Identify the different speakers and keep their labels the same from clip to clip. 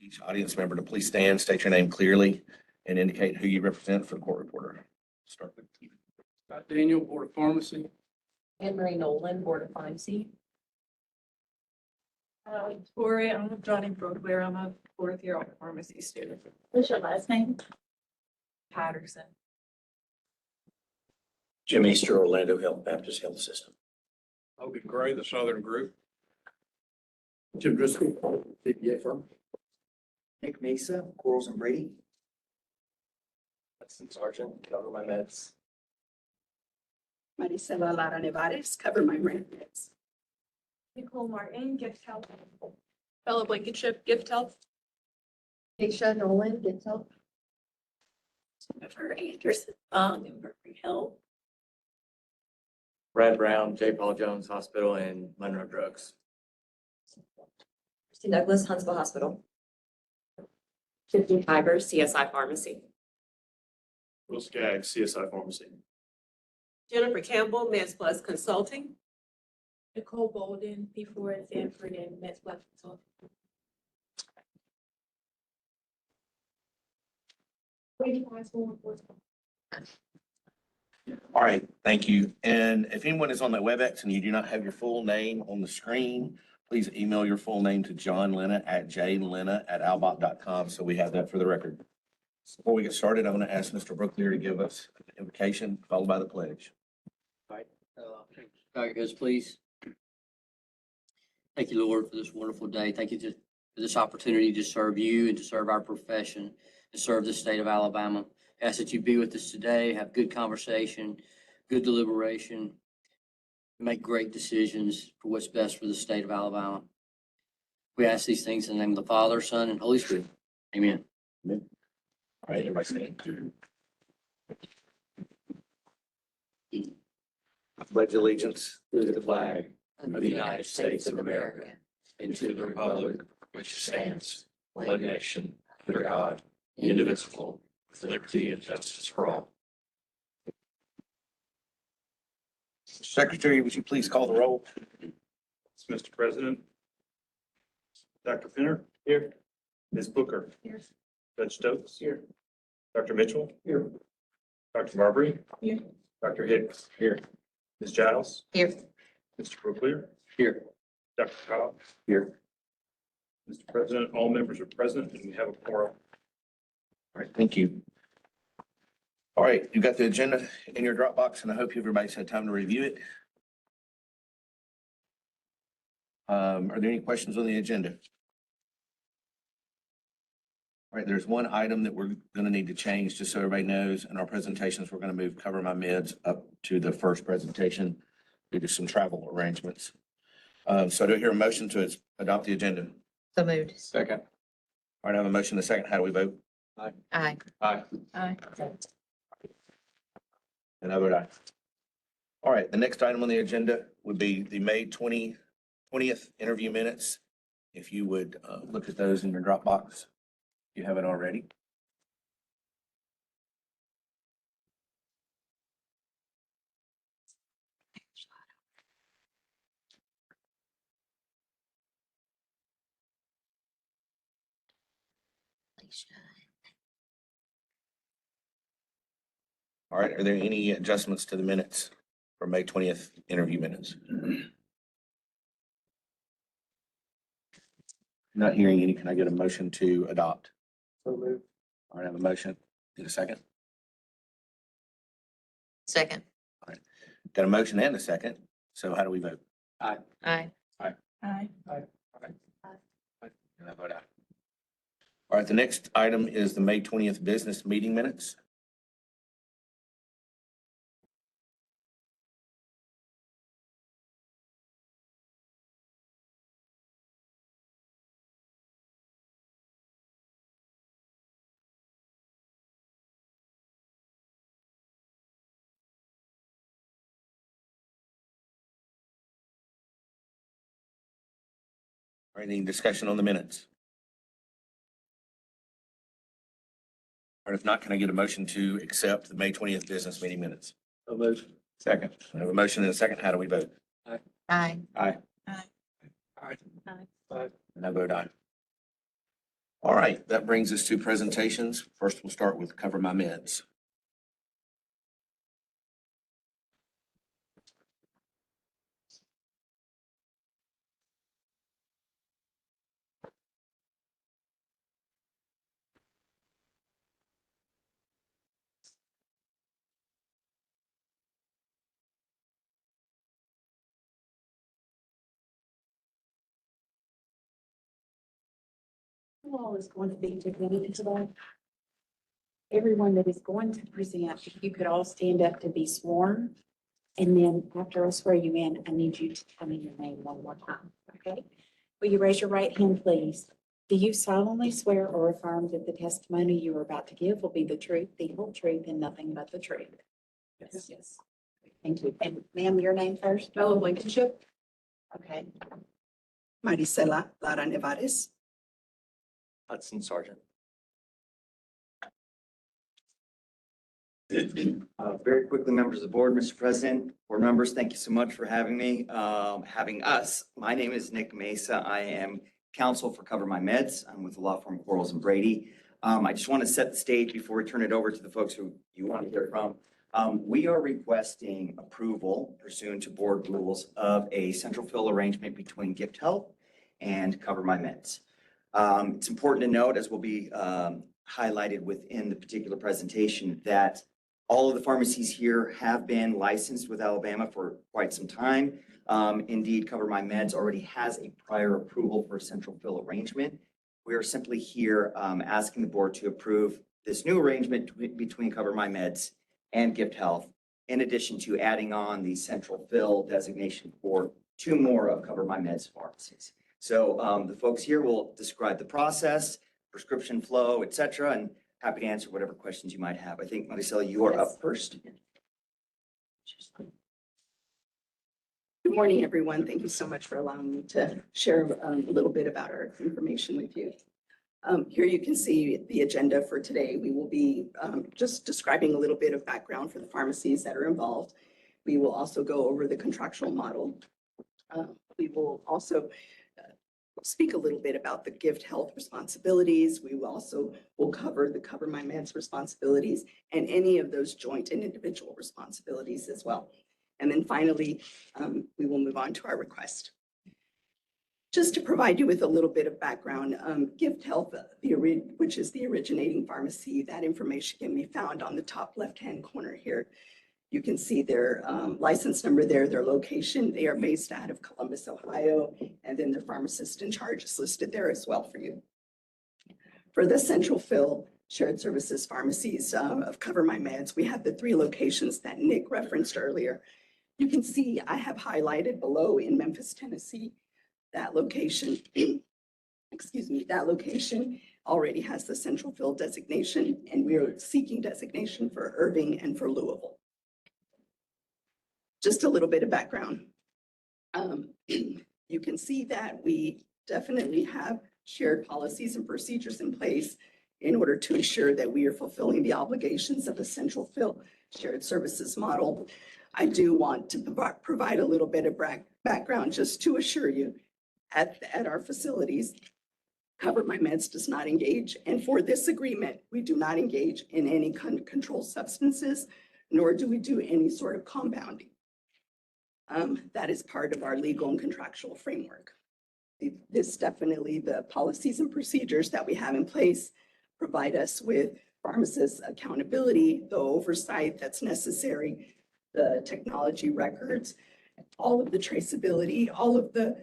Speaker 1: Each audience member to please stand, state your name clearly, and indicate who you represent for the court reporter. Start with you.
Speaker 2: Scott Daniel, Board of Pharmacy.
Speaker 3: Anne Marie Nolan, Board of Pharmacy.
Speaker 4: Tori, I'm Johnny Brookware. I'm a fourth year pharmacy student.
Speaker 3: What's your last name?
Speaker 4: Patterson.
Speaker 5: Jim Easter, Orlando Health Baptist Health System.
Speaker 2: Logan Gray, the Southern Group.
Speaker 6: Jim Driscoll, CPA firm.
Speaker 7: Nick Mesa, Corals and Brady.
Speaker 5: Hudson Sergeant, cover my meds.
Speaker 8: Marisela Lara Nevares, cover my grandkids.
Speaker 4: Nicole Martin, Gift Health. Bella Blankenship, Gift Health.
Speaker 3: Keisha Nolan, Gift Help.
Speaker 8: Jennifer Anderson, Fong, and Berkeley Hill.
Speaker 5: Brad Brown, J. Paul Jones Hospital, and Monroe Drugs.
Speaker 3: Christy Douglas, Huntsville Hospital.
Speaker 9: Tiffany Fiber, CSI Pharmacy.
Speaker 5: Will Skaggs, CSI Pharmacy.
Speaker 9: Jennifer Campbell, Meds Plus Consulting.
Speaker 4: Nicole Bolden, P4 at Sanford and Mets Plus Consulting.
Speaker 1: All right, thank you. And if anyone is on the WebEx and you do not have your full name on the screen, please email your full name to johnlena@jalena@outback.com so we have that for the record. Before we get started, I'm going to ask Mr. Brooklier to give us an invocation followed by the pledge.
Speaker 10: God, guys, please. Thank you, Lord, for this wonderful day. Thank you for this opportunity to serve you and to serve our profession, to serve the state of Alabama. I ask that you be with us today, have good conversation, good deliberation, make great decisions for what's best for the state of Alabama. We ask these things in the name of the Father, Son, and Holy Spirit. Amen.
Speaker 1: All right, everybody stand. I pledge allegiance
Speaker 5: To the flag
Speaker 10: Of
Speaker 5: of the United States of America and to the republic which stands, one nation, under God, indivisible, with liberty and justice for all.
Speaker 1: Secretary, would you please call the roll?
Speaker 11: Mr. President. Dr. Finner. Here. Ms. Booker.
Speaker 4: Here.
Speaker 11: Judge Stokes. Here. Dr. Mitchell.
Speaker 6: Here.
Speaker 11: Dr. Marbury.
Speaker 4: Here.
Speaker 11: Dr. Hicks.
Speaker 5: Here.
Speaker 11: Ms. Giles.
Speaker 3: Here.
Speaker 11: Mr. Brooklier.
Speaker 10: Here.
Speaker 11: Dr. Cobb.
Speaker 5: Here.
Speaker 11: Mr. President, all members are present and we have a quorum.
Speaker 1: All right, thank you. All right, you've got the agenda in your Dropbox, and I hope everybody's had time to review it. Are there any questions on the agenda? All right, there's one item that we're going to need to change, just so everybody knows. In our presentations, we're going to move Cover My Meds up to the first presentation due to some travel arrangements. So do I hear a motion to adopt the agenda?
Speaker 3: So moved.
Speaker 5: Second.
Speaker 1: All right, I have a motion and a second. How do we vote?
Speaker 3: Aye.
Speaker 5: Aye.
Speaker 4: Aye.
Speaker 1: And I vote aye. All right, the next item on the agenda would be the May 20th interview minutes. If you would look at those in your Dropbox, if you haven't already. All right, are there any adjustments to the minutes for May 20th interview minutes? Not hearing any, can I get a motion to adopt?
Speaker 6: So moved.
Speaker 1: All right, I have a motion. Need a second?
Speaker 3: Second.
Speaker 1: Got a motion and a second. So how do we vote?
Speaker 3: Aye.
Speaker 4: Aye.
Speaker 1: And I vote aye. All right, the next item is the May 20th business meeting minutes. All right, any discussion on the minutes? Or if not, can I get a motion to accept the May 20th business meeting minutes?
Speaker 5: So moved.
Speaker 1: Second. I have a motion and a second. How do we vote?
Speaker 3: Aye.
Speaker 1: Aye.
Speaker 4: Aye.
Speaker 1: And I vote aye. All right, that brings us to presentations. First, we'll start with Cover My Meds.
Speaker 8: Who all is going to be presenting today? Everyone that is going to present, if you could all stand up to be sworn. And then after I swear you in, I need you to tell me your name one more time, okay? Will you raise your right hand, please? Do you solemnly swear or affirm that the testimony you are about to give will be the truth, the whole truth, and nothing but the truth? Yes. Yes. Thank you. And ma'am, your name first?
Speaker 9: Bella Blankenship.
Speaker 8: Okay.
Speaker 7: Maricela Lara Nevares.
Speaker 6: Hudson Sargent. Very quickly, members of the board, Mr. President, board members, thank you so much for having me, having us. My name is Nick Mesa. I am counsel for Cover My Meds. I'm with the law firm Quarles and Brady. I just want to set the stage before we turn it over to the folks who you want to hear from. We are requesting approval pursuant to board rules of a central fill arrangement between Gift Health and Cover My Meds. It's important to note, as will be highlighted within the particular presentation, that all of the pharmacies here have been licensed with Alabama for quite some time. Indeed, Cover My Meds already has a prior approval for a central fill arrangement. We are simply here asking the board to approve this new arrangement between Cover My Meds and Gift Health, in addition to adding on the central fill designation for 2 more of Cover My Meds pharmacies. So the folks here will describe the process, prescription flow, et cetera, and happy to answer whatever questions you might have. I think, Maricela, you are up first.
Speaker 8: Good morning, everyone. Thank you so much for allowing me to share a little bit about our information with you. Here you can see the agenda for today. We will be just describing a little bit of background for the pharmacies that are involved. We will also go over the contractual model. We will also speak a little bit about the Gift Health responsibilities. We will also cover the Cover My Meds responsibilities and any of those joint and individual responsibilities as well. And then finally, we will move on to our request. Just to provide you with a little bit of background, Gift Health, which is the originating pharmacy, that information can be found on the top left-hand corner here. You can see their license number there, their location. They are based out of Columbus, Ohio, and then their pharmacist in charge is listed there as well for you. For the central fill shared services pharmacies of Cover My Meds, we have the 3 locations that Nick referenced earlier. You can see I have highlighted below in Memphis, Tennessee, that location, excuse me, that location already has the central fill designation, and we are seeking designation for Irving and for Louisville. Just a little bit of background. You can see that we definitely have shared policies and procedures in place in order to ensure that we are fulfilling the obligations of a central fill shared services model. I do want to provide a little bit of background just to assure you at our facilities, Cover My Meds does not engage, and for this agreement, we do not engage in any controlled substances, nor do we do any sort of compounding. That is part of our legal and contractual framework. This definitely, the policies and procedures that we have in place provide us with pharmacist accountability, the oversight that's necessary, the technology records, all of the traceability, all of the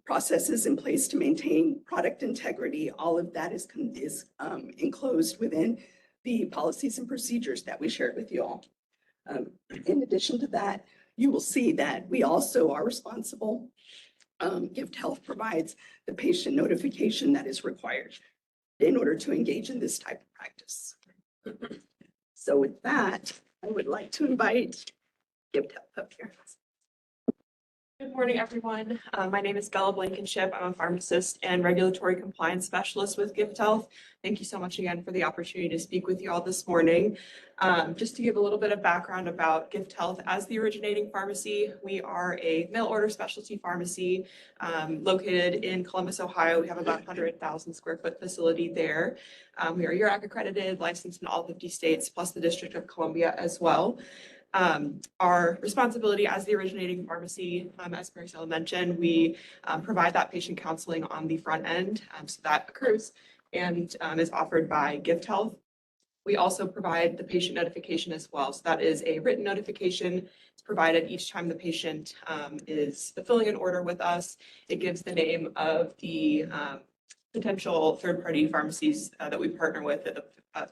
Speaker 8: processes in place to maintain product integrity. All of that is enclosed within the policies and procedures that we shared with you all. In addition to that, you will see that we also are responsible. Gift Health provides the patient notification that is required in order to engage in this type of practice. So with that, I would like to invite Gift Health up here.
Speaker 4: Good morning, everyone. My name is Bella Blankenship. I'm a pharmacist and regulatory compliance specialist with Gift Health. Thank you so much again for the opportunity to speak with you all this morning. Just to give a little bit of background about Gift Health, as the originating pharmacy, we are a mail order specialty pharmacy located in Columbus, Ohio. We have about 100,000 square foot facility there. We are URAC accredited, licensed in all 50 states, plus the District of Columbia as well. Our responsibility as the originating pharmacy, as Maricela mentioned, we provide that patient counseling on the front end. So that occurs and is offered by Gift Health. We also provide the patient notification as well. So that is a written notification. It's provided each time the patient is fulfilling an order with us. It gives the name of the potential third-party pharmacies that we partner with that the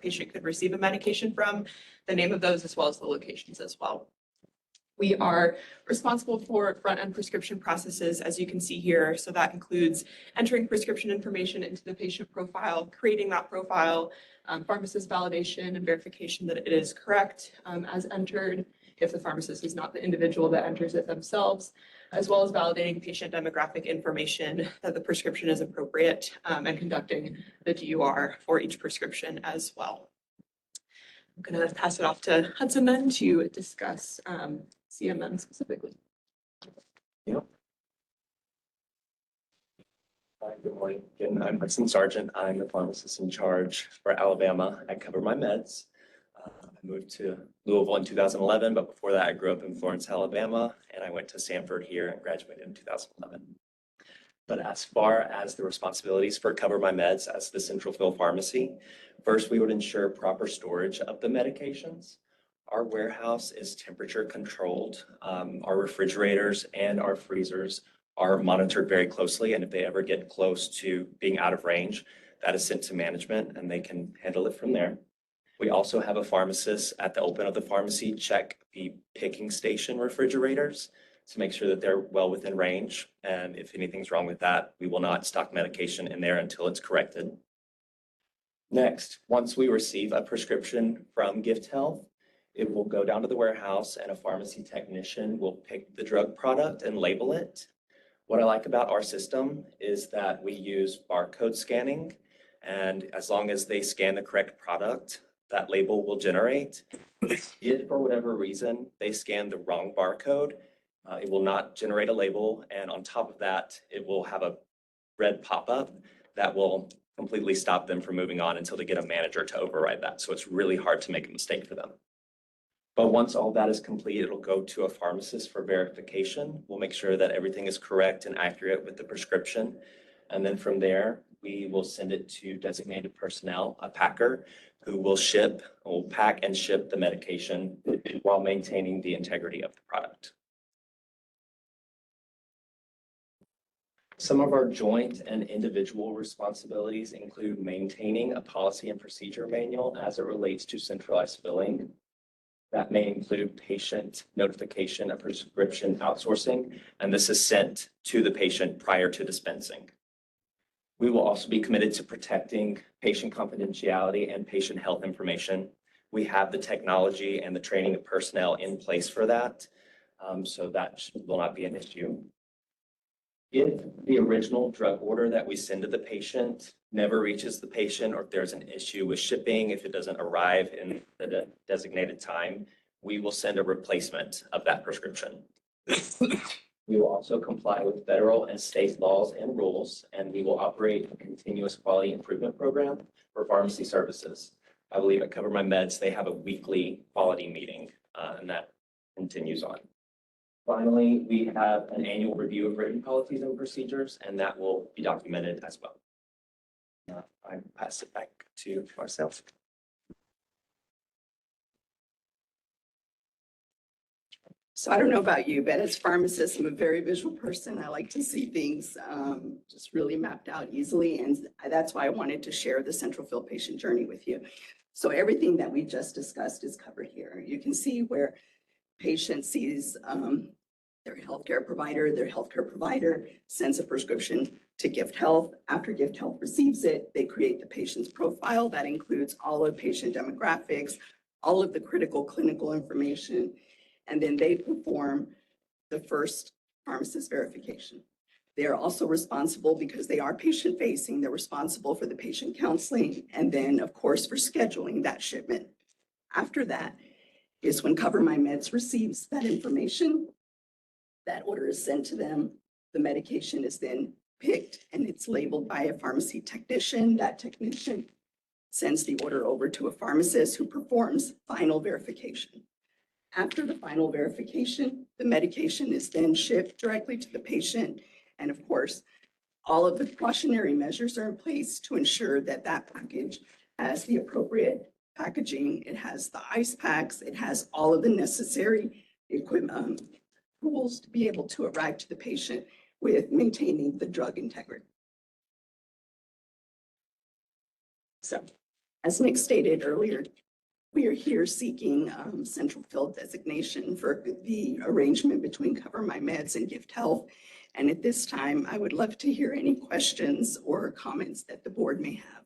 Speaker 4: patient could receive a medication from, the name of those as well as the locations as well. We are responsible for front-end prescription processes, as you can see here. So that includes entering prescription information into the patient profile, creating that profile, pharmacist validation and verification that it is correct as entered, if the pharmacist is not the individual that enters it themselves, as well as validating patient demographic information that the prescription is appropriate and conducting the DUR for each prescription as well. I'm going to pass it off to Hudson then to discuss CMM specifically.
Speaker 12: Hi, good morning. Again, I'm Hudson Sargent. I'm the pharmacist in charge for Alabama. I cover my meds. I moved to Louisville in 2011, but before that I grew up in Florence, Alabama, and I went to Sanford here and graduated in 2011. But as far as the responsibilities for Cover My Meds as the central fill pharmacy, first we would ensure proper storage of the medications. Our warehouse is temperature controlled. Our refrigerators and our freezers are monitored very closely, and if they ever get close to being out of range, that is sent to management and they can handle it from there. We also have a pharmacist at the open of the pharmacy check the picking station refrigerators to make sure that they're well within range. And if anything's wrong with that, we will not stock medication in there until it's corrected. Next, once we receive a prescription from Gift Health, it will go down to the warehouse and a pharmacy technician will pick the drug product and label it. What I like about our system is that we use barcode scanning, and as long as they scan the correct product, that label will generate. If for whatever reason they scan the wrong barcode, it will not generate a label, and on top of that, it will have a red pop-up that will completely stop them from moving on until they get a manager to override that. So it's really hard to make a mistake for them. But once all that is complete, it'll go to a pharmacist for verification. We'll make sure that everything is correct and accurate with the prescription. And then from there, we will send it to designated personnel, a packer, who will pack and ship the medication while maintaining the integrity of the product. Some of our joint and individual responsibilities include maintaining a policy and procedure manual as it relates to centralized filling. That may include patient notification of prescription outsourcing, and this is sent to the patient prior to dispensing. We will also be committed to protecting patient confidentiality and patient health information. We have the technology and the training of personnel in place for that, so that will not be an issue. If the original drug order that we send to the patient never reaches the patient, or if there's an issue with shipping, if it doesn't arrive in the designated time, we will send a replacement of that prescription. We will also comply with federal and state laws and rules, and we will operate a continuous quality improvement program for pharmacy services. I believe at Cover My Meds, they have a weekly quality meeting, and that continues on. Finally, we have an annual review of written policies and procedures, and that will be documented as well. I pass it back to Marcel.
Speaker 8: So I don't know about you, but as pharmacist, I'm a very visual person. I like to see things just really mapped out easily. And that's why I wanted to share the central fill patient journey with you. So everything that we just discussed is covered here. You can see where patient sees their healthcare provider sends a prescription to Gift Health. After Gift Health receives it, they create the patient's profile. That includes all of patient demographics, all of the critical clinical information, and then they perform the first pharmacist verification. They are also responsible, because they are patient-facing, they're responsible for the patient counseling and then, of course, for scheduling that shipment. After that is when Cover My Meds receives that information. That order is sent to them. The medication is then picked and it's labeled by a pharmacy technician. That technician sends the order over to a pharmacist who performs final verification. After the final verification, the medication is then shipped directly to the patient. And of course, all of the precautionary measures are in place to ensure that that package has the appropriate packaging. It has the ice packs. It has all of the necessary equipment, tools to be able to arrive to the patient with maintaining the drug integrity. So, as Nick stated earlier, we are here seeking central fill designation for the arrangement between Cover My Meds and Gift Health. And at this time, I would love to hear any questions or comments that the board may have.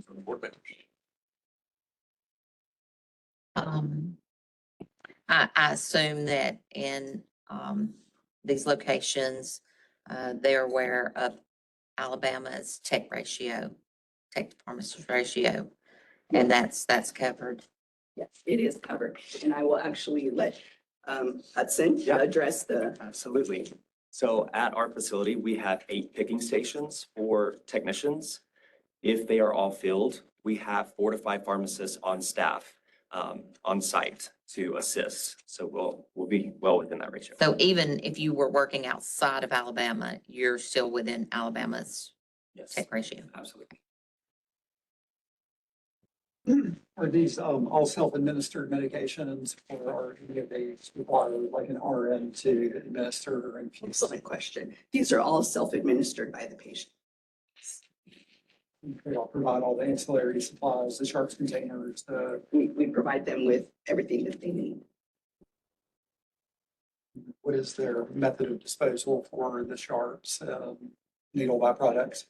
Speaker 5: From the board members.
Speaker 3: I assume that in, these locations, they're aware of Alabama's tech ratio, tech to pharmacist ratio, and that's covered.
Speaker 8: Yes, it is covered. And I will actually let Hudson
Speaker 6: Yeah.
Speaker 8: address the,
Speaker 12: Absolutely. So at our facility, we have 8 picking stations for technicians. If they are all filled, we have 4 to 5 pharmacists on staff, on site to assist. So we'll be well within that ratio.
Speaker 3: So even if you were working outside of Alabama, you're still within Alabama's
Speaker 12: Yes,
Speaker 3: tech ratio.
Speaker 12: absolutely.
Speaker 13: Are these all self-administered medications, or are any of these require like an RN to administer or infuse?
Speaker 8: excellent question. These are all self-administered by the patient.
Speaker 13: They all provide all the ancillary supplies, the sharps containers, the,
Speaker 8: We provide them with everything that they need.
Speaker 13: what is their method of disposal for the sharps, needle byproducts?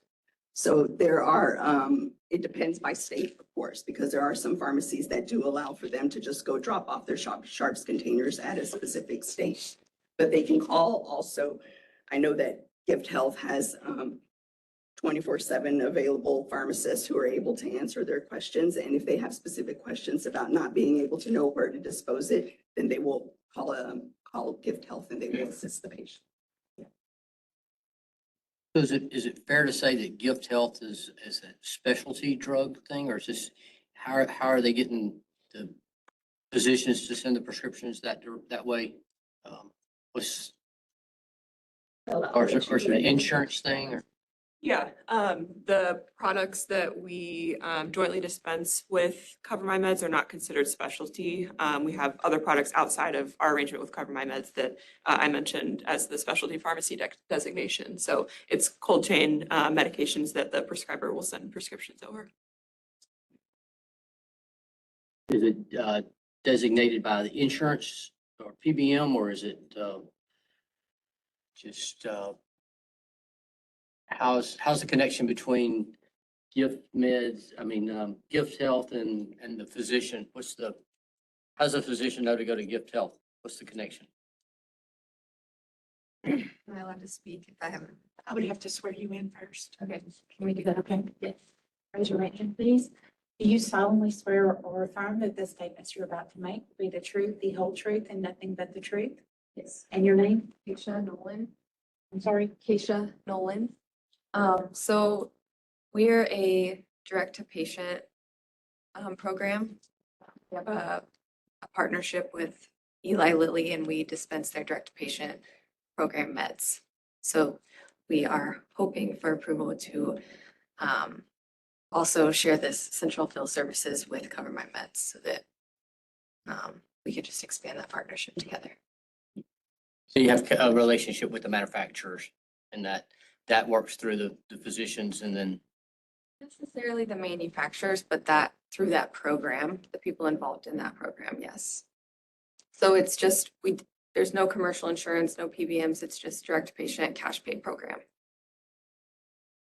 Speaker 8: So there are, it depends by state, of course, because there are some pharmacies that do allow for them to just go drop off their sharps containers at a specific state. But they can call also. I know that Gift Health has 24/7 available pharmacists who are able to answer their questions. And if they have specific questions about not being able to know where to dispose it, then they will call Gift Health and they will assist the patient.
Speaker 10: So is it fair to say that Gift Health is a specialty drug thing, or is this, how are they getting the physicians to send the prescriptions that way? What's, or is it an insurance thing, or?
Speaker 4: Yeah, the products that we jointly dispense with Cover My Meds are not considered specialty. We have other products outside of our arrangement with Cover My Meds that I mentioned as the specialty pharmacy designation. So it's cold chain medications that the prescriber will send prescriptions over.
Speaker 10: Is it designated by the insurance or PBM, or is it just how's the connection between Gift Health and the physician? How's the physician know to go to Gift Health? What's the connection?
Speaker 3: Am I allowed to speak if I haven't?
Speaker 14: I would have to swear you in first.
Speaker 3: Okay.
Speaker 14: Can we do that? Okay. Yes. Raise your right hand, please. Do you solemnly swear or affirm that the statements you're about to make will be the truth, the whole truth, and nothing but the truth?
Speaker 3: Yes.
Speaker 14: And your name?
Speaker 3: Keisha Nolan.
Speaker 14: I'm sorry.
Speaker 3: Keisha Nolan. So we're a direct-to-patient program. We have a partnership with Eli Lilly, and we dispense their direct-to-patient program meds. So we are hoping for approval to also share this central fill services with Cover My Meds so that we could just expand that partnership together.
Speaker 10: So you have a relationship with the manufacturers, and that works through the physicians, and then
Speaker 3: Not necessarily the manufacturers, but that through that program, the people involved in that program, yes. So it's just, there's no commercial insurance, no PBMs, it's just direct patient cash pay program.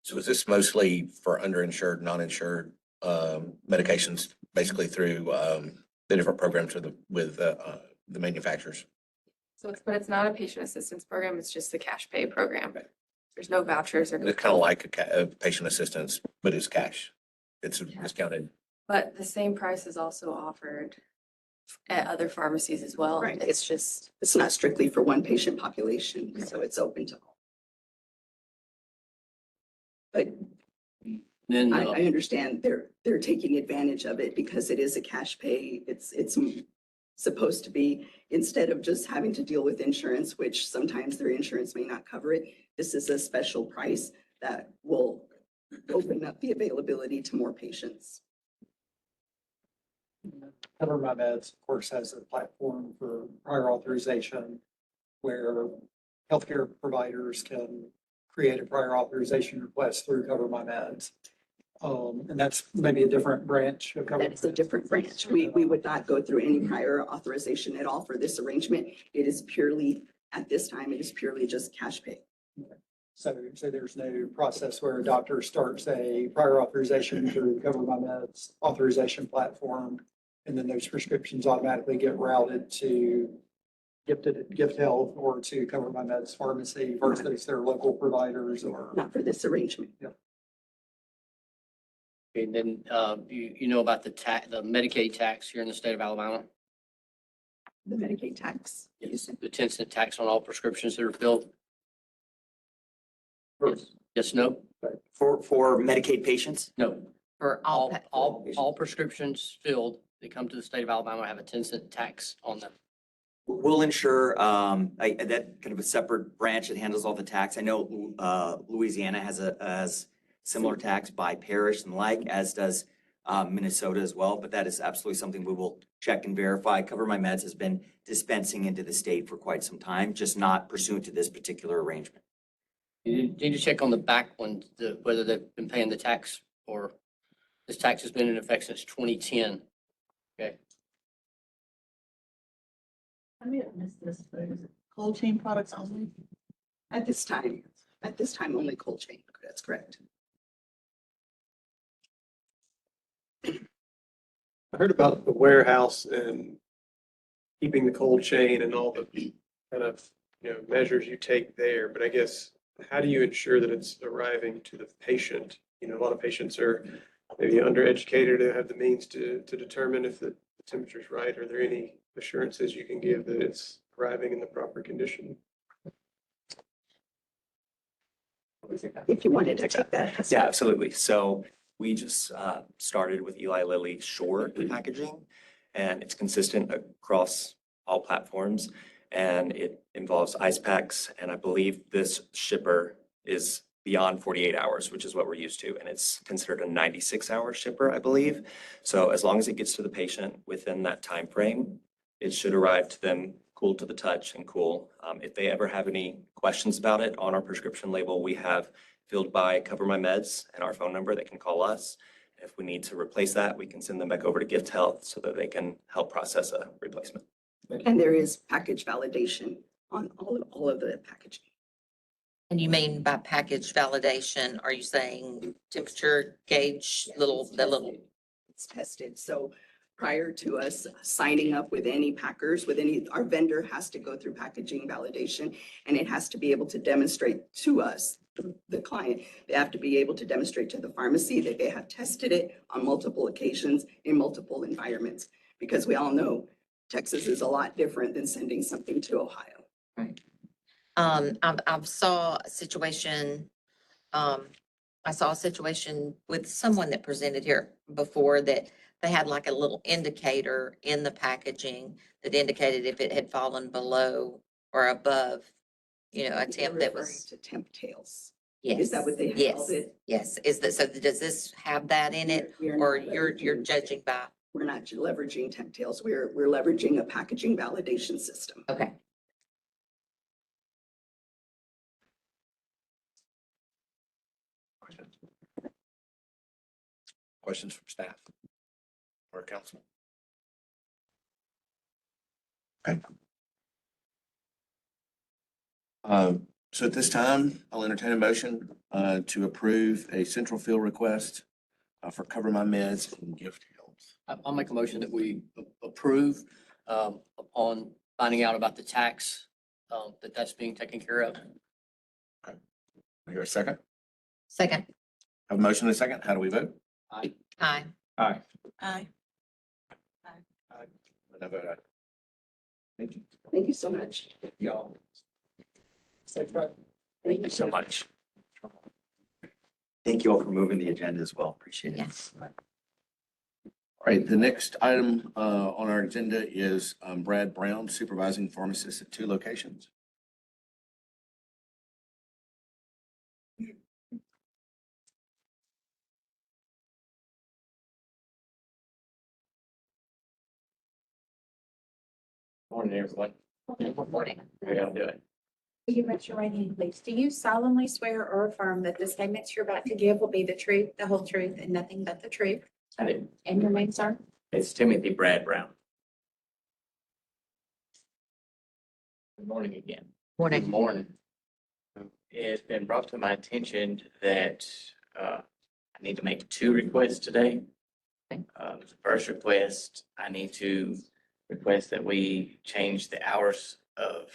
Speaker 1: So is this mostly for underinsured, non-insured medications, basically through the different programs with the manufacturers?
Speaker 3: So but it's not a patient assistance program, it's just the cash pay program. There's no vouchers or.
Speaker 1: It's kind of like a patient assistance, but it's cash. It's discounted.
Speaker 3: But the same price is also offered at other pharmacies as well.
Speaker 8: Right.
Speaker 3: It's just,
Speaker 8: It's not strictly for one patient population, so it's open to all. But
Speaker 10: Then,
Speaker 8: I understand they're taking advantage of it because it is a cash pay. It's supposed to be, instead of just having to deal with insurance, which sometimes their insurance may not cover it, this is a special price that will open up the availability to more patients.
Speaker 13: Cover My Meds, of course, has a platform for prior authorization where healthcare providers can create a prior authorization request through Cover My Meds. And that's maybe a different branch of Cover.
Speaker 8: That is a different branch. We would not go through any prior authorization at all for this arrangement. It is purely, at this time, it is purely just cash pay.
Speaker 13: So there's no process where a doctor starts a prior authorization through Cover My Meds authorization platform, and then those prescriptions automatically get routed to Gift Health or to Cover My Meds pharmacy versus their local providers or.
Speaker 8: Not for this arrangement.
Speaker 10: okay, then, you know about the the Medicaid tax here in the state of Alabama?
Speaker 8: The Medicaid tax.
Speaker 10: Yes, the 10-cent tax on all prescriptions that are filled. Yes, no?
Speaker 6: For Medicaid patients?
Speaker 10: No.
Speaker 14: For
Speaker 10: All prescriptions filled that come to the state of Alabama have a 10-cent tax on them.
Speaker 6: We'll ensure, that kind of a separate branch that handles all the tax. I know, Louisiana has similar tax by parish and the like, as does, Minnesota as well, but that is absolutely something we will check and verify. Cover My Meds has been dispensing into the state for quite some time, just not pursuant to this particular arrangement.
Speaker 10: You need to check on the back one, whether they've been paying the tax or this tax has been in effect since 2010. Okay.
Speaker 14: I may have missed this, but is it cold chain products only?
Speaker 8: At this time, only cold chain. That's correct.
Speaker 2: I heard about the warehouse and keeping the cold chain and all the kind of, measures you take there. But I guess, how do you ensure that it's arriving to the patient? A lot of patients are maybe undereducated to have the means to determine if the temperature's right. Are there any assurances you can give that it's arriving in the proper condition?
Speaker 8: If you wanted to check that.
Speaker 12: Yeah, absolutely. So we just started with Eli Lilly Shore packaging, and it's consistent across all platforms, and it involves ice packs, and I believe this shipper is beyond 48 hours, which is what we're used to, and it's considered a 96-hour shipper, I believe. So as long as it gets to the patient within that time frame, it should arrive to them cool to the touch and cool. If they ever have any questions about it, on our prescription label, we have filled by Cover My Meds and our phone number. They can call us. If we need to replace that, we can send them back over to Gift Health so that they can help process a replacement.
Speaker 8: And there is package validation on all of the packaging.
Speaker 15: And you mean by package validation, are you saying temperature gauge, the little?
Speaker 8: It's tested. So prior to us signing up with any packers, our vendor has to go through packaging validation, and it has to be able to demonstrate to us, the client, they have to be able to demonstrate to the pharmacy that they have tested it on multiple occasions in multiple environments. Because we all know Texas is a lot different than sending something to Ohio.
Speaker 15: Right. I saw a situation, with someone that presented here before that they had like a little indicator in the packaging that indicated if it had fallen below or above, a temp that was.
Speaker 8: To temp tails.
Speaker 15: Yes.
Speaker 8: Is that what they
Speaker 15: Yes.
Speaker 8: called it?
Speaker 15: Yes. Is that, so does this have that in it,
Speaker 8: We are
Speaker 15: or
Speaker 8: not
Speaker 15: you're
Speaker 8: leveraging-
Speaker 15: judging by?
Speaker 8: We're not leveraging temp tails. We're leveraging a packaging validation system.
Speaker 15: Okay.
Speaker 1: Questions from staff or council? Okay. So at this time, I'll entertain a motion to approve a central field request for Cover My Meds and Gift Health.
Speaker 10: I'll make a motion that we approve upon finding out about the tax that that's being taken care of.
Speaker 1: I hear a second?
Speaker 15: Second.
Speaker 1: Have a motion and a second. How do we vote?
Speaker 10: Aye.
Speaker 15: Aye.
Speaker 1: Aye.
Speaker 9: Aye.
Speaker 1: And I vote aye. Thank you.
Speaker 8: Thank you so much.
Speaker 1: Y'all.
Speaker 8: Thank you.
Speaker 12: Thank you so much.
Speaker 6: Thank you all for moving the agenda as well. Appreciate it.
Speaker 15: Yes.
Speaker 1: All right, the next item on our agenda is Brad Brown, supervising pharmacist at 2 locations.
Speaker 12: Morning, everyone.
Speaker 14: Good morning.
Speaker 12: How y'all doing?
Speaker 14: Will you raise your right hand, please? Do you solemnly swear or affirm that the statements you're about to give will be the truth, the whole truth, and nothing but the truth?
Speaker 12: I do.
Speaker 14: And your name, sir?
Speaker 12: It's Timothy Brad Brown. Good morning again.
Speaker 15: Morning.
Speaker 12: Good morning. It's been brought to my attention that I need to make 2 requests today. The first request, I need to request that we change the hours of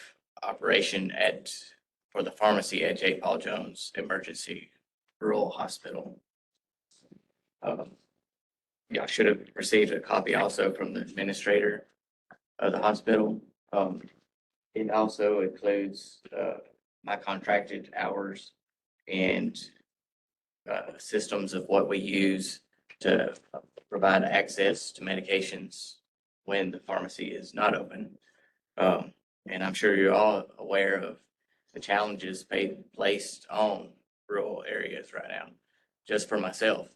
Speaker 12: operation for the pharmacy at J. Paul Jones Emergency Rural Hospital. Y'all should have received a copy also from the administrator of the hospital. It also includes my contracted hours and systems of what we use to provide access to medications when the pharmacy is not open. And I'm sure you're all aware of the challenges placed on rural areas right now. Just for myself,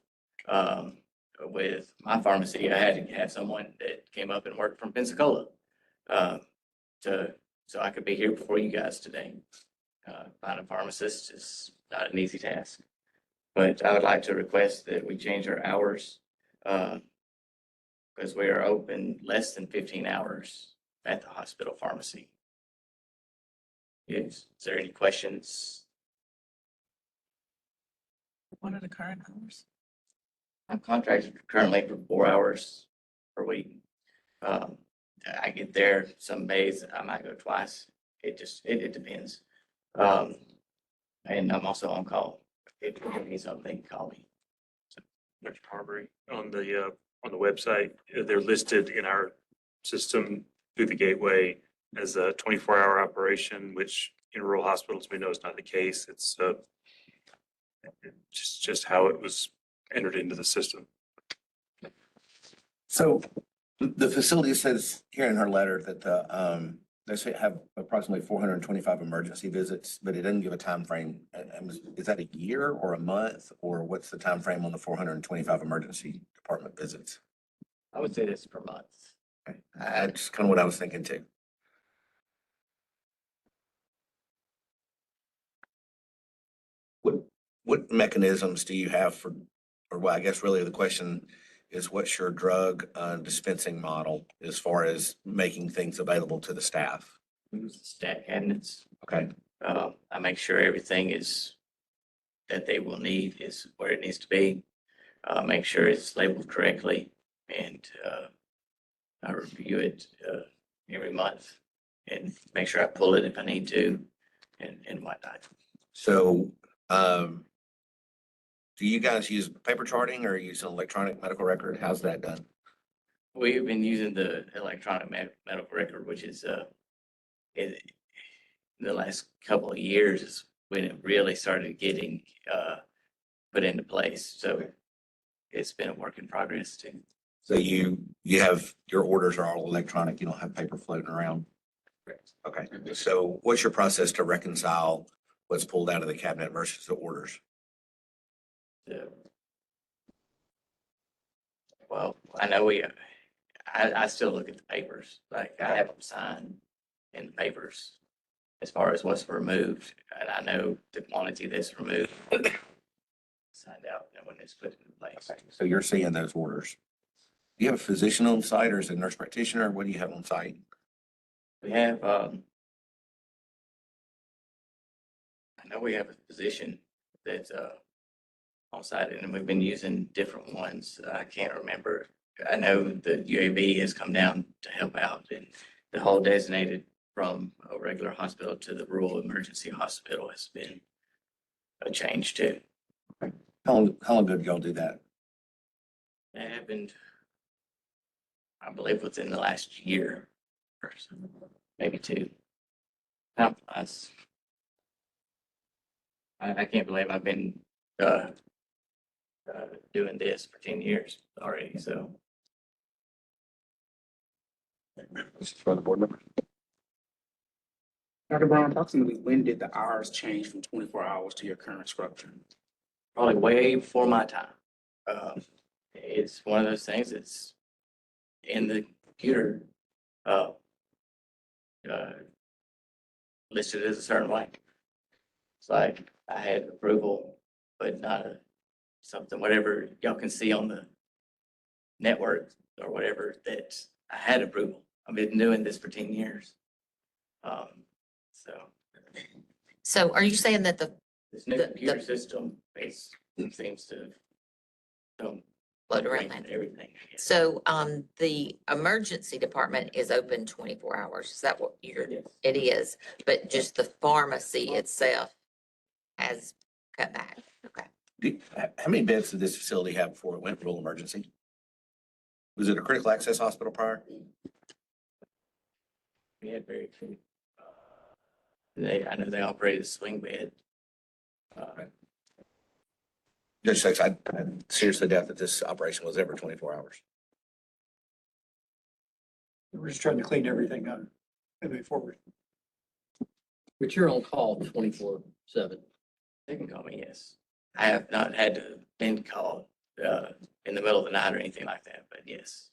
Speaker 12: with my pharmacy, I had to have someone that came up and worked from Pensacola so I could be here before you guys today. Finding a pharmacist is not an easy task. But I would like to request that we change our hours because we are open less than 15 hours at the hospital pharmacy. Is there any questions?
Speaker 9: What are the current hours?
Speaker 12: I'm contracted currently for 4 hours per week. I get there some days, I might go twice. It depends. And I'm also on call. If you need something, call me.
Speaker 11: Dr. Carberry, on the website, they're listed in our system through the gateway as a 24-hour operation, which in rural hospitals, we know is not the case. It's just how it was entered into the system.
Speaker 1: So the facility says here in her letter that they say have approximately 425 emergency visits, but it doesn't give a time frame. Is that a year or a month, or what's the time frame on the 425 emergency department visits?
Speaker 12: I would say this per month.
Speaker 1: Okay. That's kind of what I was thinking too. What mechanisms do you have for, or well, I guess really the question is, what's your drug dispensing model as far as making things available to the staff?
Speaker 12: Use the stat cabinets.
Speaker 1: Okay.
Speaker 12: I make sure everything that they will need is where it needs to be. Make sure it's labeled correctly, and I review it every month and make sure I pull it if I need to and whatnot.
Speaker 1: So, do you guys use paper charting or use an electronic medical record? How's that done?
Speaker 12: We've been using the electronic medical record, which is in the last couple of years is when it really started getting put into place. So it's been a work in progress too.
Speaker 1: So you have, your orders are all electronic, you don't have paper floating around?
Speaker 12: Correct.
Speaker 1: Okay, so what's your process to reconcile what's pulled out of the cabinet versus the orders?
Speaker 12: Well, I know I still look at the papers, like I have them signed in the papers as far as what's removed, and I know the quantity that's removed. Signed out and when it's put in place.
Speaker 1: So you're seeing those orders. Do you have a physician on site or is it a nurse practitioner? What do you have on site?
Speaker 12: We have, I know we have a physician that's on site, and we've been using different ones. I can't remember. I know the UAB has come down to help out, and the whole designated from a regular hospital to the rural emergency hospital has been a change too.
Speaker 1: How long ago did y'all do that?
Speaker 12: That happened, I believe, within the last year or so, maybe two. Time flies. I can't believe I've been doing this for 10 years already, so.
Speaker 5: For the board member.
Speaker 16: Dr. Brown, approximately when did the hours change from 24 hours to your current structure?
Speaker 12: Probably way before my time. It's one of those things that's in the computer, uh, listed as a certain way. It's like I had approval, but not something, whatever y'all can see on the network or whatever, that I had approval. I've been doing this for 10 years. So
Speaker 15: So are you saying that
Speaker 12: this new computer system seems to
Speaker 15: float around that?
Speaker 12: everything.
Speaker 15: So, the emergency department is open 24 hours. Is that what it is? But just the pharmacy itself has cut back. Okay.
Speaker 1: How many beds did this facility have before it went rural emergency? Was it a critical access hospital prior?
Speaker 12: We had very few. I know they operated a swing bed.
Speaker 1: Judge Sykes, I seriously doubt that this operation was ever 24 hours.
Speaker 13: We're just trying to clean everything up and move forward.
Speaker 10: But you're on call 24/7.
Speaker 12: They can call me, yes. I have not had to been called in the middle of the night or anything like that, but yes.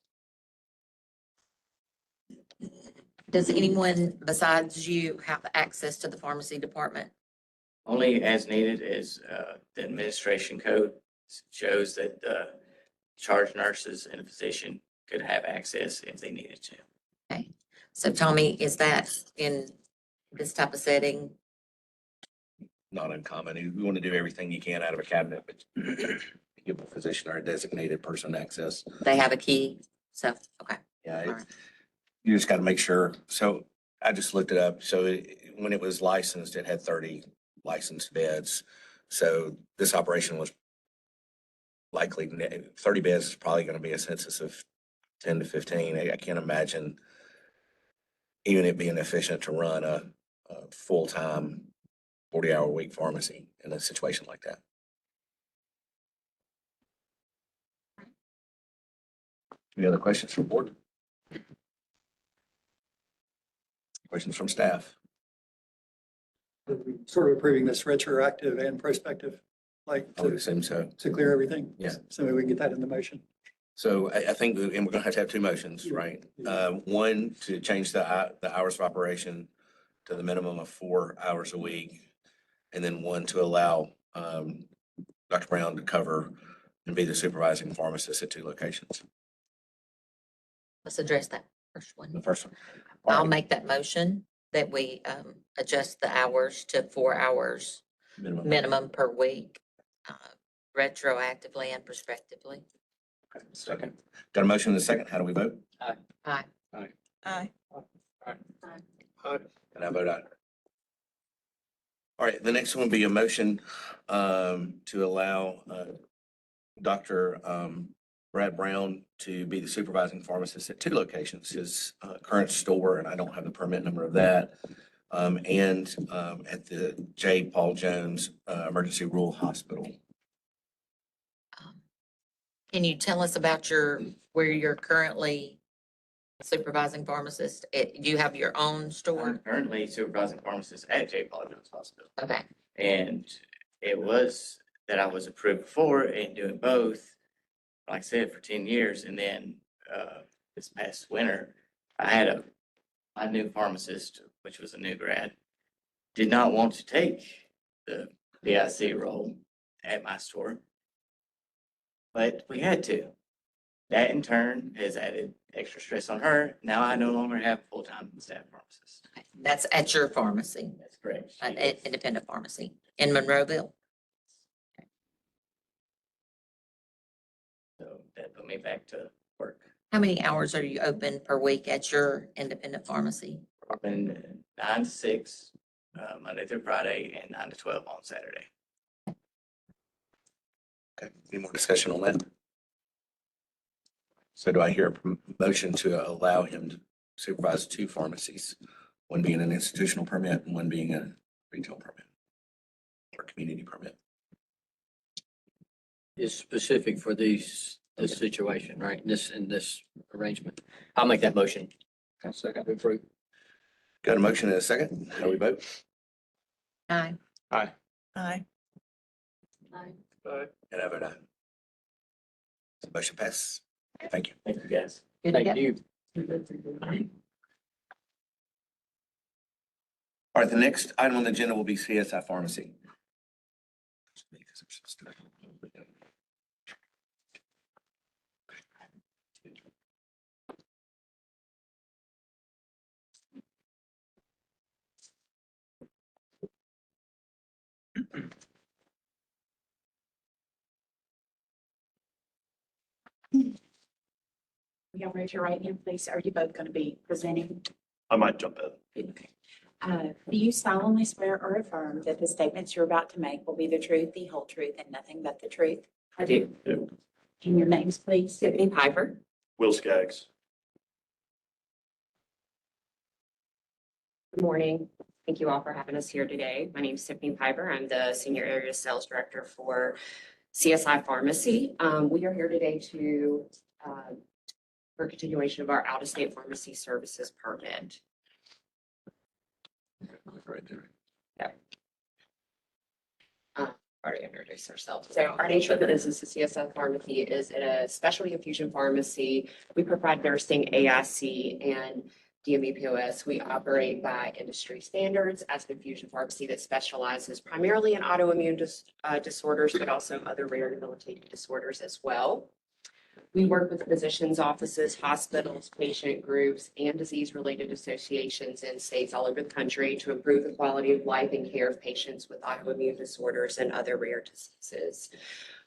Speaker 15: Does anyone besides you have access to the pharmacy department?
Speaker 12: Only as needed as the administration code shows that charge nurses and a physician could have access if they needed to.
Speaker 15: Okay. So Tommy, is that in this type of setting?
Speaker 1: Not uncommon. You want to do everything you can out of a cabinet, but give a physician or a designated person access.
Speaker 15: They have a key? So, okay.
Speaker 1: Yeah,
Speaker 15: All right.
Speaker 1: you just got to make sure. So I just looked it up. So when it was licensed, it had 30 licensed beds. So this operation was likely 30 beds is probably going to be a census of 10 to 15. I can't imagine even it being efficient to run a full-time 40-hour-a-week pharmacy in a situation like that. Any other questions from board? Questions from staff?
Speaker 13: Sort of approving this retroactive and prospective, like
Speaker 1: I would assume so.
Speaker 13: to clear everything.
Speaker 1: Yeah.
Speaker 13: So we can get that in the motion.
Speaker 1: So I think, and we're gonna have to have two motions, right? One, to change the hours of operation to the minimum of 4 hours a week. And then one to allow Dr. Brown to cover and be the supervising pharmacist at 2 locations.
Speaker 15: Let's address that first one.
Speaker 1: The first one.
Speaker 15: I'll make that motion that we adjust the hours to 4 hours minimum per week, retroactively and prospectively.
Speaker 1: Okay, second. Got a motion and a second. How do we vote?
Speaker 15: Aye.
Speaker 4: Aye.
Speaker 1: And I vote aye. All right, the next one will be a motion to allow Dr. Brad Brown to be the supervising pharmacist at 2 locations, his current store, and I don't have the permit number of that, and at the J. Paul Jones Emergency Rural Hospital.
Speaker 15: Can you tell us about where you're currently supervising pharmacist? You have your own store?
Speaker 12: I'm currently supervising pharmacist at J. Paul Jones Hospital.
Speaker 15: Okay.
Speaker 12: And it was that I was approved for and doing both, like I said, for 10 years. And then this past winter, I had my new pharmacist, which was a new grad, did not want to take the BIC role at my store. But we had to. That in turn has added extra stress on her. Now I no longer have a full-time staff pharmacist.
Speaker 15: That's at your pharmacy,
Speaker 12: That's correct.
Speaker 15: an independent pharmacy in Monroeville?
Speaker 12: So that put me back to work.
Speaker 15: How many hours are you open per week at your independent pharmacy?
Speaker 5: Open 9 to 6, Monday through Friday, and 9 to 12 on Saturday.
Speaker 1: Okay, any more discussion on that? So do I hear a motion to allow him to supervise 2 pharmacies, one being an institutional permit and one being a retail permit or community permit?
Speaker 10: Is specific for this situation, right? In this arrangement. I'll make that motion. Second. Approve.
Speaker 1: Got a motion and a second. How do we vote?
Speaker 15: Aye.
Speaker 16: Aye.
Speaker 9: Aye.
Speaker 1: And I vote aye. So motion passes. Thank you.
Speaker 5: Thank you, guys.
Speaker 10: Thank you.
Speaker 1: All right, the next item on the agenda will be CSI Pharmacy.
Speaker 14: Y'all raise your right hand, please. Are you both going to be presenting?
Speaker 11: I might jump in.
Speaker 14: Okay. Do you solemnly swear or affirm that the statements you're about to make will be the truth, the whole truth, and nothing but the truth?
Speaker 9: I do.
Speaker 14: And your names, please?
Speaker 9: Tiffany Piper.
Speaker 11: Will Skaggs.
Speaker 9: Good morning. Thank you all for having us here today. My name is Tiffany Piper. I'm the Senior Area Sales Director for CSI Pharmacy. We are here today to for continuation of our out-of-state pharmacy services permit.
Speaker 1: Right there.
Speaker 9: Already introduced ourselves. So our nature of the business is CSI Pharmacy is a specialty infusion pharmacy. We provide nursing, AIC, and DME POS. We operate by industry standards as an infusion pharmacy that specializes primarily in autoimmune disorders, but also other rare debilitating disorders as well. We work with physicians' offices, hospitals, patient groups, and disease-related associations in states all over the country to improve the quality of life and care of patients with autoimmune disorders and other rare diseases.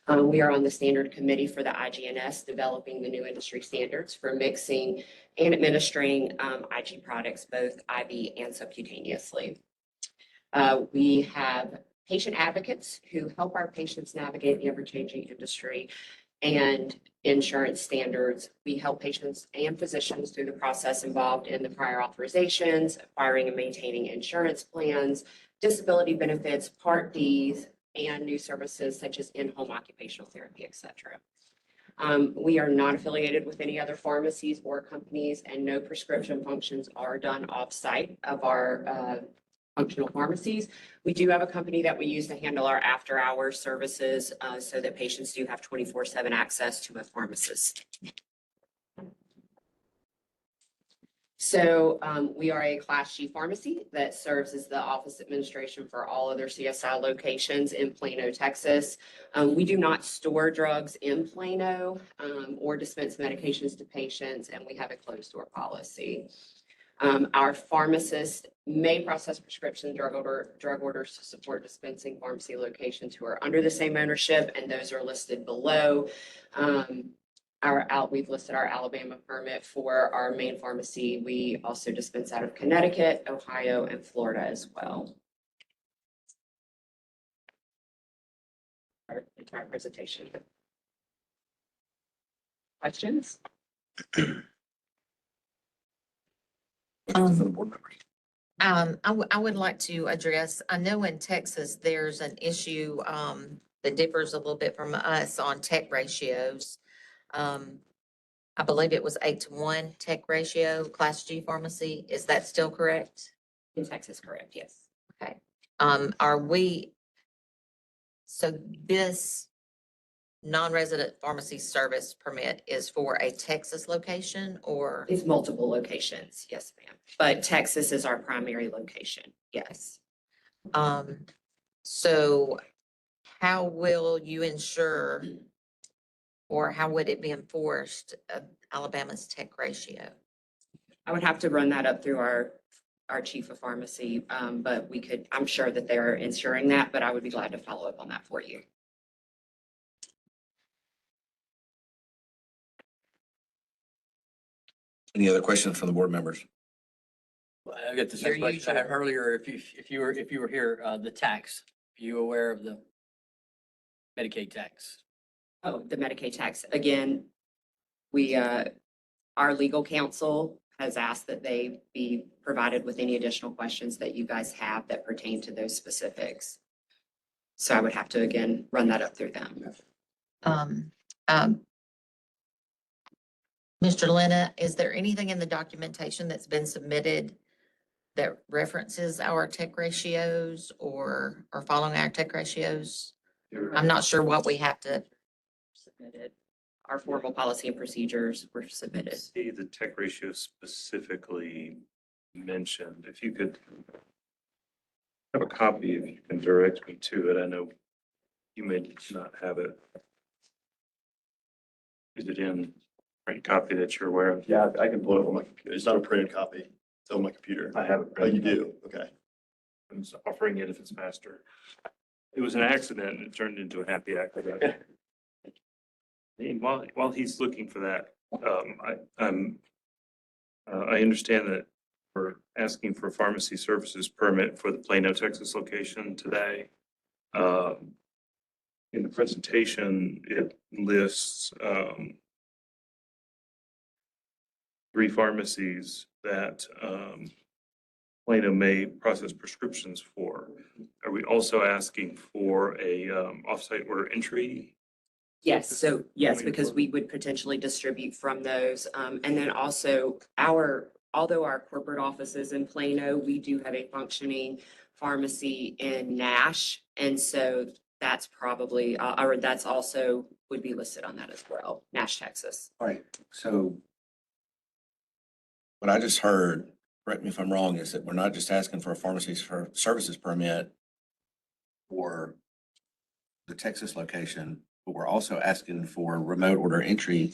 Speaker 9: We are on the standard committee for the IGNS, developing the new industry standards for mixing and administering IG products, both IV and subcutaneously. We have patient advocates who help our patients navigate the ever-changing industry and insurance standards. We help patients and physicians through the process involved in the prior authorizations, acquiring and maintaining insurance plans, disability benefits, Part Ds, and new services such as in-home occupational therapy, et cetera. We are not affiliated with any other pharmacies or companies, and no prescription functions are done off-site of our functional pharmacies. We do have a company that we use to handle our after-hours services so that patients do have 24/7 access to a pharmacist. So we are a Class G pharmacy that serves as the office administration for all other CSI locations in Plano, Texas. We do not store drugs in Plano or dispense medications to patients, and we have a closed door policy. Our pharmacist may process prescription drug orders to support dispensing pharmacy locations who are under the same ownership, and those are listed below. We've listed our Alabama permit for our main pharmacy. We also dispense out of Connecticut, Ohio, and Florida as well. Our entire presentation. Questions?
Speaker 15: I would like to address, I know in Texas, there's an issue that differs a little bit from us on tech ratios. I believe it was 8-to-1 tech ratio, Class G pharmacy. Is that still correct?
Speaker 9: In Texas, correct, yes.
Speaker 15: Okay. So this non-resident pharmacy service permit is for a Texas location or?
Speaker 9: It's multiple locations, yes, ma'am. But Texas is our primary location, yes.
Speaker 15: So how will you ensure, or how would it be enforced, Alabama's tech ratio?
Speaker 9: I would have to run that up through our chief of pharmacy, but I'm sure that they're ensuring that, but I would be glad to follow up on that for you.
Speaker 1: Any other questions from the board members?
Speaker 10: I got the
Speaker 15: You're
Speaker 10: same question I had
Speaker 15: usual.
Speaker 10: earlier. If you were here, the tax, are you aware of the Medicaid tax?
Speaker 9: Oh, the Medicaid tax. Again, we, our legal counsel has asked that they be provided with any additional questions that you guys have that pertain to those specifics. So I would have to, again, run that up through them.
Speaker 15: Um, um, Mr. Lena, is there anything in the documentation that's been submitted that references our tech ratios or following our tech ratios? I'm not sure what we have to.
Speaker 9: Submitted. Our formal policy and procedures were submitted.
Speaker 11: See the tech ratio specifically mentioned. If you could have a copy, if you can direct me to it. I know you may not have it. Is it in print copy that you're aware of?
Speaker 17: Yeah, I can pull it on my computer. It's not a printed copy. It's on my computer.
Speaker 11: I have it.
Speaker 17: Oh, you do? Okay.
Speaker 11: I'm just offering it if it's faster. It was an accident and it turned into a happy accident. And while he's looking for that, I understand that we're asking for a pharmacy services permit for the Plano, Texas location today. In the presentation, it lists 3 pharmacies that Plano may process prescriptions for. Are we also asking for a offsite order entry?
Speaker 9: Yes, so yes, because we would potentially distribute from those. And then also although our corporate office is in Plano, we do have a functioning pharmacy in Nash. And so that's probably, or that's also would be listed on that as well, Nash, Texas.
Speaker 1: All right, so what I just heard, correct me if I'm wrong, is that we're not just asking for a pharmacy services permit for the Texas location, but we're also asking for remote order entry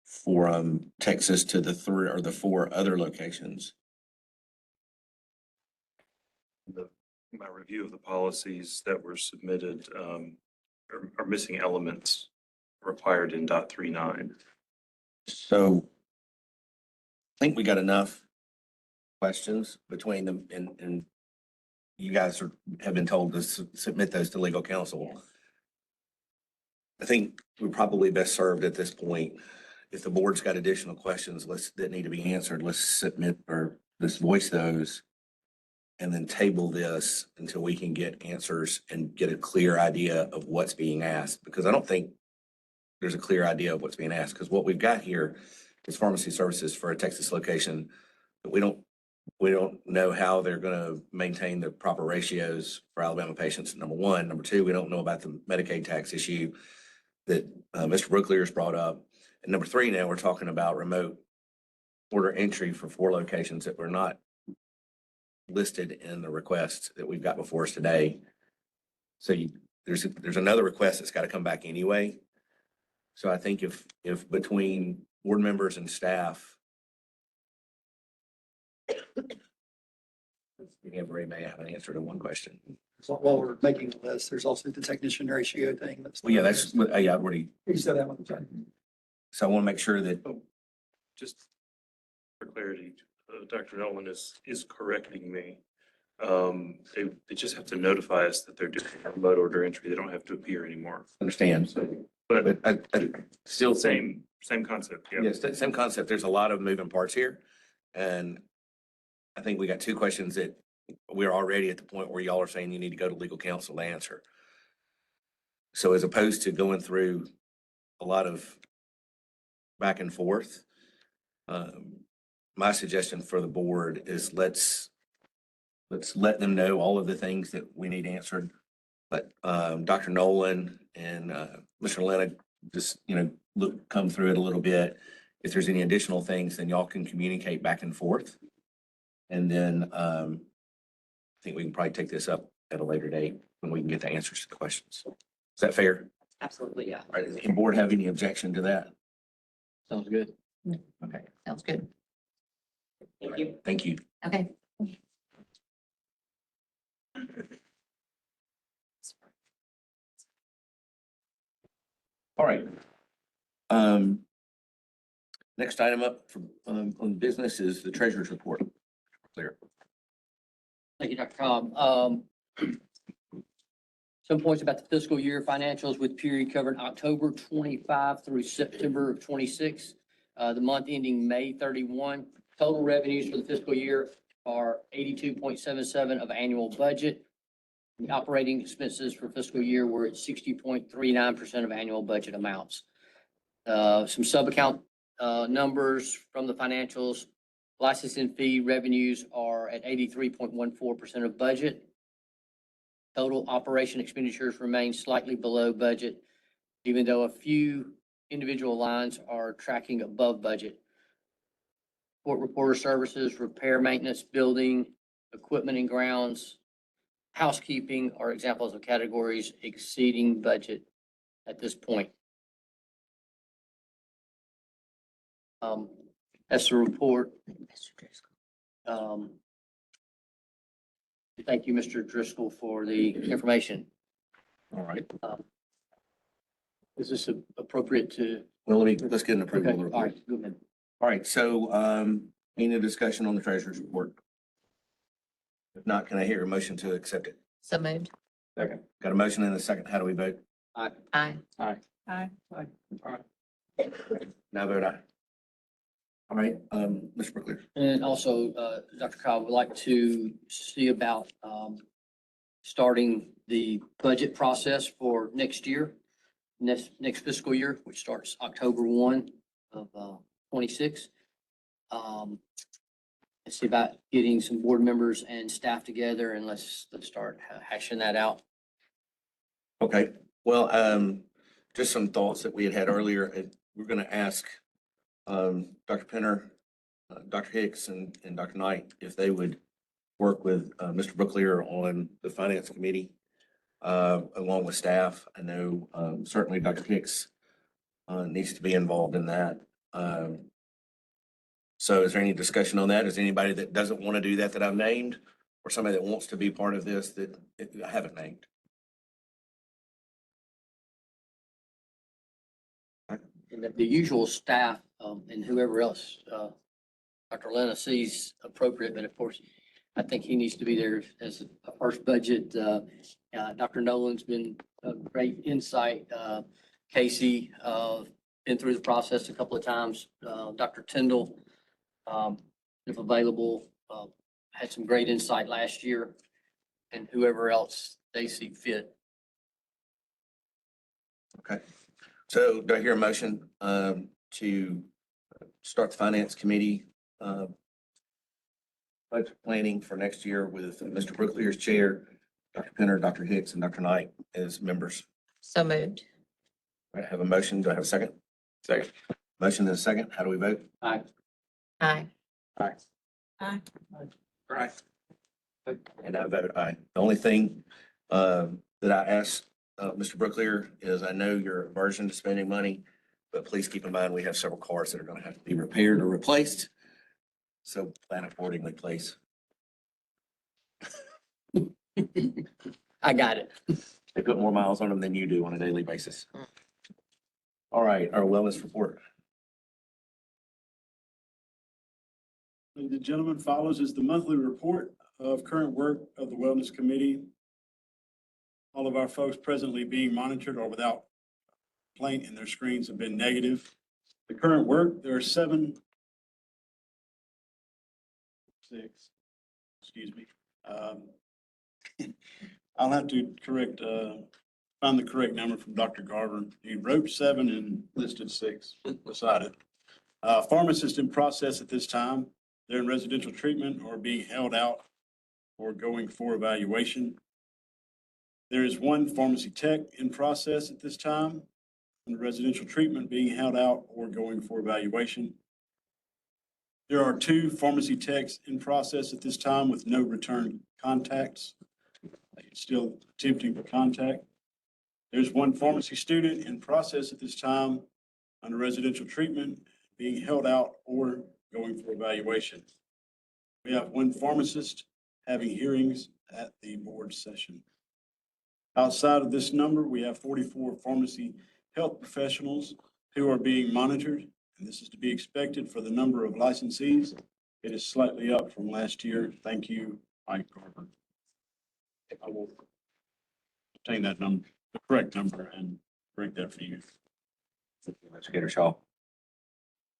Speaker 1: for Texas to the 3 or the 4 other locations.
Speaker 11: My review of the policies that were submitted are missing elements required in .39.
Speaker 1: So I think we got enough questions between them and you guys have been told to submit those to legal counsel. I think we're probably best served at this point. If the board's got additional questions that need to be answered, let's submit or let's voice those and then table this until we can get answers and get a clear idea of what's being asked. Because I don't think there's a clear idea of what's being asked, because what we've got here is pharmacy services for a Texas location, but we don't know how they're gonna maintain the proper ratios for Alabama patients, number one. Number two, we don't know about the Medicaid tax issue that Mr. Brooklear's brought up. And number three, now we're talking about remote order entry for 4 locations that were not listed in the request that we've got before us today. So there's another request that's got to come back anyway. So I think if between board members and staff, Ray may have an answer to one question.
Speaker 13: So while we're making the list, there's also the technician ratio thing.
Speaker 1: Well, yeah, that's, yeah, I already,
Speaker 13: You said that one time.
Speaker 1: so I want to make sure that,
Speaker 11: Just for clarity, Dr. Nolan is correcting me. They just have to notify us that they're doing remote order entry. They don't have to appear anymore.
Speaker 1: understand,
Speaker 11: So,
Speaker 1: but I still
Speaker 11: same concept, yeah.
Speaker 1: yes, same concept. There's a lot of moving parts here. And I think we got 2 questions that we're already at the point where y'all are saying you need to go to legal counsel to answer. So as opposed to going through a lot of back and forth, my suggestion for the board is let's let them know all of the things that we need answered. But Dr. Nolan and Mr. Lena just, come through it a little bit. If there's any additional things, then y'all can communicate back and forth. And then I think we can probably take this up at a later date when we can get the answers to the questions. Is that fair?
Speaker 9: Absolutely, yeah.
Speaker 1: All right, does the board have any objection to that?
Speaker 10: Sounds good.
Speaker 15: Okay, sounds good.
Speaker 9: Thank you.
Speaker 1: Thank you.
Speaker 15: Okay.
Speaker 1: All right. Next item up for on business is the treasurer's report. Clear.
Speaker 10: Thank you, Dr. Cobb. Some points about the fiscal year financials with period covering October 25 through September of 26. The month ending May 31. Total revenues for the fiscal year are 82.77 of annual budget. The operating expenses for fiscal year were at 60.39% of annual budget amounts. Some sub-account numbers from the financials. Licensing fee revenues are at 83.14% of budget. Total operation expenditures remain slightly below budget, even though a few individual lines are tracking above budget. Court reporter services, repair, maintenance, building, equipment and grounds, housekeeping are examples of categories exceeding budget at this point. That's the report. Thank you, Mr. Driscoll, for the information.
Speaker 1: All right.
Speaker 10: Is this appropriate to?
Speaker 1: Well, let's get an approval.
Speaker 10: Okay, all right, go ahead.
Speaker 1: All right, so, any discussion on the treasurer's report? If not, can I hear a motion to accept it?
Speaker 15: So moved.
Speaker 1: Second. Got a motion and a second. How do we vote?
Speaker 10: Aye.
Speaker 15: Aye.
Speaker 1: Aye.
Speaker 14: Aye.
Speaker 1: All right. Now vote aye. All right, Mr. Brooklier.
Speaker 10: And also, Dr. Cobb would like to see about starting the budget process for next year, next fiscal year, which starts October 1 of 26. Let's see about getting some board members and staff together, and let's start hashing that out.
Speaker 1: Okay, well, just some thoughts that we had earlier. We're going to ask Dr. Penner, Dr. Hicks, and Dr. Knight if they would work with Mr. Brooklier on the finance committee along with staff. I know certainly Dr. Hicks needs to be involved in that. So is there any discussion on that? Is anybody that doesn't want to do that I've named, or somebody that wants to be part of this that I haven't named?
Speaker 10: And the usual staff and whoever else Dr. Lena sees appropriate, but of course, I think he needs to be there as a first budget. Dr. Nolan's been a great insight. Casey, been through the process a couple of times. Dr. Tyndall, if available, had some great insight last year, and whoever else they see fit.
Speaker 1: Okay, so do I hear a motion to start the finance committee budget planning for next year with Mr. Brooklier as chair, Dr. Penner, Dr. Hicks, and Dr. Knight as members?
Speaker 15: So moved.
Speaker 1: I have a motion. Do I have a second? Second. Motion and a second. How do we vote?
Speaker 10: Aye.
Speaker 15: Aye.
Speaker 1: Aye.
Speaker 14: Aye.
Speaker 1: Aye. And I vote aye. The only thing that I asked Mr. Brooklier is, I know you're aversion to spending money, but please keep in mind, we have several cars that are going to have to be repaired or replaced. So plan accordingly, please.
Speaker 10: I got it.
Speaker 1: They put more miles on them than you do on a daily basis. All right, our wellness report.
Speaker 17: The gentleman follows is the monthly report of current work of the Wellness Committee. All of our folks presently being monitored or without complaint, and their screens have been negative. The current work, there are excuse me. I'll have to find the correct number from Dr. Garver. He wrote 7 and listed 6 beside it. Pharmacists in process at this time. They're in residential treatment or being held out or going for evaluation. There is 1 pharmacy tech in process at this time, in residential treatment, being held out or going for evaluation. There are 2 pharmacy techs in process at this time with no return contacts. Still attempting for contact. There's 1 pharmacy student in process at this time under residential treatment, being held out or going for evaluation. We have 1 pharmacist having hearings at the board session. Outside of this number, we have 44 pharmacy health professionals who are being monitored, and this is to be expected for the number of licensees It is slightly up from last year. Thank you, Mike Garber. I will obtain that number, the correct number, and break that for you.
Speaker 1: Investigator Shaw.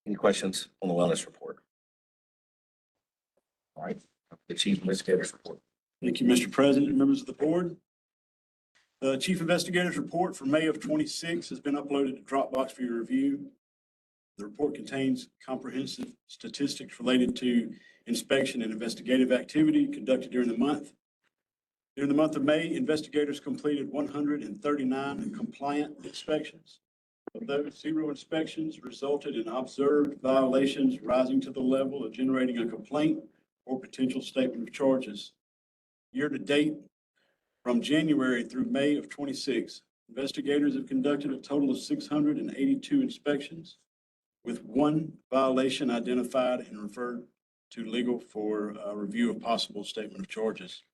Speaker 1: Any questions on the wellness report? All right, the chief investigator's report.
Speaker 17: Thank you, Mr. President and members of the board. The Chief Investigator's Report for May of '26 has been uploaded to Dropbox for your review. The report contains comprehensive statistics related to inspection and investigative activity conducted during the month. During the month of May, investigators completed 139 compliant inspections. Of those, 0 inspections resulted in observed violations rising to the level of generating a complaint or potential statement of charges. Year to date, from January through May of '26, investigators have conducted a total of 682 inspections, with 1 violation identified and referred to legal for review of possible statement of charges.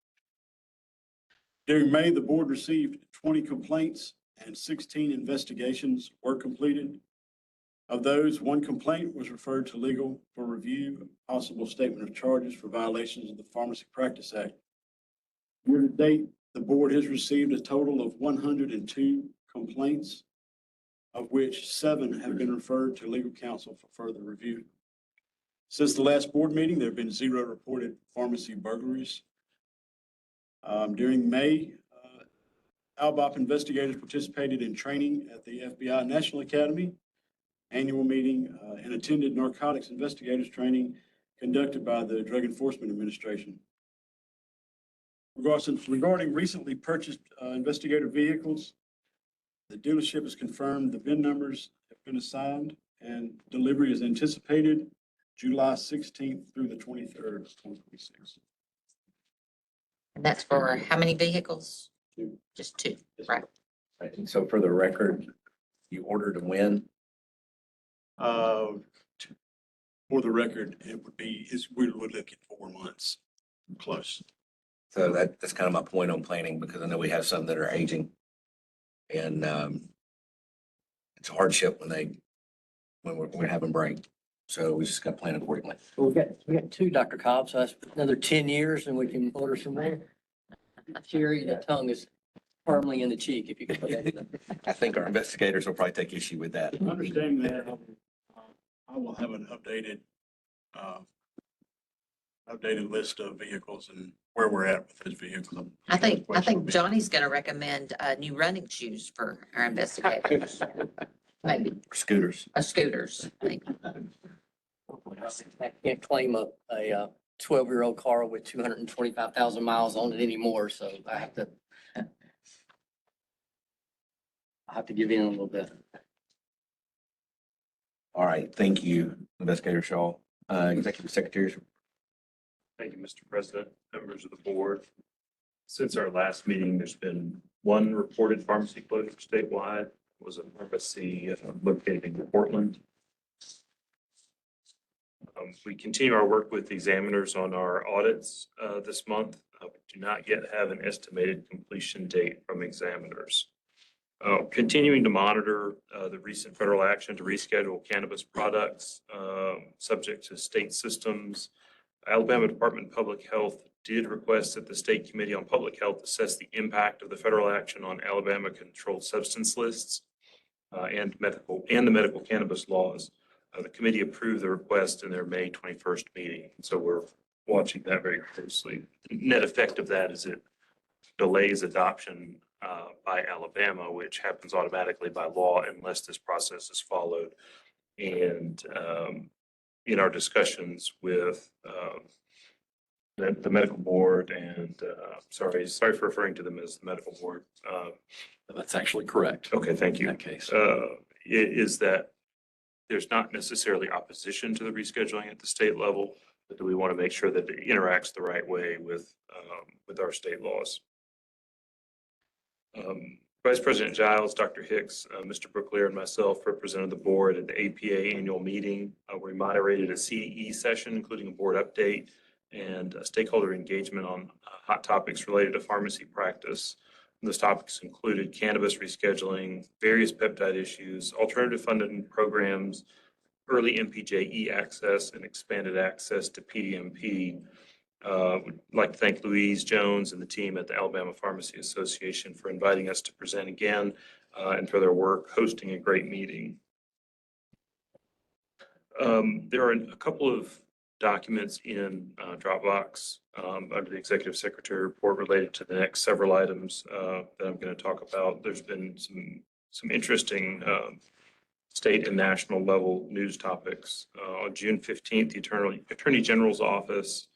Speaker 17: During May, the board received 20 complaints and 16 investigations were completed. Of those, 1 complaint was referred to legal for review of possible statement of charges for violations of the Pharmacy Practice Act. Year to date, the board has received a total of 102 complaints, of which 7 have been referred to legal counsel for further review. Since the last board meeting, there have been 0 reported pharmacy burglaries. During May, ALBOP investigators participated in training at the FBI National Academy annual meeting and attended narcotics investigators training conducted by the Drug Enforcement Administration. Regarding recently purchased investigator vehicles, the dealership has confirmed the VIN numbers have been assigned and delivery is anticipated July 16th through the 23rd of 2026.
Speaker 15: And that's for how many vehicles?
Speaker 17: 2.
Speaker 15: Just 2, right?
Speaker 1: Right, and so for the record, you ordered to win.
Speaker 17: For the record, it would be, we're looking at 4 months, close.
Speaker 1: So that's kind of my point on planning, because I know we have some that are aging. And it's a hardship when we're having break. So we just got to plan accordingly.
Speaker 10: Well, we got 2, Dr. Cobb, so that's another 10 years and we can order some more. Sherry, the tongue is firmly in the cheek if you can put that in.
Speaker 1: I think our investigators will probably take issue with that.
Speaker 17: Understanding that, I will have an updated list of vehicles and where we're at with those vehicles.
Speaker 15: I think Johnny's gonna recommend new running shoes for our investigators. Maybe
Speaker 1: Scooters.
Speaker 15: Scooters.
Speaker 10: I can't claim a 12-year-old car with 225,000 miles on it anymore, so I have to give in a little bit.
Speaker 1: All right, thank you, Investigator Shaw. Executive Secretary.
Speaker 11: Thank you, Mr. President, members of the board. Since our last meeting, there's been 1 reported pharmacy closure statewide. It was a pharmacy located in Portland. We continue our work with examiners on our audits this month. We do not yet have an estimated completion date from examiners. Continuing to monitor the recent federal action to reschedule cannabis products subject to state systems. Alabama Department of Public Health did request that the State Committee on Public Health assess the impact of the federal action on Alabama controlled substance lists and the medical cannabis laws. The committee approved the request in their May 21st meeting. So we're watching that very closely. The net effect of that is it delays adoption by Alabama, which happens automatically by law unless this process is followed. And in our discussions with the medical board and sorry for referring to them as the medical board.
Speaker 5: That's actually correct.
Speaker 11: Okay, thank you.
Speaker 5: In that case.
Speaker 11: Is that there's not necessarily opposition to the rescheduling at the state level, but do we want to make sure that it interacts the right way with our state laws? Vice President Giles, Dr. Hicks, Mr. Brooklier, and myself represented the board at the APA annual meeting. We moderated a CDE session, including a board update and stakeholder engagement on hot topics related to pharmacy practice. And those topics included cannabis rescheduling, various peptide issues, alternative funding programs, early MPJ access and expanded access to PDMP. Would like to thank Louise Jones and the team at the Alabama Pharmacy Association for inviting us to present again and for their work hosting a great meeting. There are a couple of documents in Dropbox under the Executive Secretary report related to the next several items that I'm going to talk about. There's been some interesting state and national level news topics. On June 15th, the Attorney General's office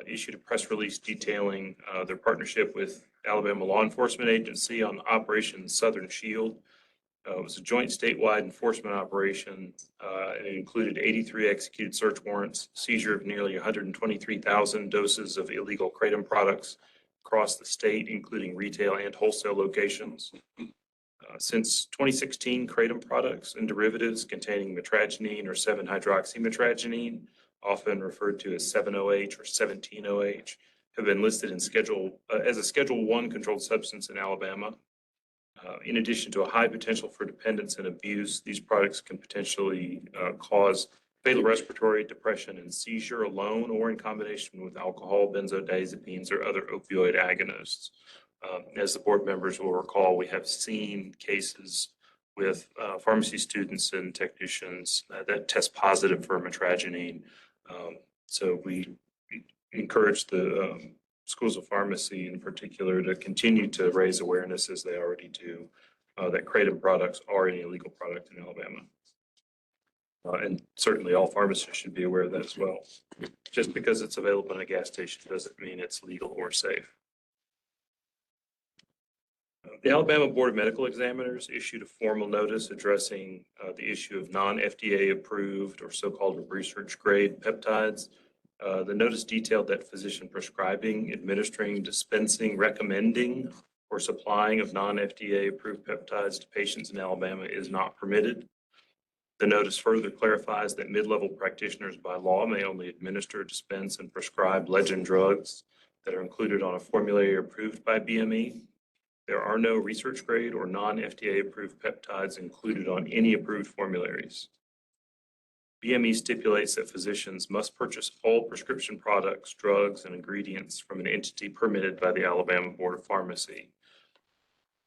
Speaker 11: issued a press release detailing their partnership with Alabama Law Enforcement Agency on Operation Southern Shield. It was a joint statewide enforcement operation, and it included 83 executed search warrants, seizure of nearly 123,000 doses of illegal kratom products across the state, including retail and wholesale locations. Since 2016, kratom products and derivatives containing metragenine or 7-hydroxymetragenine, often referred to as 7-OH or 17-OH, have been listed in as a Schedule I controlled substance in Alabama. In addition to a high potential for dependence and abuse, these products can potentially cause fatal respiratory depression and seizure alone or in combination with alcohol, benzodiazepines, or other opioid agonists. As the board members will recall, we have seen cases with pharmacy students and technicians that test positive for metragenine. So we encourage the schools of pharmacy in particular to continue to raise awareness, as they already do, that kratom products are an illegal product in Alabama. And certainly all pharmacists should be aware of that as well. Just because it's available in a gas station doesn't mean it's legal or safe. The Alabama Board of Medical Examiners issued a formal notice addressing the issue of non-FDA approved or so-called research grade peptides. The notice detailed that physician prescribing, administering, dispensing, recommending, or supplying of non-FDA approved peptides to patients in Alabama is not permitted. The notice further clarifies that mid-level practitioners by law may only administer, dispense, and prescribe legend drugs that are included on a formulary approved by BME. There are no research grade or non-FDA approved peptides included on any approved formularies. BME stipulates that physicians must purchase all prescription products, drugs, and ingredients from an entity permitted by the Alabama Board of Pharmacy.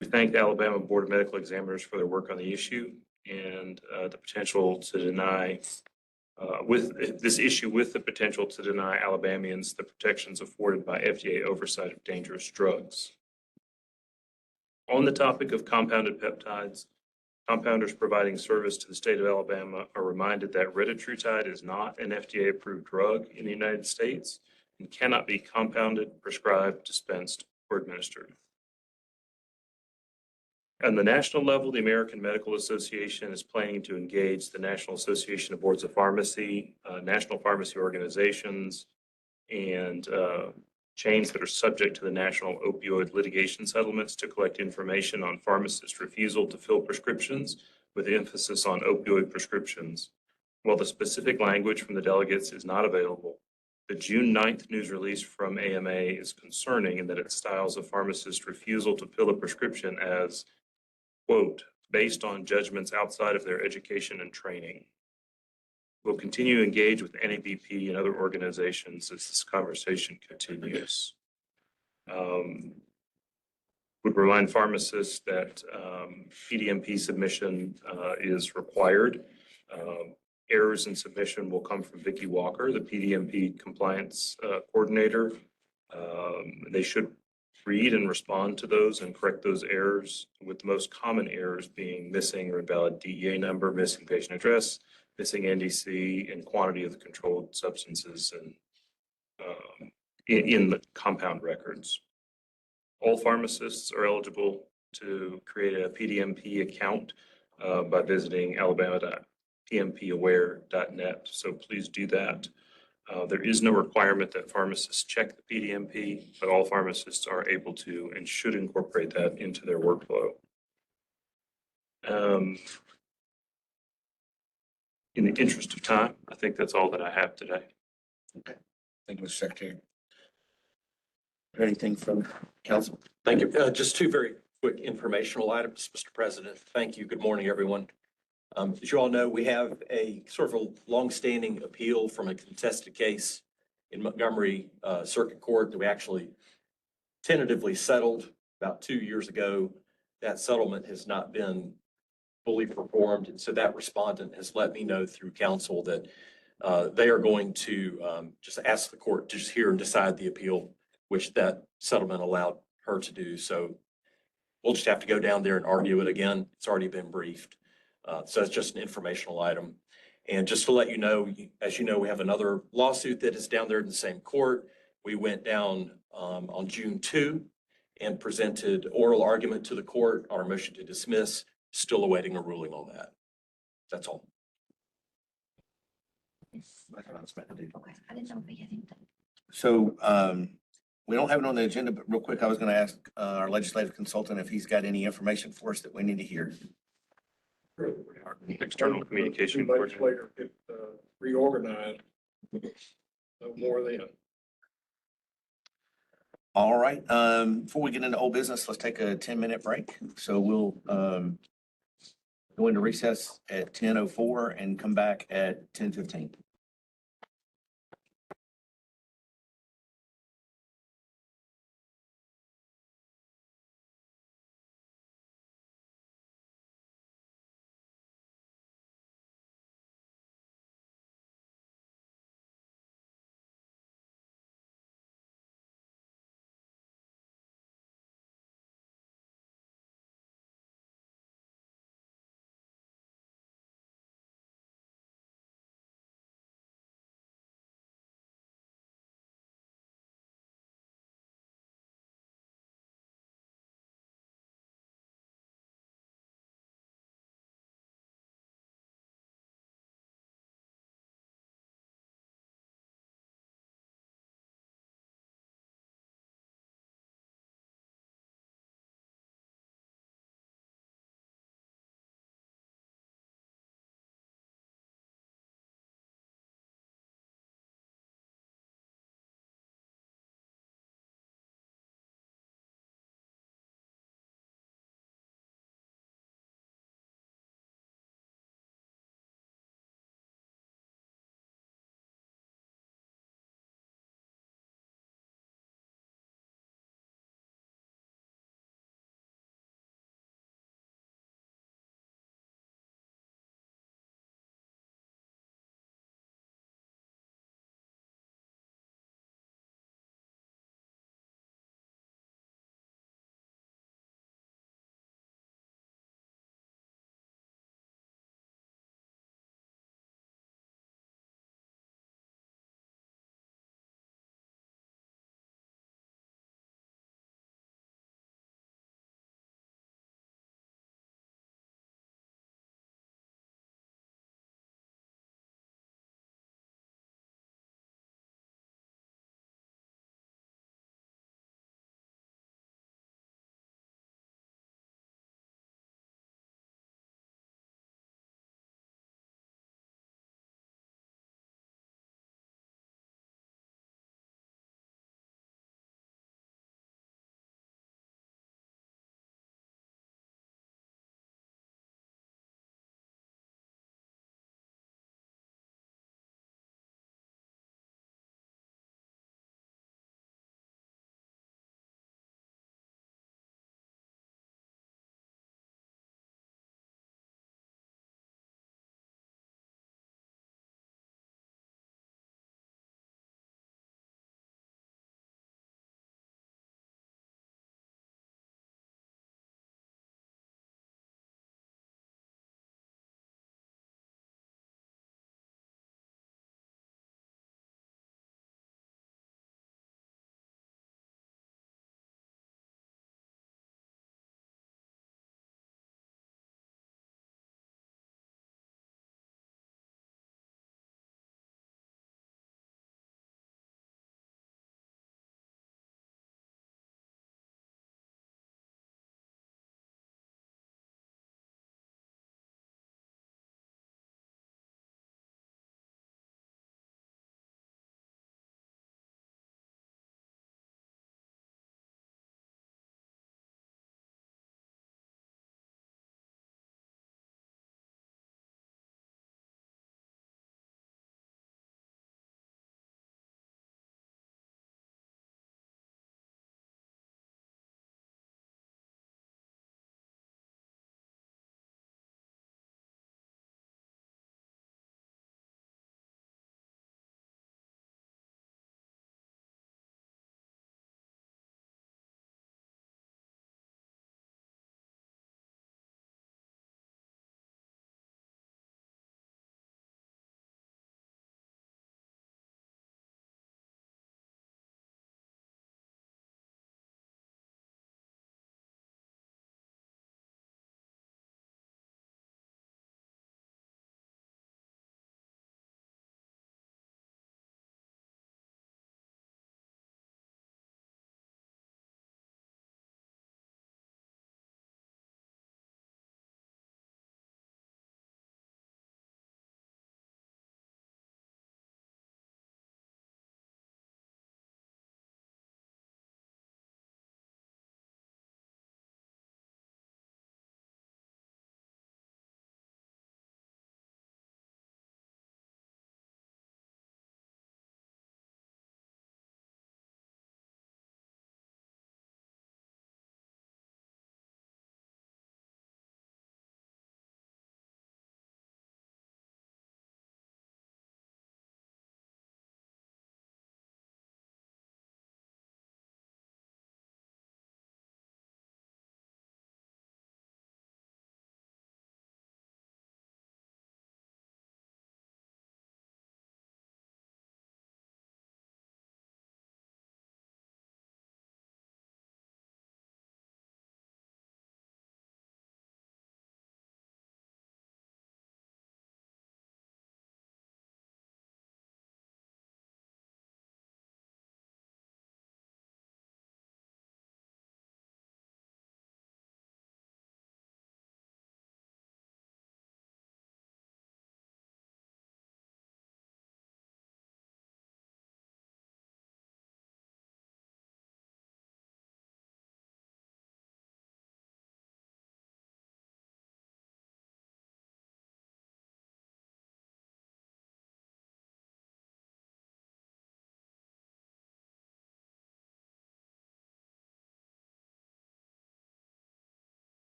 Speaker 11: We thank the Alabama Board of Medical Examiners for their work on the issue and the potential to deny with this issue with the potential to deny Alabamians the protections afforded by FDA oversight of dangerous drugs. On the topic of compounded peptides, compounders providing service to the state of Alabama are reminded that retatrutide is not an FDA-approved drug in the United States and cannot be compounded, prescribed, dispensed, or administered. On the national level, the American Medical Association is planning to engage the National Association of Boards of Pharmacy, national pharmacy organizations, and chains that are subject to the national opioid litigation settlements to collect information on pharmacists' refusal to fill prescriptions, with emphasis on opioid prescriptions. While the specific language from the delegates is not available, the June 9th news release from AMA is concerning in that it styles a pharmacist's refusal to fill a prescription as, quote, based on judgments outside of their education and training. We'll continue to engage with NABP and other organizations as this conversation continues. Would remind pharmacists that PDMP submission is required. Errors in submission will come from Vicki Walker, the PDMP compliance coordinator. They should read and respond to those and correct those errors, with the most common errors being missing or invalid DEA number, missing patient address, missing NDC, and quantity of the controlled substances and in the compound records. All pharmacists are eligible to create a PDMP account by visiting alabama.pmpaware.net, so please do that. There is no requirement that pharmacists check the PDMP, but all pharmacists are able to and should incorporate that into their workflow. In the interest of time, I think that's all that I have today.
Speaker 1: Okay. Thank you, Mr. Secretary. Anything from council?
Speaker 5: Thank you. Just two very quick informational items, Mr. President. Thank you. Good morning, everyone.
Speaker 18: As you all know, we have a sort of a longstanding appeal from a contested case in Montgomery Circuit Court that we actually tentatively settled about 2 years ago. That settlement has not been fully performed, and so that respondent has let me know through counsel that they are going to just ask the court to just hear and decide the appeal, which that settlement allowed her to do. So we'll just have to go down there and argue it again. It's already been briefed. So it's just an informational item. And just to let you know, as you know, we have another lawsuit that is down there in the same court. We went down on June 2 and presented oral argument to the court on our motion to dismiss, still awaiting a ruling on that. That's all.
Speaker 15: Okay, I didn't know we had anything.
Speaker 1: So we don't have it on the agenda, but real quick, I was going to ask our legislative consultant if he's got any information for us that we need to hear.
Speaker 11: External communication.
Speaker 16: Legislator get reorganized. No more than.
Speaker 1: All right, before we get into old business, let's take a 10-minute break. So we'll go into recess at 10:04 and come back at 10:15.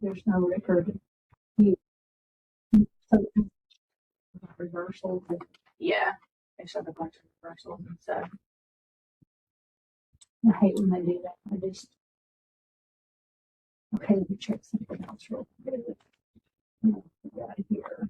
Speaker 14: there's no record. So reversals, yeah, they showed a bunch of reversals and stuff. I hate when they do that. I just, okay, let me check something else real quick. Right here.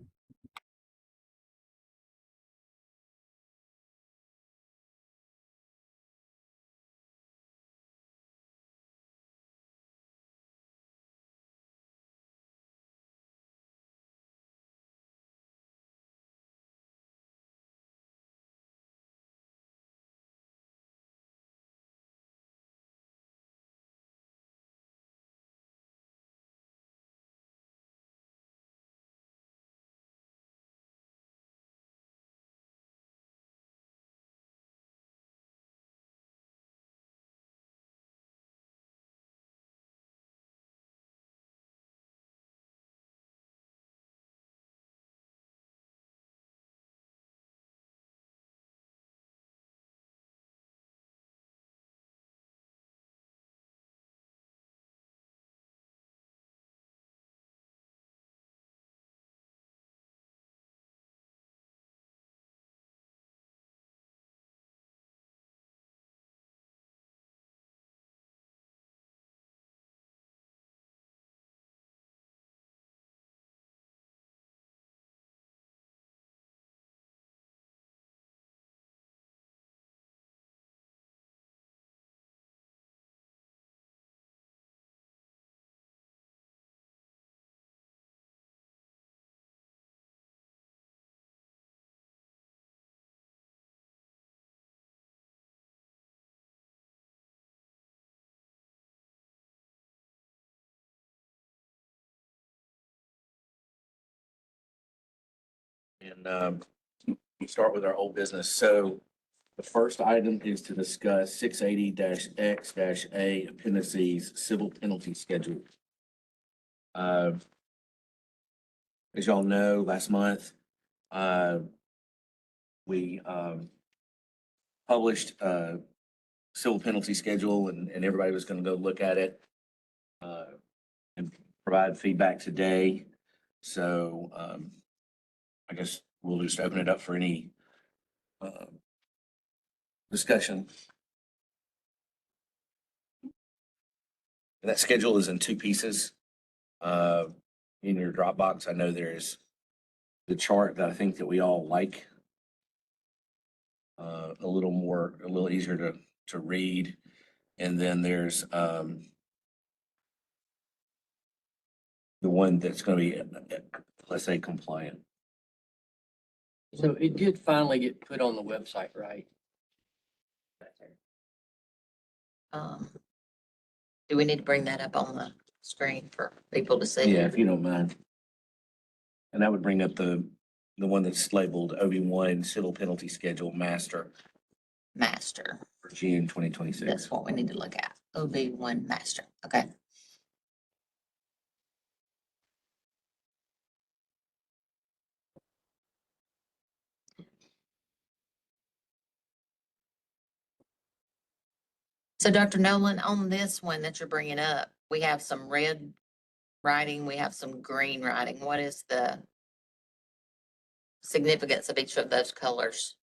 Speaker 1: And we start with our old business. So the first item is to discuss 680-X-A appendices civil penalty schedule. As y'all know, last month, we published a civil penalty schedule, and everybody was gonna go look at it and provide feedback today. So I guess we'll just open it up for any discussion. And that schedule is in two pieces. In your Dropbox, I know there's the chart that I think that we all like. A little easier to read. And then there's the one that's gonna be, let's say, compliant.
Speaker 10: So it did finally get put on the website, right?
Speaker 15: Do we need to bring that up on the screen for people to see?
Speaker 1: Yeah, if you don't mind. And that would bring up the one that's labeled OB1 Civil Penalty Schedule Master
Speaker 15: Master,
Speaker 1: for June 2026.
Speaker 15: that's what we need to look at. OB1 master, okay. So Dr. Nolan, on this one that you're bringing up, we have some red writing, we have some green writing. What is the significance of each of those colors?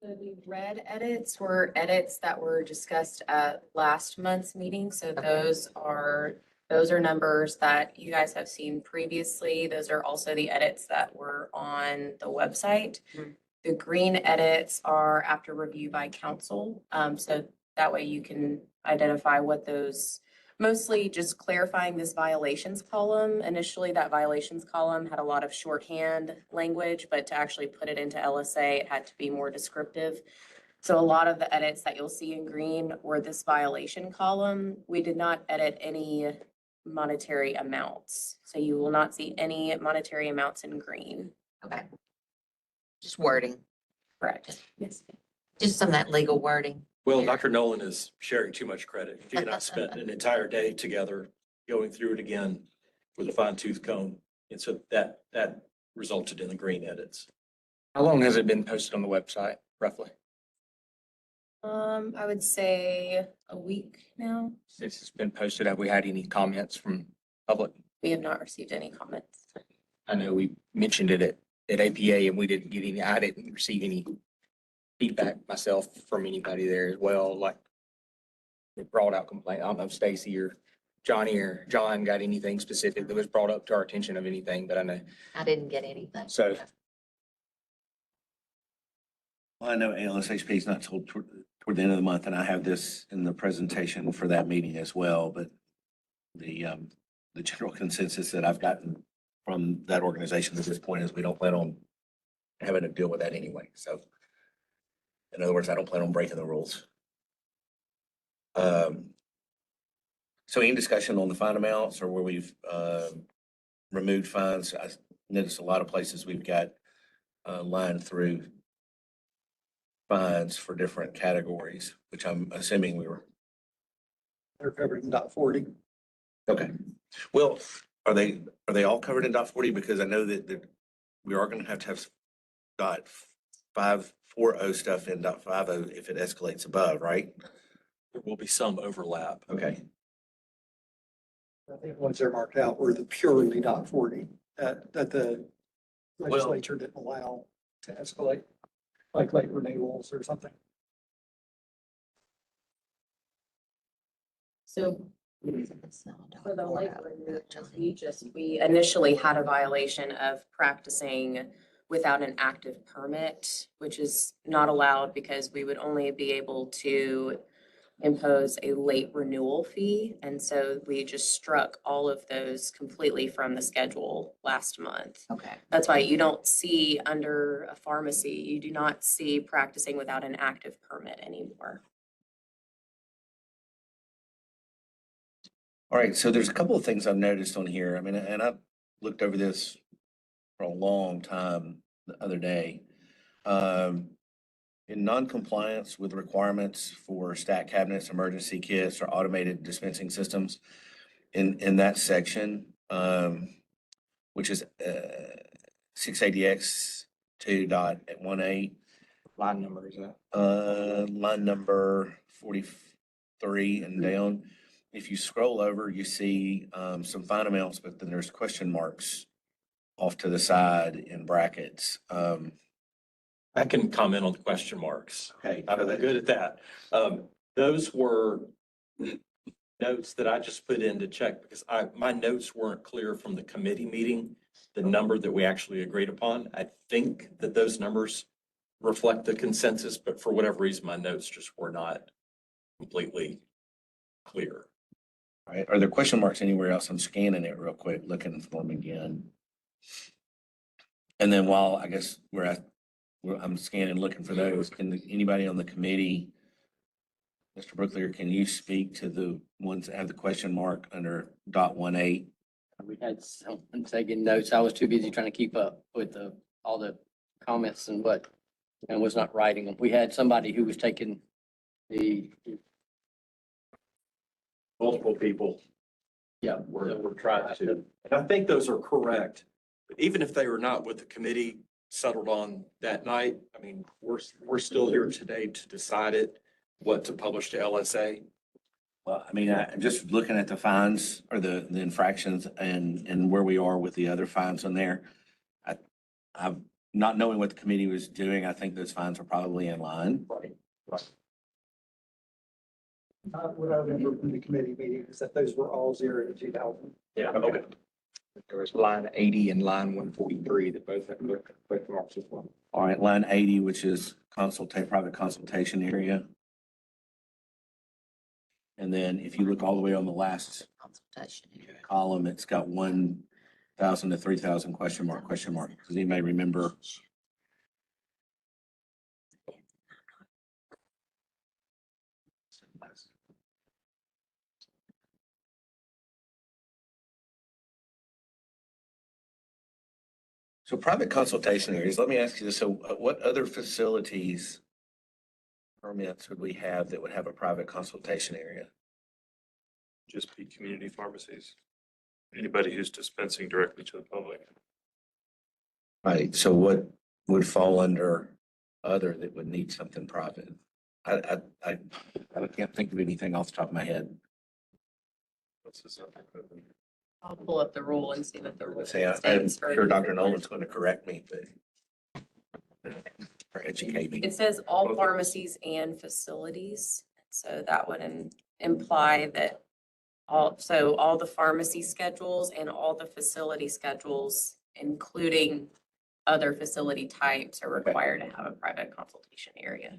Speaker 3: So the red edits were edits that were discussed at last month's meeting. So those are numbers that you guys have seen previously. Those are also the edits that were on the website.
Speaker 15: Mhm.
Speaker 3: The green edits are after review by council. So that way you can identify what those, mostly just clarifying this violations column. Initially, that violations column had a lot of shorthand language, but to actually put it into LSA, it had to be more descriptive. So a lot of the edits that you'll see in green were this violation column. We did not edit any monetary amounts. So you will not see any monetary amounts in green.
Speaker 15: Okay. Just wording,
Speaker 3: Correct. Yes.
Speaker 15: just some of that legal wording.
Speaker 18: Well, Dr. Nolan is sharing too much credit. He and I spent an entire day together going through it again with a fine tooth comb. And so that resulted in the green edits.
Speaker 16: How long has it been posted on the website, roughly?
Speaker 3: I would say a week now.
Speaker 16: Since it's been posted, have we had any comments from public?
Speaker 9: We have not received any comments.
Speaker 16: I know we mentioned it at APA and we didn't get any, I didn't receive any feedback myself from anybody there as well, like they brought out complaint. I don't know if Stacy or Johnny or John got anything specific that was brought up to our attention of anything, but I know.
Speaker 15: I didn't get anything.
Speaker 16: So
Speaker 1: Well, I know ALSHP is not till toward the end of the month, and I have this in the presentation for that meeting as well, but the general consensus that I've gotten from that organization at this point is we don't plan on having to deal with that anyway. So in other words, I don't plan on breaking the rules. So any discussion on the fine amounts or where we've removed fines? I noticed a lot of places we've got lined through fines for different categories, which I'm assuming we were.
Speaker 13: They're covered in .40.
Speaker 1: Okay. Well, are they all covered in .40? Because I know that we are going to have .540 stuff in .50 if it escalates above, right?
Speaker 18: There will be some overlap.
Speaker 1: Okay.
Speaker 13: I think the ones that are marked out were the purely .40 that the legislature didn't allow to escalate, like late renewals or something.
Speaker 9: So for the late we initially had a violation of practicing without an active permit, which is not allowed because we would only be able to impose a late renewal fee. And so we just struck all of those completely from the schedule last month.
Speaker 15: Okay.
Speaker 9: That's why you don't see under a pharmacy, you do not see practicing without an active permit anymore.
Speaker 1: All right. So there's a couple of things I've noticed on here. I mean, and I looked over this for a long time the other day. In non-compliance with requirements for stat cabinets, emergency kits, or automated dispensing systems, in that section, which is 680X 2.18.
Speaker 16: line number is that?
Speaker 1: Line number 43 and down. If you scroll over, you see some fine amounts, but then there's question marks off to the side in brackets.
Speaker 18: I can comment on the question marks.
Speaker 1: Okay.
Speaker 18: I'm good at that. Those were notes that I just put in to check because my notes weren't clear from the committee meeting, the number that we actually agreed upon. I think that those numbers reflect the consensus, but for whatever reason, my notes just were not completely clear.
Speaker 1: All right. Are there question marks anywhere else? I'm scanning it real quick, looking for them again. And then while I guess I'm scanning, looking for those, anybody on the committee, Mr. Brooklier, can you speak to the ones that have the question mark under .18?
Speaker 10: We had someone taking notes. I was too busy trying to keep up with all the comments and was not writing them. We had somebody who was taking the.
Speaker 18: Multiple people.
Speaker 10: Yeah.
Speaker 18: We're trying to, and I think those are correct. But even if they were not what the committee settled on that night, I mean, we're still here today to decide what to publish to LSA.
Speaker 1: Well, I mean, I'm just looking at the fines or the infractions and where we are with the other fines on there. I'm not knowing what the committee was doing. I think those fines are probably in line.
Speaker 18: Right.
Speaker 13: What I remember from the committee meeting is that those were all 0 to 2,000.
Speaker 18: Yeah, okay.
Speaker 16: There was line 80 and line 143 that both have question marks as well.
Speaker 1: All right, line 80, which is private consultation area. And then if you look all the way on the last column, it's got 1,000 to 3,000 question mark. Does anybody remember? So private consultation areas, let me ask you this. So what other facilities permits would we have that would have a private consultation area?
Speaker 11: Just be community pharmacies. Anybody who's dispensing directly to the public.
Speaker 1: Right, so what would fall under other that would need something private? I can't think of anything off the top of my head.
Speaker 9: I'll pull up the rule and see what the rule
Speaker 1: Let's say, I'm
Speaker 9: states. for-
Speaker 1: sure Dr. Nolan's going to correct me, but or educate me.
Speaker 9: It says all pharmacies and facilities, so that would imply that all the pharmacy schedules and all the facility schedules, including other facility types, are required to have a private consultation area.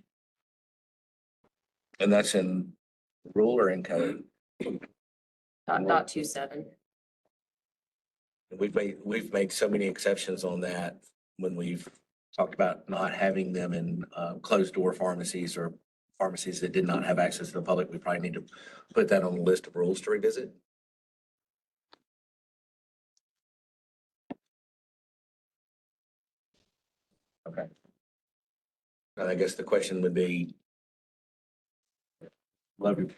Speaker 1: And that's in rule or in code?
Speaker 9: Dot 27.
Speaker 1: We've made so many exceptions on that when we've talked about not having them in closed door pharmacies or pharmacies that did not have access to the public. We probably need to put that on the list of rules to revisit. Okay. And I guess the question would be, love to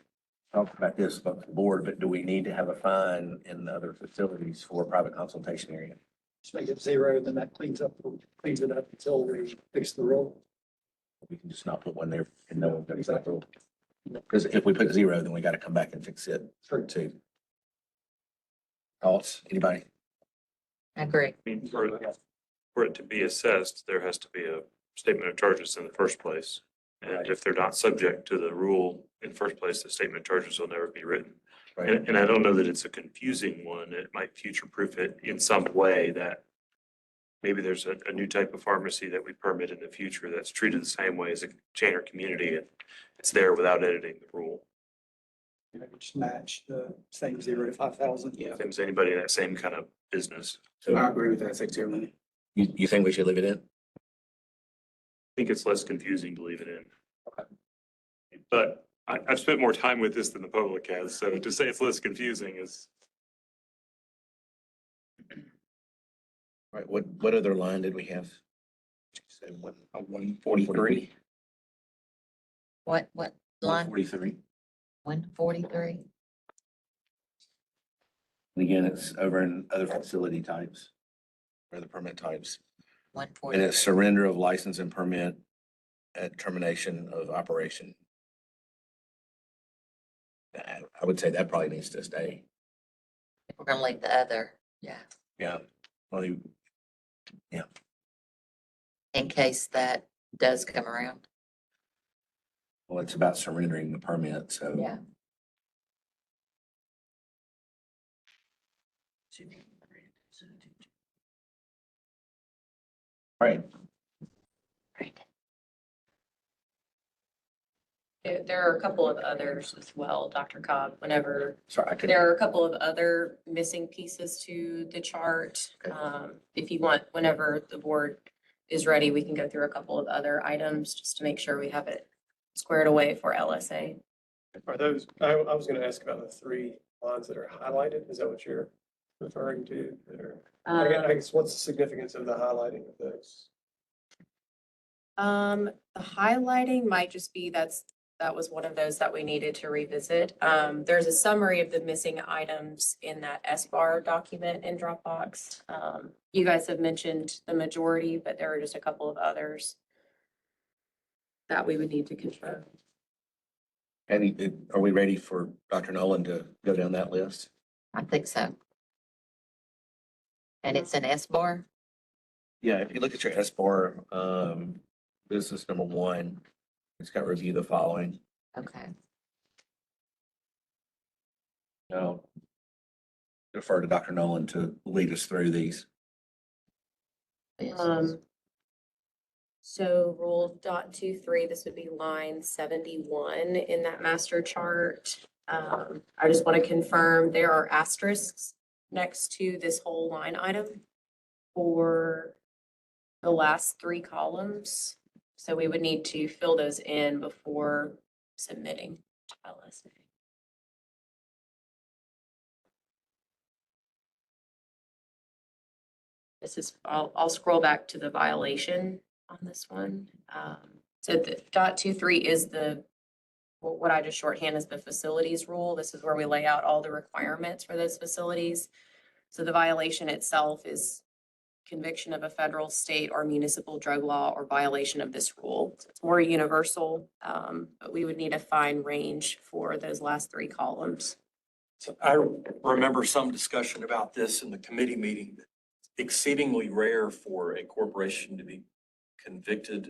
Speaker 1: talk about this about the board, but do we need to have a fine in other facilities for a private consultation area?
Speaker 13: Just make it 0, then that cleans it up until we fix the rule.
Speaker 1: We can just not put one there and no one goes that rule. Because if we put 0, then we got to come back and fix it too. Thoughts, anybody?
Speaker 15: I agree.
Speaker 11: I mean, for it to be assessed, there has to be a statement of charges in the first place. And if they're not subject to the rule in the first place, the statement of charges will never be written.
Speaker 1: Right.
Speaker 11: And I don't know that it's a confusing one. It might future-proof it in some way that maybe there's a new type of pharmacy that we permit in the future that's treated the same way as a chain or community, and it's there without editing the rule.
Speaker 13: You know, just match the same 0 to 5,000.
Speaker 11: Same as anybody in that same kind of business.
Speaker 1: So
Speaker 13: I agree with that, 6-0.
Speaker 1: you think we should leave it in?
Speaker 11: I think it's less confusing to leave it in. Okay. But I've spent more time with this than the public has, so to say it's less confusing is.
Speaker 1: Right, what other line did we have?
Speaker 16: 143.
Speaker 15: What line?
Speaker 1: 143.
Speaker 15: 143?
Speaker 1: And again, it's over in other facility types or the permit types.
Speaker 15: 140.
Speaker 1: And it's surrender of license and permit at termination of operation. I would say that probably needs to stay.
Speaker 15: We're gonna leave the other, yeah,
Speaker 1: Yeah. Well, yeah.
Speaker 15: in case that does come around.
Speaker 1: Well, it's about surrendering the permit, so.
Speaker 15: Yeah.
Speaker 1: Right.
Speaker 9: There are a couple of others as well, Dr. Cobb, whenever,
Speaker 1: Sorry, I couldn't.
Speaker 9: there are a couple of other missing pieces to the chart.
Speaker 1: Okay.
Speaker 9: If you want, whenever the board is ready, we can go through a couple of other items just to make sure we have it squared away for LSA.
Speaker 2: Are those, I was going to ask about the 3 lines that are highlighted. Is that what you're referring to? Or, I guess what's the significance of the highlighting of those?
Speaker 9: The highlighting might just be that was one of those that we needed to revisit. There's a summary of the missing items in that SBAR document in Dropbox. You guys have mentioned the majority, but there are just a couple of others that we would need to confirm.
Speaker 1: And are we ready for Dr. Nolan to go down that list?
Speaker 15: I think so. And it's an S-bar?
Speaker 1: Yeah, if you look at your SBAR, business number 1, it's got review the following.
Speaker 15: Okay.
Speaker 1: Now, defer to Dr. Nolan to lead us through these.
Speaker 9: So rule .23, this would be line 71 in that master chart. I just want to confirm there are asterisks next to this whole line item for the last 3 columns. So we would need to fill those in before submitting to LSA. This is, I'll scroll back to the violation on this one. So the .23 is what I just shorthand as the facilities rule. This is where we lay out all the requirements for those facilities. So the violation itself is conviction of a federal, state, or municipal drug law or violation of this rule. So it's more universal, but we would need a fine range for those last 3 columns.
Speaker 18: So I remember some discussion about this in the committee meeting. Exceedingly rare for a corporation to be convicted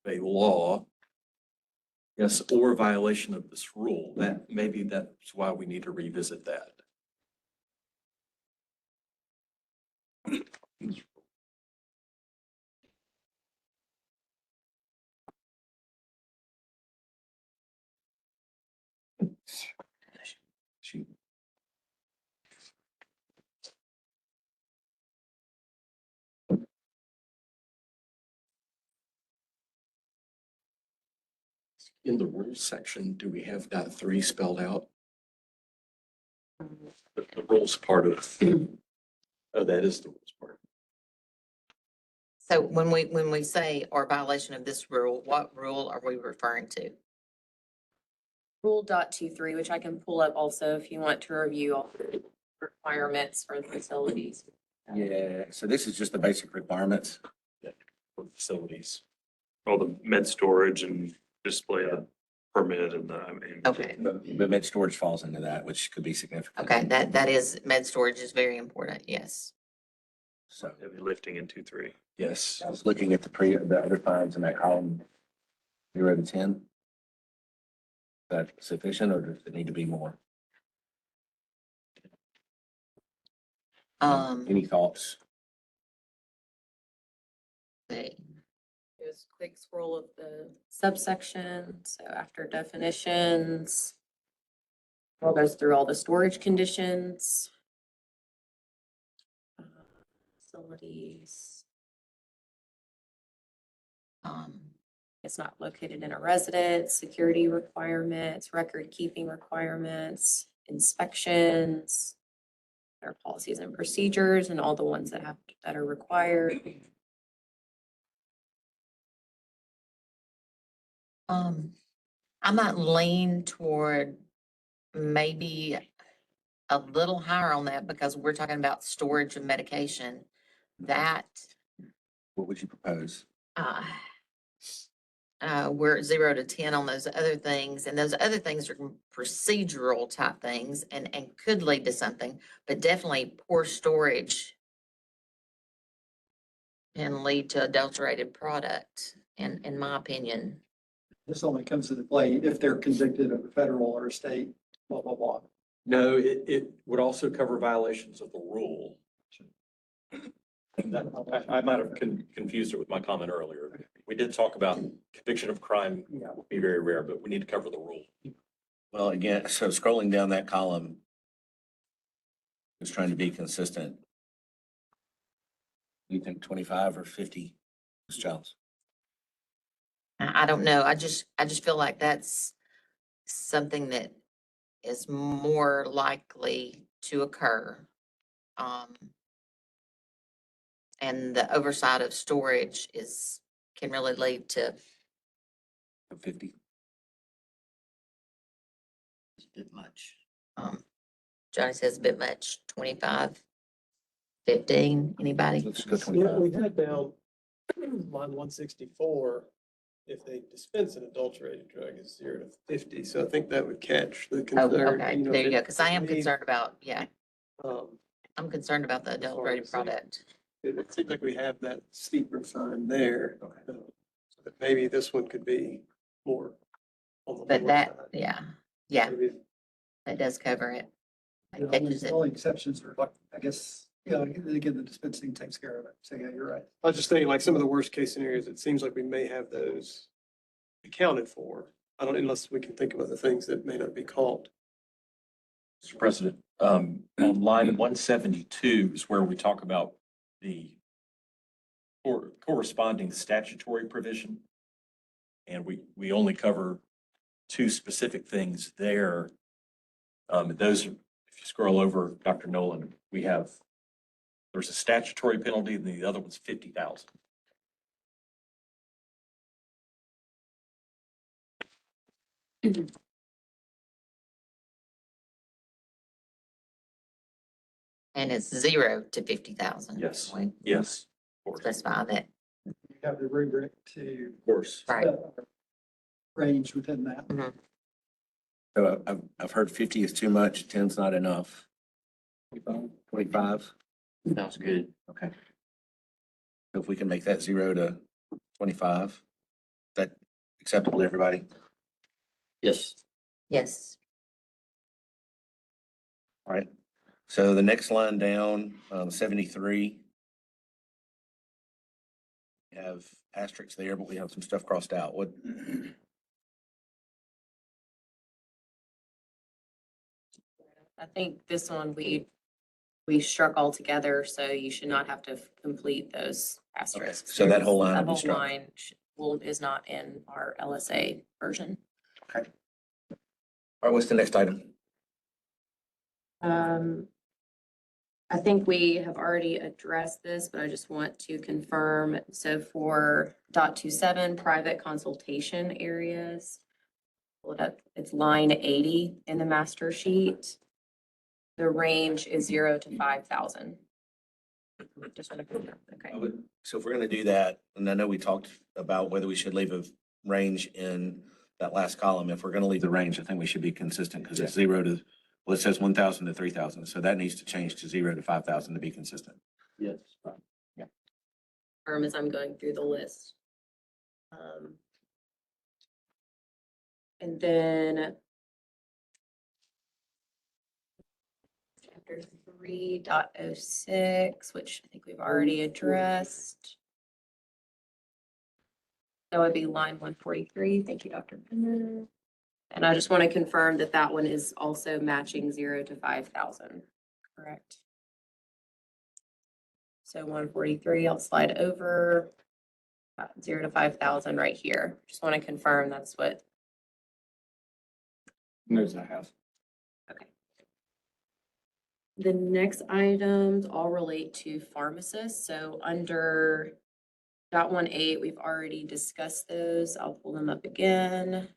Speaker 18: of a law, yes, or violation of this rule. That, maybe that's why we need to revisit that. In the rules section, do we have .3 spelled out? The rules part of, oh, that is the rules part.
Speaker 15: So when we say or violation of this rule, what rule are we referring to?
Speaker 9: Rule.23, which I can pull up also if you want to review all the requirements for the facilities.
Speaker 1: Yeah, so this is just the basic requirements.
Speaker 18: For facilities.
Speaker 11: All the med storage and display of permit and the, I mean.
Speaker 15: Okay,
Speaker 1: But med storage falls into that, which could be significant.
Speaker 15: okay, that is, med storage is very important, yes.
Speaker 1: So
Speaker 11: Heavy lifting in 2-3.
Speaker 18: Yes.
Speaker 1: I was looking at the other times in that column, 0 to 10. Is that sufficient or does it need to be more? Any thoughts?
Speaker 15: Okay.
Speaker 9: Just quick scroll of the subsection. So after definitions, it goes through all the storage conditions. Facilities. It's not located in a residence, security requirements, record keeping requirements, inspections. Their policies and procedures and all the ones that are required.
Speaker 15: I might lean toward maybe a little higher on that because we're talking about storage of medication. That,
Speaker 1: What would you propose?
Speaker 15: we're at 0 to 10 on those other things, and those other things are procedural type things and could lead to something, but definitely poor storage can lead to adulterated product, in my opinion.
Speaker 13: This only comes into play if they're convicted of a federal or a state, blah, blah, blah.
Speaker 18: No, it would also cover violations of the rule. I might have confused it with my comment earlier. We did talk about conviction of crime would be very rare, but we need to cover the rule.
Speaker 1: Well, again, so scrolling down that column, is trying to be consistent. You think 25 or 50, Ms. Giles?
Speaker 15: I don't know. I just feel like that's something that is more likely to occur. And the oversight of storage can really lead to
Speaker 1: 50.
Speaker 15: a bit much. Johnny says a bit much, 25, 15, anybody?
Speaker 1: Let's go
Speaker 2: Yeah,
Speaker 1: 25.
Speaker 2: we had down line 164, if they dispense an adulterated drug, is 0 to 50. So I think that would catch the
Speaker 15: Oh,
Speaker 2: concern.
Speaker 15: okay,
Speaker 2: you know,
Speaker 15: there you
Speaker 2: if
Speaker 15: go,
Speaker 2: it-
Speaker 15: because I am
Speaker 2: if we,
Speaker 15: concerned about, yeah,
Speaker 2: um,
Speaker 15: I'm concerned about the adulterated product.
Speaker 2: It seems like we have that steeper sign there. So that maybe this one could be more on the
Speaker 15: But
Speaker 2: lower
Speaker 15: that,
Speaker 2: side.
Speaker 15: yeah,
Speaker 2: Maybe
Speaker 15: that does cover it.
Speaker 13: The
Speaker 15: That
Speaker 13: only,
Speaker 15: catches
Speaker 13: the
Speaker 15: it.
Speaker 13: only exceptions are like, I guess, again, the dispensing takes care of it. So yeah, you're right.
Speaker 2: I was just thinking like some of the worst case scenarios, it seems like we may have those accounted for. I don't, unless we can think of other things that may not be caught.
Speaker 18: Mr. President, on line 172 is where we talk about the corresponding statutory provision. And we only cover two specific things there. Those, if you scroll over, Dr. Nolan, there's a statutory penalty and the other one's 50,000.
Speaker 15: And it's 0 to 50,000.
Speaker 18: Yes.
Speaker 15: We
Speaker 18: Yes. Of course.
Speaker 15: specify that.
Speaker 13: You have the rubric to
Speaker 18: Of course.
Speaker 15: Right.
Speaker 13: range within that.
Speaker 1: So I've heard 50 is too much, 10's not enough. 25?
Speaker 10: Sounds good.
Speaker 1: Okay. So if we can make that 0 to 25, is that acceptable to everybody?
Speaker 10: Yes.
Speaker 15: Yes.
Speaker 1: All right. So the next line down, 73. We have asterisks there, but we have some stuff crossed out. What?
Speaker 9: I think this one we struck all together, so you should not have to complete those asterisks.
Speaker 1: So that whole line
Speaker 9: That
Speaker 1: will be
Speaker 9: whole
Speaker 1: struck.
Speaker 9: line is not in our LSA version.
Speaker 1: Okay. All right, what's the next item?
Speaker 9: I think we have already addressed this, but I just want to confirm. So for .27, private consultation areas, pull it up, it's line 80 in the master sheet. The range is 0 to 5,000. Just want to confirm, okay.
Speaker 1: So if we're gonna do that, and I know we talked about whether we should leave a range in that last column. If we're gonna leave the range, I think we should be consistent because it's 0 to, well, it says 1,000 to 3,000. So that needs to change to 0 to 5,000 to be consistent.
Speaker 10: Yes.
Speaker 9: As I'm going through the list. And then chapter 3.06, which I think we've already addressed. That would be line 143. Thank you, Dr. Bennett. And I just want to confirm that that one is also matching 0 to 5,000, correct? So 143, I'll slide over. 0 to 5,000 right here. Just want to confirm that's what.
Speaker 1: Knows I have.
Speaker 9: Okay. The next items all relate to pharmacists. So under .18, we've already discussed those. I'll pull them up again.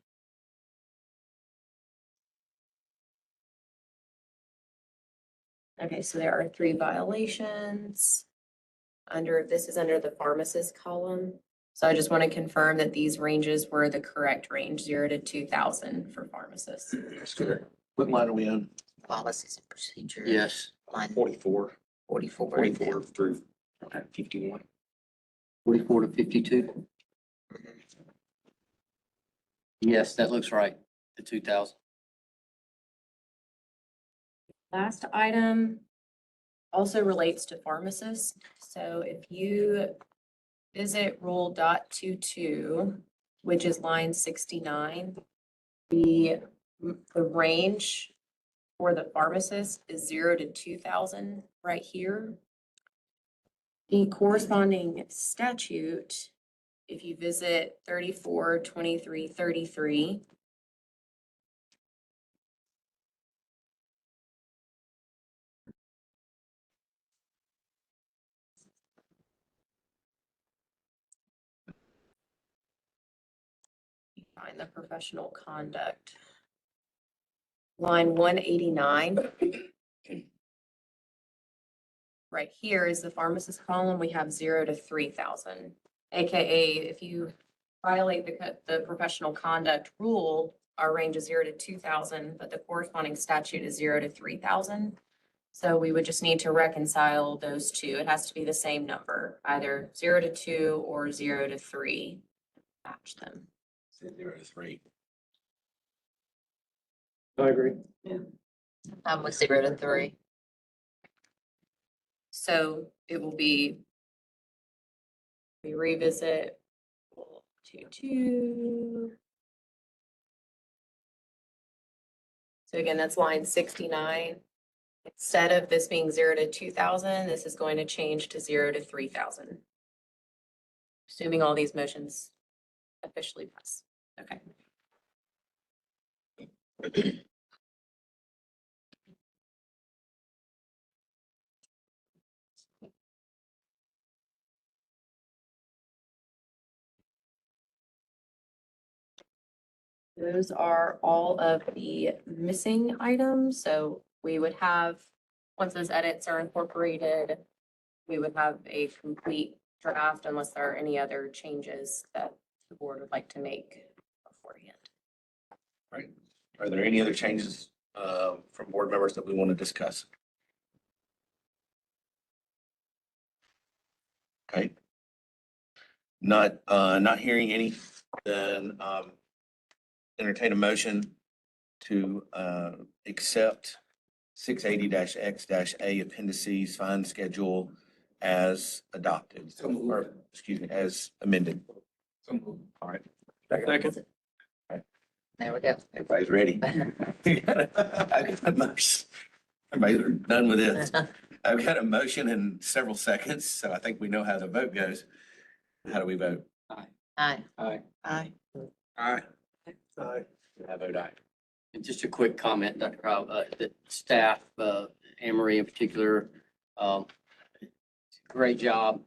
Speaker 9: Okay, so there are 3 violations. This is under the pharmacist column. So I just want to confirm that these ranges were the correct range, 0 to 2,000 for pharmacists.
Speaker 1: That's good. What line are we on?
Speaker 15: Policies and procedures.
Speaker 10: Yes.
Speaker 15: Line
Speaker 16: 44.
Speaker 15: 44.
Speaker 16: Through 51.
Speaker 10: 44 to 52. Yes, that looks right. The 2,000.
Speaker 9: Last item also relates to pharmacists. So if you visit rule .22, which is line 69, the range for the pharmacist is 0 to 2,000 right here. The corresponding statute, if you visit 342333, find the professional conduct. Line 189. Right here is the pharmacist column. We have 0 to 3,000. AKA, if you violate the professional conduct rule, our range is 0 to 2,000, but the corresponding statute is 0 to 3,000. So we would just need to reconcile those two. It has to be the same number, either 0 to 2 or 0 to 3. Match them.
Speaker 1: 0 to 3.
Speaker 2: I agree.
Speaker 15: I'm with 0 to 3.
Speaker 9: So it will be, we revisit 2. So again, that's line 69. Instead of this being 0 to 2,000, this is going to change to 0 to 3,000. Assuming all these motions officially pass. Okay. Those are all of the missing items. So we would have, once those edits are incorporated, we would have a complete draft unless there are any other changes that the board would like to make beforehand.
Speaker 1: Right. Are there any other changes from board members that we want to discuss? Okay. Not hearing any, then entertain a motion to accept 680-X-A appendices fine schedule as adopted, or, excuse me, as amended. All right.
Speaker 2: Second.
Speaker 15: There we go.
Speaker 1: Everybody's ready. Everybody's done with this. I've got a motion in several seconds, so I think we know how the vote goes. How do we vote?
Speaker 15: Aye.
Speaker 1: Aye.
Speaker 7: Aye.
Speaker 1: Aye.
Speaker 2: Aye.
Speaker 1: I vote aye.
Speaker 10: And just a quick comment, Dr. Cobb, the staff, Anne Marie in particular, great job.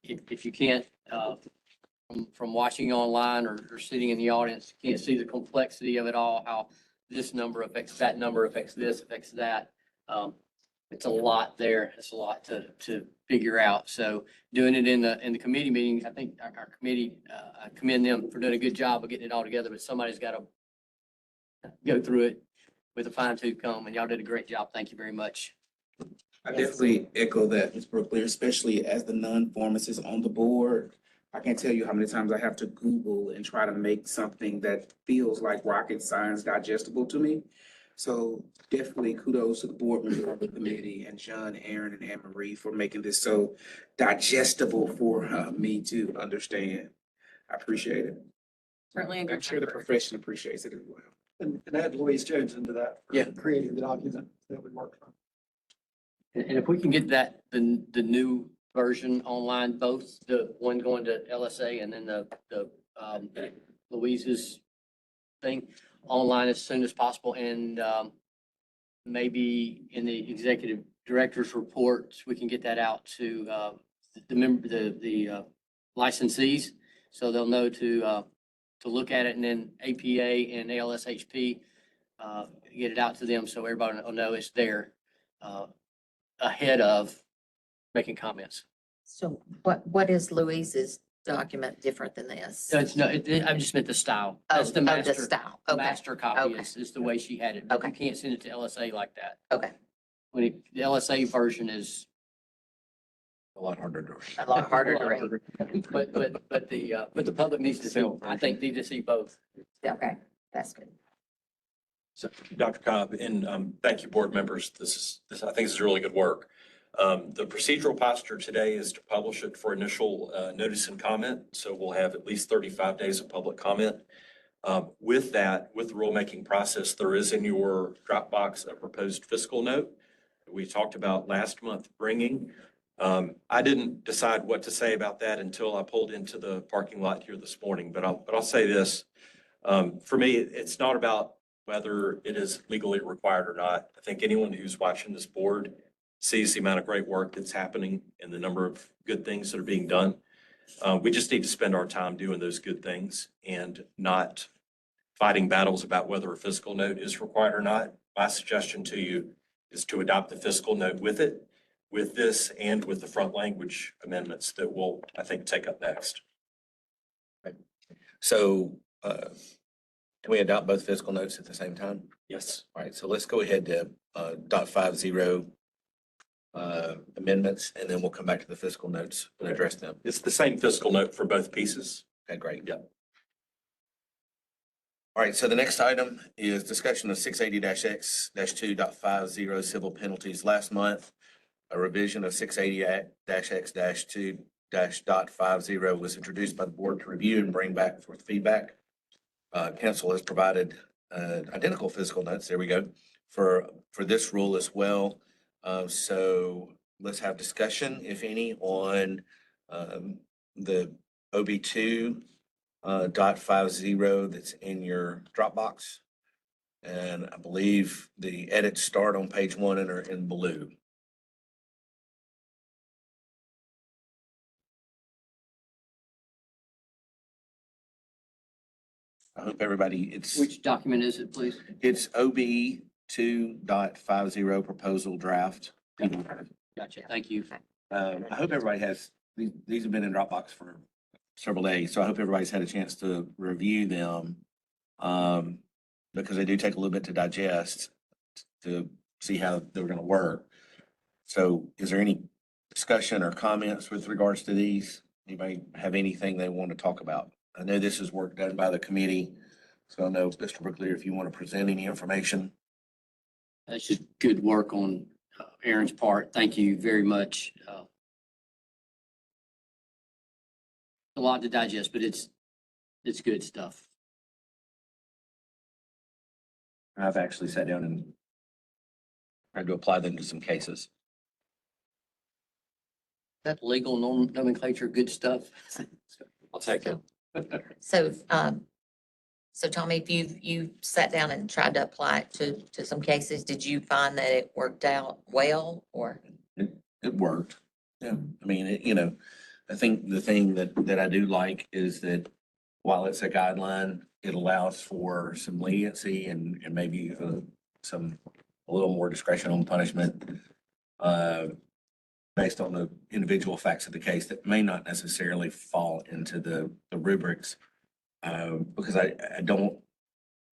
Speaker 10: If you can't, from watching online or sitting in the audience, you can't see the complexity of it all, how this number affects that number, affects this, affects that. It's a lot there. It's a lot to figure out. So doing it in the committee meeting, I think our committee, I commend them for doing a good job of getting it all together, but somebody's got to go through it with a fine tooth comb, and y'all did a great job. Thank you very much.
Speaker 19: I definitely echo that, Ms. Brooklier, especially as the non-pharmacist on the board. I can't tell you how many times I have to Google and try to make something that feels like rocket science digestible to me. So definitely kudos to the board members of the committee and John, Aaron, and Anne Marie for making this so digestible for me to understand. I appreciate it.
Speaker 9: Certainly.
Speaker 19: I'm sure the profession appreciates it as well.
Speaker 13: And add Louise Jones into that. for
Speaker 10: Yeah.
Speaker 13: Creating the document that we worked on.
Speaker 10: And if we can get that, the new version online, both the one going to LSA and then the Louise's thing online as soon as possible, and maybe in the executive director's reports, we can get that out to the licensees, so they'll know to look at it, and then APA and ALSHP get it out to them, so everybody will know it's there ahead of making comments.
Speaker 15: So what is Louise's document different than this?
Speaker 10: No, it's no, I just meant the style.
Speaker 15: Oh,
Speaker 10: That's the
Speaker 15: oh, the
Speaker 10: master.
Speaker 15: style.
Speaker 10: The
Speaker 15: Okay.
Speaker 10: master copy
Speaker 15: Okay.
Speaker 10: is the way she had it. But you can't send it to LSA like that.
Speaker 15: Okay.
Speaker 10: The LSA version is
Speaker 1: A lot harder to read.
Speaker 15: A lot harder to read.
Speaker 10: But the public needs to see, I think, need to see both.
Speaker 15: Okay, that's good.
Speaker 18: So, Dr. Cobb, and thank you, board members. I think this is really good work. The procedural posture today is to publish it for initial notice and comment. So we'll have at least 35 days of public comment. With that, with the rulemaking process, there is in your Dropbox a proposed fiscal note that we talked about last month bringing. I didn't decide what to say about that until I pulled into the parking lot here this morning, but I'll say this. For me, it's not about whether it is legally required or not. I think anyone who's watching this board sees the amount of great work that's happening and the number of good things that are being done. We just need to spend our time doing those good things and not fighting battles about whether a fiscal note is required or not. My suggestion to you is to adopt the fiscal note with it, with this, and with the front language amendments that we'll, I think, take up next.
Speaker 1: So, can we adopt both fiscal notes at the same time?
Speaker 18: Yes.
Speaker 1: All right, so let's go ahead to .50 amendments, and then we'll come back to the fiscal notes and address them.
Speaker 18: It's the same fiscal note for both pieces.
Speaker 1: Okay, great.
Speaker 18: Yeah.
Speaker 1: All right, so the next item is discussion of 680-X-2.50 civil penalties. Last month, a revision of 680-X-2.50 was introduced by the board to review and bring back for feedback. Council has provided identical fiscal notes, there we go, for this rule as well. So let's have discussion, if any, on the OB2 .50 that's in your Dropbox. And I believe the edits start on page 1 and are in blue. I hope everybody,
Speaker 10: Which document is it, please?
Speaker 1: it's OB 2.50 proposal draft.
Speaker 10: Gotcha, thank you.
Speaker 1: I hope everybody has, these have been in Dropbox for several days, so I hope everybody's had a chance to review them. because they do take a little bit to digest to see how they're gonna work. So is there any discussion or comments with regards to these? Anybody have anything they want to talk about? I know this is work done by the committee, so I know, Mr. Brooklier, if you want to present any information.
Speaker 10: That's just good work on Aaron's part. Thank you very much. A lot to digest, but it's good stuff.
Speaker 1: I've actually sat down and tried to apply them to some cases.
Speaker 10: That legal nomenclature, good stuff.
Speaker 18: I'll take it.
Speaker 15: So, so Tommy, if you sat down and tried to apply it to some cases, did you find that it worked out well or?
Speaker 1: It worked. Yeah, I mean, I think the thing that I do like is that while it's a guideline, it allows for some leniency and maybe a little more discretion on punishment based on the individual facts of the case that may not necessarily fall into the rubrics. Because I don't,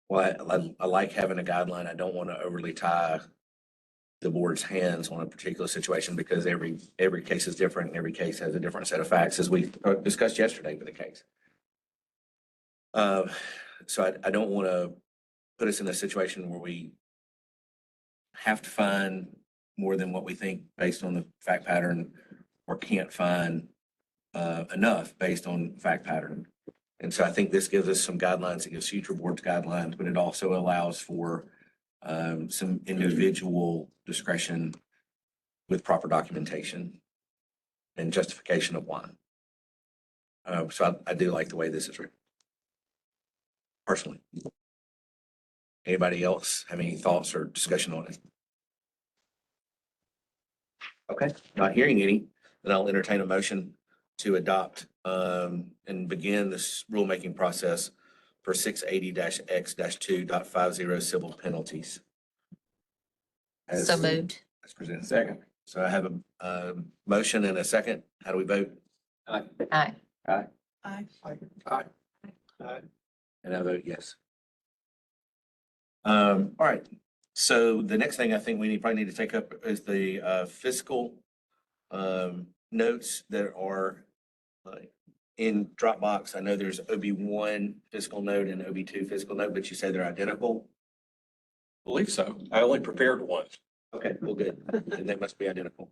Speaker 1: well, I like having a guideline. I don't want to overly tie the board's hands on a particular situation because every case is different and every case has a different set of facts, as we discussed yesterday with the case. So I don't want to put us in a situation where we have to find more than what we think based on the fact pattern or can't find enough based on fact pattern. And so I think this gives us some guidelines, it gives future boards guidelines, but it also allows for some individual discretion with proper documentation and justification of why. So I do like the way this is written. Personally. Anybody else have any thoughts or discussion on it? Okay, not hearing any, then I'll entertain a motion to adopt and begin this rulemaking process for 680-X-2.50 civil penalties.
Speaker 15: So moved.
Speaker 1: As presented. Second. So I have a motion and a second. How do we vote?
Speaker 15: Aye.
Speaker 1: Aye.
Speaker 2: Aye.
Speaker 1: Aye. And I vote yes. All right. So the next thing I think we probably need to take up is the fiscal notes that are in Dropbox. I know there's OB1 fiscal note and OB2 fiscal note, but you say they're identical?
Speaker 18: Believe so. I only prepared one.
Speaker 1: Okay, well, good. And they must be identical.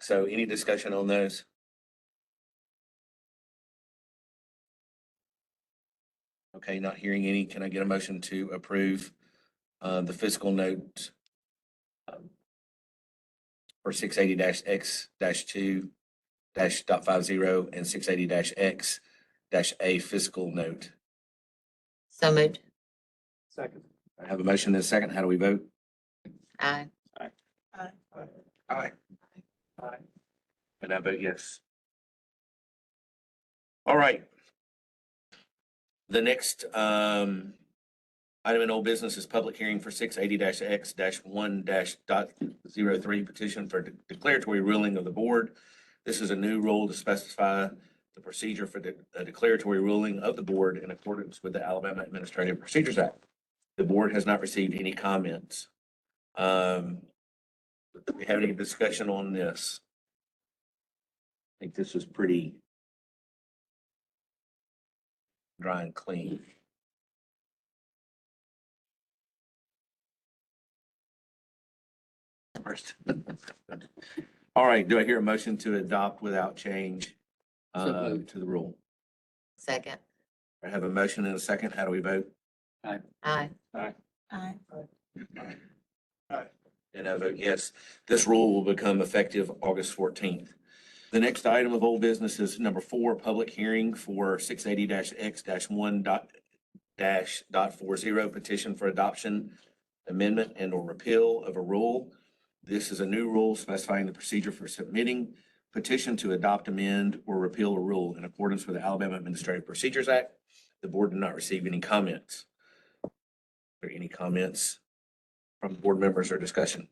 Speaker 1: So any discussion on those? Okay, not hearing any. Can I get a motion to approve the fiscal note for 680-X-2.50 and 680-X-A fiscal note?
Speaker 15: So moved.
Speaker 2: Second.
Speaker 1: I have a motion and a second. How do we vote?
Speaker 15: Aye.
Speaker 2: Aye.
Speaker 1: Aye. And I vote yes. All right. The next item in old business is public hearing for 680-X-1-.03 petition for declaratory ruling of the board. This is a new rule to specify the procedure for the declaratory ruling of the board in accordance with the Alabama Administrative Procedures Act. The board has not received any comments. Do we have any discussion on this? I think this was pretty dry and clean. First. All right, do I hear a motion to adopt without change to the rule?
Speaker 15: Second.
Speaker 1: I have a motion and a second. How do we vote?
Speaker 15: Aye.
Speaker 2: Aye.
Speaker 14: Aye.
Speaker 1: And I vote yes. This rule will become effective August 14th. The next item of old business is number 4, public hearing for 680-X-1.40 petition for adoption, amendment, and or repeal of a rule. This is a new rule specifying the procedure for submitting petition to adopt, amend, or repeal a rule in accordance with the Alabama Administrative Procedures Act. The board did not receive any comments. Are there any comments from board members or discussion?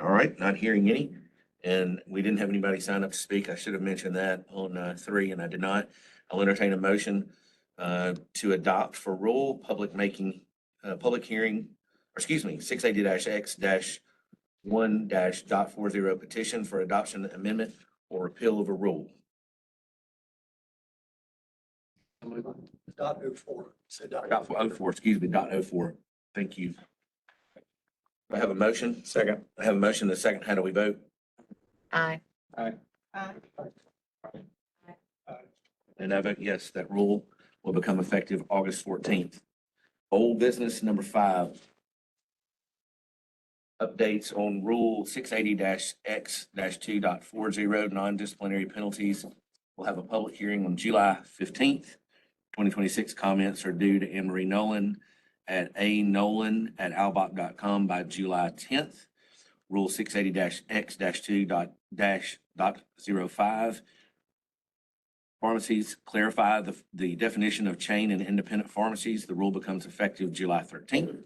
Speaker 1: All right, not hearing any. And we didn't have anybody sign up to speak. I should have mentioned that on 3, and I did not. I'll entertain a motion to adopt for rule public hearing, or excuse me, 680-X-1-.40 petition for adoption amendment or repeal of a rule.
Speaker 13: .04. So
Speaker 1: Dot 04, excuse me, .04. Thank you. I have a motion.
Speaker 16: Second.
Speaker 1: I have a motion, and a second. How do we vote?
Speaker 15: Aye.
Speaker 1: And I vote yes, that rule will become effective August 14th. Old business number 5. Updates on Rule 680-X-2.40, non-disciplinary penalties. We'll have a public hearing on July 15th. 2026 comments are due to Anne Marie Nolan at anolan@albach.com by July 10th. Rule 680-X-2.05. Pharmacies, clarify the definition of chain and independent pharmacies. The rule becomes effective July 13th.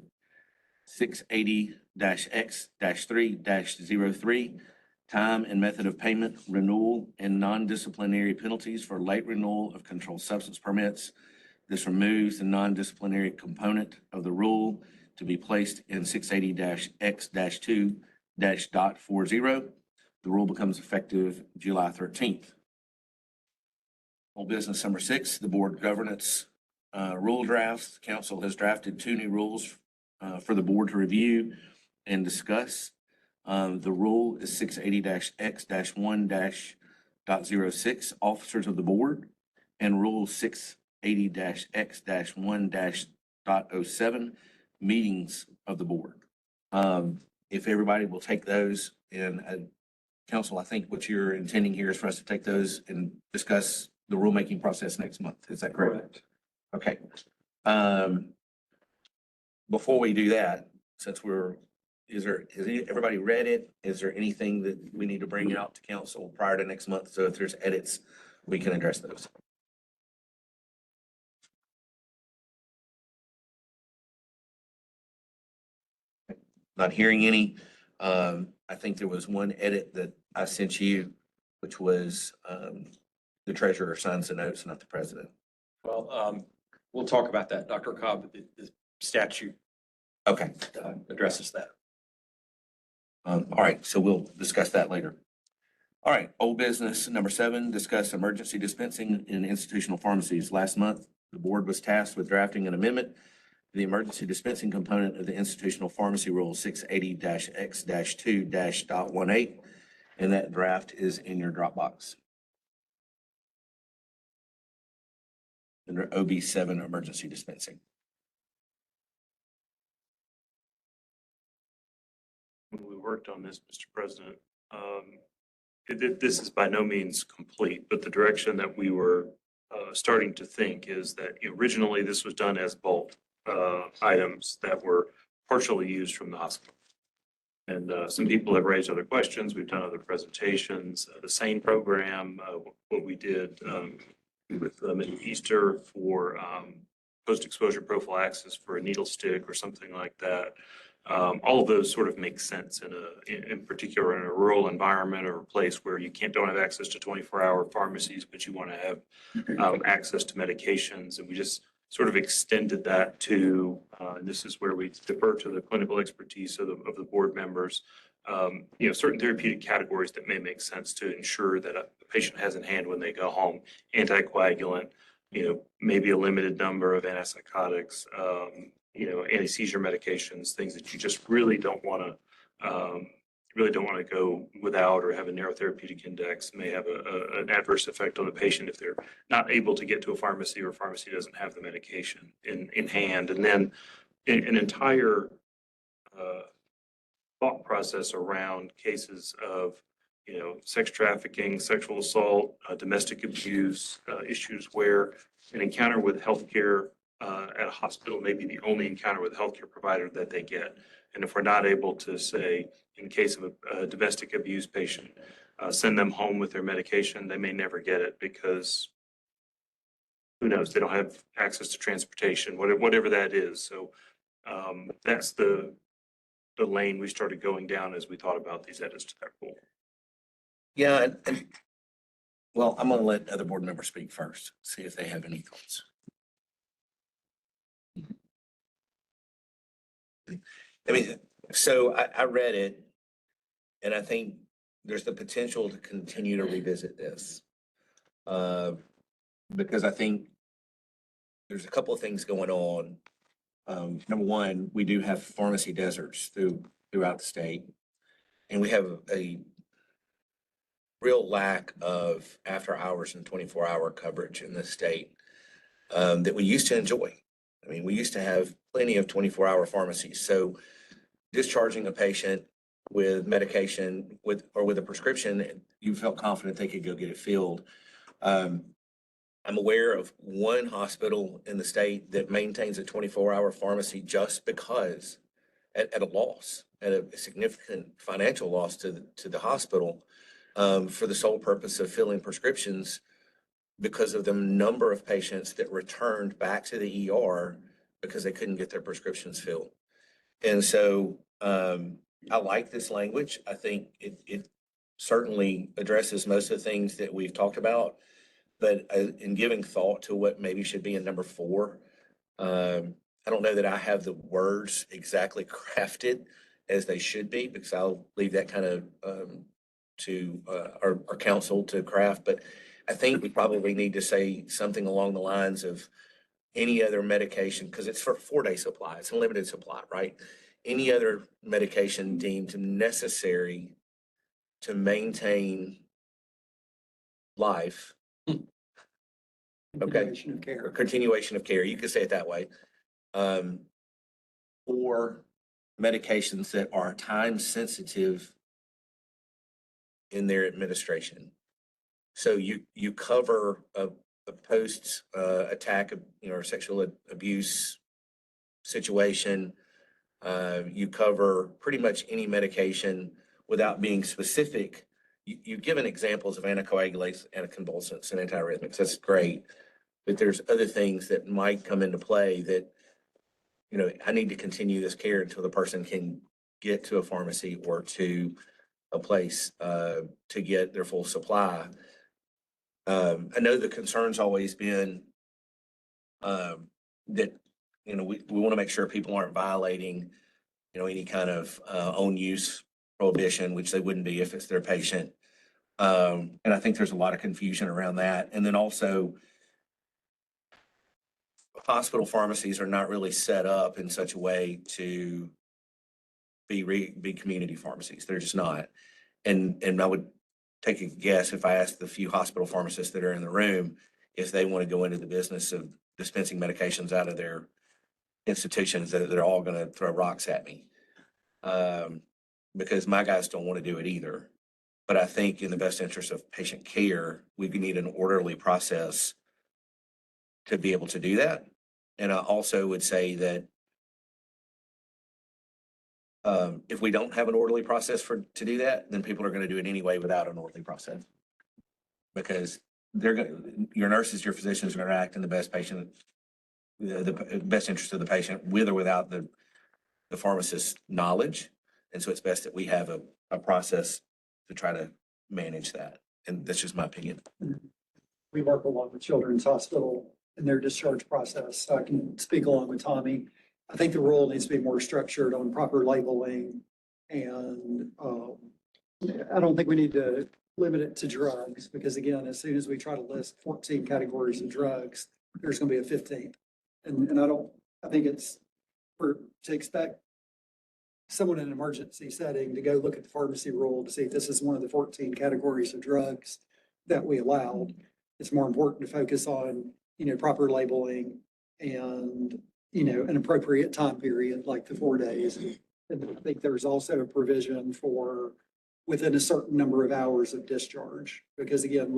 Speaker 1: 680-X-3-03, time and method of payment, renewal, and non-disciplinary penalties for late renewal of controlled substance permits. This removes the non-disciplinary component of the rule to be placed in 680-X-2-.40. The rule becomes effective July 13th. Old business number 6, the board governance rule drafts. The council has drafted 2 new rules for the board to review and discuss. The rule is 680-X-1-.06, officers of the board, and Rule 680-X-1-.07, meetings of the board. If everybody will take those, and council, I think what you're intending here is for us to take those and discuss the rulemaking process next month. Is that correct? Okay. Before we do that, since has everybody read it? Is there anything that we need to bring out to council prior to next month? So if there's edits, we can address those. Not hearing any. I think there was one edit that I sent you, which was the treasurer signs the notes, not the president.
Speaker 18: Well, we'll talk about that. Dr. Cobb, the statute
Speaker 1: Okay.
Speaker 18: addresses that.
Speaker 1: All right, so we'll discuss that later. All right, old business number 7, discuss emergency dispensing in institutional pharmacies. Last month, the board was tasked with drafting an amendment to the emergency dispensing component of the institutional pharmacy rule 680-X-2-.18, and that draft is in your Dropbox. Under OB7 emergency dispensing.
Speaker 11: When we worked on this, Mr. President, this is by no means complete, but the direction that we were starting to think is that originally this was done as bulk items that were partially used from the hospital. And some people have raised other questions. We've done other presentations. The SANE program, what we did with Easter for post-exposure prophylaxis for a needle stick or something like that. All of those sort of make sense in particular in a rural environment or a place where you don't have access to 24-hour pharmacies, but you want to have access to medications. And we just sort of extended that to, and this is where we defer to the clinical expertise of the board members, certain therapeutic categories that may make sense to ensure that a patient has in hand when they go home. Anticoagulant, maybe a limited number of antipsychotics, anti-seizure medications, things that you just really don't want to go without or have a narrow therapeutic index, may have an adverse effect on the patient if they're not able to get to a pharmacy or a pharmacy doesn't have the medication in hand. And then an entire thought process around cases of sex trafficking, sexual assault, domestic abuse, issues where an encounter with healthcare at a hospital may be the only encounter with a healthcare provider that they get. And if we're not able to, say, in case of a domestic abuse patient, send them home with their medication, they may never get it because who knows, they don't have access to transportation, whatever that is. So that's the lane we started going down as we thought about these edits to that rule.
Speaker 1: Yeah, well, I'm gonna let other board members speak first, see if they have any thoughts. I mean, so I read it, and I think there's the potential to continue to revisit this. Because I think there's a couple of things going on. Number one, we do have pharmacy deserts throughout the state. And we have a real lack of after hours and 24-hour coverage in the state that we used to enjoy. I mean, we used to have plenty of 24-hour pharmacies. So discharging a patient with medication or with a prescription, you felt confident they could go get it filled. I'm aware of one hospital in the state that maintains a 24-hour pharmacy just because at a loss, at a significant financial loss to the hospital, for the sole purpose of filling prescriptions because of the number of patients that returned back to the ER because they couldn't get their prescriptions filled. And so I like this language. I think it certainly addresses most of the things that we've talked about. But in giving thought to what maybe should be in number 4, I don't know that I have the words exactly crafted as they should be, because I'll leave that kind of to our council to craft. But I think we probably need to say something along the lines of any other medication, because it's for a 4-day supply. It's a limited supply, right? Any other medication deemed necessary to maintain life. Okay.
Speaker 13: Continuation of care.
Speaker 1: Or continuation of care, you could say it that way. Or medications that are time sensitive in their administration. So you cover a post attack, or sexual abuse situation. You cover pretty much any medication without being specific. You've given examples of anticoagulants, anticonvulsants, and antiarrhythmics. That's great. But there's other things that might come into play that, I need to continue this care until the person can get to a pharmacy or to a place to get their full supply. I know the concern's always been that, we want to make sure people aren't violating, any kind of own use prohibition, which they wouldn't be if it's their patient. And I think there's a lot of confusion around that. And then also, hospital pharmacies are not really set up in such a way to be community pharmacies. They're just not. And I would take a guess if I asked the few hospital pharmacists that are in the room if they want to go into the business of dispensing medications out of their institutions, that they're all going to throw rocks at me. Because my guys don't want to do it either. But I think in the best interest of patient care, we need an orderly process to be able to do that. And I also would say that if we don't have an orderly process to do that, then people are going to do it anyway without an orderly process. Because your nurses, your physicians are going to act in the best interest of the patient, with or without the pharmacist's knowledge. And so it's best that we have a process to try to manage that. And that's just my opinion.
Speaker 13: We work along with Children's Hospital in their discharge process. So I can speak along with Tommy. I think the rule needs to be more structured on proper labeling. And I don't think we need to limit it to drugs, because again, as soon as we try to list 14 categories of drugs, there's going to be a 15th. And I think it's to expect someone in an emergency setting to go look at the pharmacy rule to see if this is one of the 14 categories of drugs that we allowed. It's more important to focus on, proper labeling and, an appropriate time period like the 4 days. And I think there's also a provision for within a certain number of hours of discharge. Because again,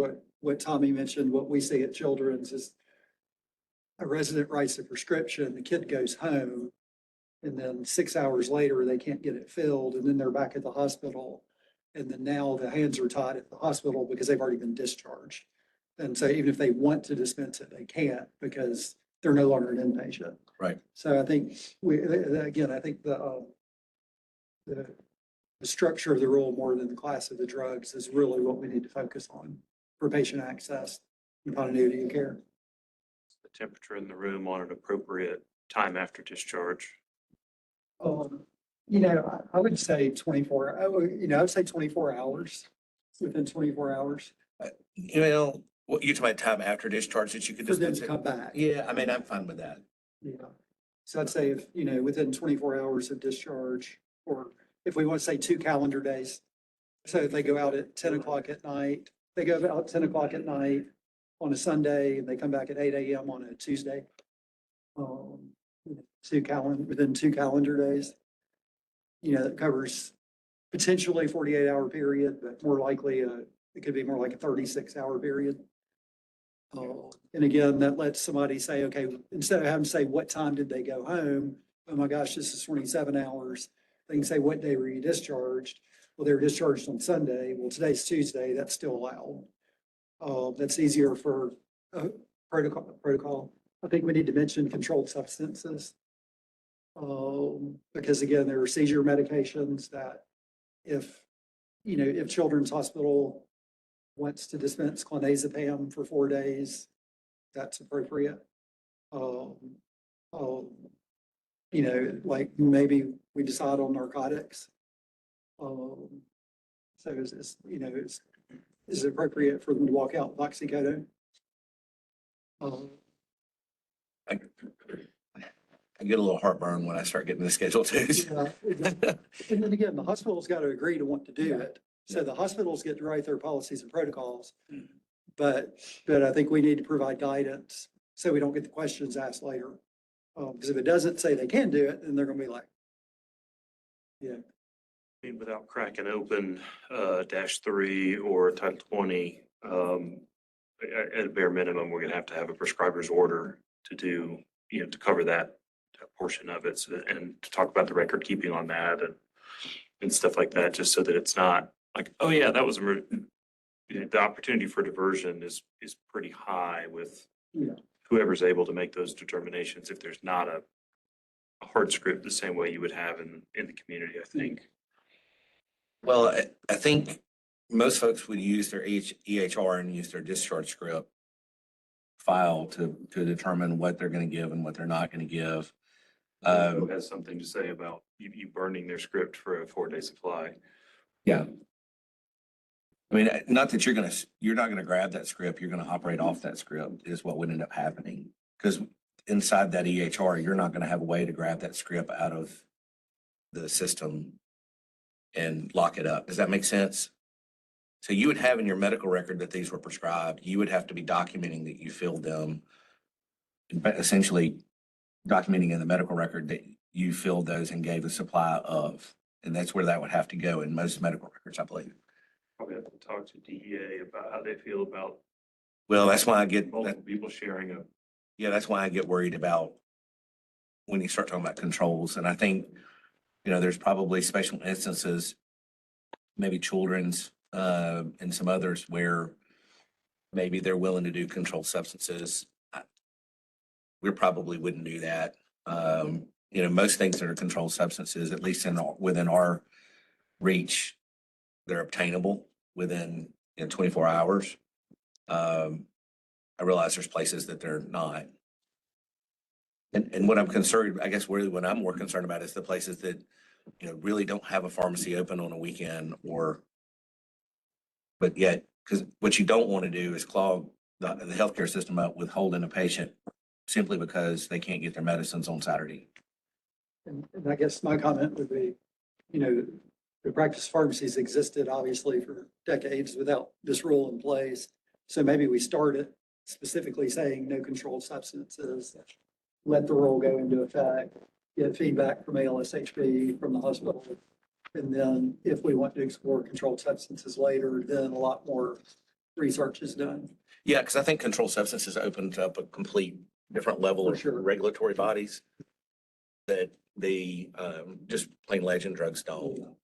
Speaker 13: what Tommy mentioned, what we see at Children's is a resident writes a prescription, the kid goes home, and then 6 hours later, they can't get it filled, and then they're back at the hospital. And then now the hands are tied at the hospital because they've already been discharged. And so even if they want to dispense it, they can't because they're no longer an inpatient.
Speaker 1: Right.
Speaker 13: So I think I think the the structure of the rule more than the class of the drugs is really what we need to focus on for patient access and continuity of care.
Speaker 11: The temperature in the room on an appropriate time after discharge.
Speaker 13: I would say 24, I would say 24 hours, within 24 hours
Speaker 1: What you're talking about time after discharge that you could
Speaker 13: for them
Speaker 1: dispense
Speaker 13: to
Speaker 1: it?
Speaker 13: come back.
Speaker 1: Yeah, I mean, I'm fine with that.
Speaker 13: Yeah. So I'd say if, within 24 hours of discharge, or if we want to say 2 calendar days. So if they go out at 10 o'clock at night, they go out 10 o'clock at night on a Sunday, and they come back at 8 AM on a Tuesday. Within 2 calendar days. That covers potentially 48-hour period, but more likely, it could be more like a 36-hour period. And again, that lets somebody say, okay, instead of having to say, what time did they go home? Oh my gosh, this is 27 hours. They can say, what day were you discharged? Well, they were discharged on Sunday. Well, today's Tuesday, that's still allowed. That's easier for protocol. I think we need to mention controlled substances. Because again, there are seizure medications that if Children's Hospital wants to dispense clonazepam for 4 days, that's appropriate. Like maybe we decide on narcotics. So is it appropriate for them to walk out with oxycodone?
Speaker 1: I get a little heartburn when I start getting the schedule too.
Speaker 13: Yeah. And then again, the hospital's got to agree to want to do it. So the hospitals get to write their policies and protocols. But I think we need to provide guidance so we don't get the questions asked later. Because if it doesn't say they can do it, then they're gonna be like, yeah.
Speaker 11: I mean, without cracking open -3 or Title 20, at a bare minimum, we're gonna have to have a prescriber's order to do, to cover that portion of it. So, and to talk about the record keeping on that and stuff like that, just so that it's not like, oh yeah, that was the opportunity for diversion is pretty high with
Speaker 13: Yeah.
Speaker 11: whoever's able to make those determinations if there's not a hard script the same way you would have in the community, I think.
Speaker 1: Well, I think most folks would use their EHR and use their discharge script file to determine what they're going to give and what they're not going to give.
Speaker 11: Who has something to say about you burning their script for a 4-day supply?
Speaker 1: Yeah. I mean, not that you're not gonna grab that script, you're gonna operate off that script is what would end up happening. Because inside that EHR, you're not gonna have a way to grab that script out of the system and lock it up. Does that make sense? So you would have in your medical record that these were prescribed, you would have to be documenting that you filled them. But essentially documenting in the medical record that you filled those and gave the supply of. And that's where that would have to go in most medical records, I believe.
Speaker 11: Probably have to talk to DEA about how they feel about
Speaker 1: Well, that's why I get,
Speaker 11: multiple people sharing a.
Speaker 1: yeah, that's why I get worried about when you start talking about controls. And I think, there's probably special instances, maybe children's, and some others where maybe they're willing to do controlled substances. We probably wouldn't do that. Most things that are controlled substances, at least within our reach, they're obtainable within 24 hours. I realize there's places that they're not. And what I'm concerned, I guess really what I'm more concerned about is the places that, really don't have a pharmacy open on a weekend but yet, because what you don't want to do is clog the healthcare system up with holding a patient simply because they can't get their medicines on Saturday.
Speaker 13: And I guess my comment would be, the practice pharmacies existed obviously for decades without this rule in place. So maybe we start it specifically saying no controlled substances, let the rule go into effect, get feedback from ALSHB, from the hospital. And then if we want to explore controlled substances later, then a lot more research is done.
Speaker 1: Yeah, because I think controlled substances opens up a complete different level
Speaker 13: For
Speaker 1: of
Speaker 13: sure.
Speaker 1: regulatory bodies that the just plain legend drugs don't.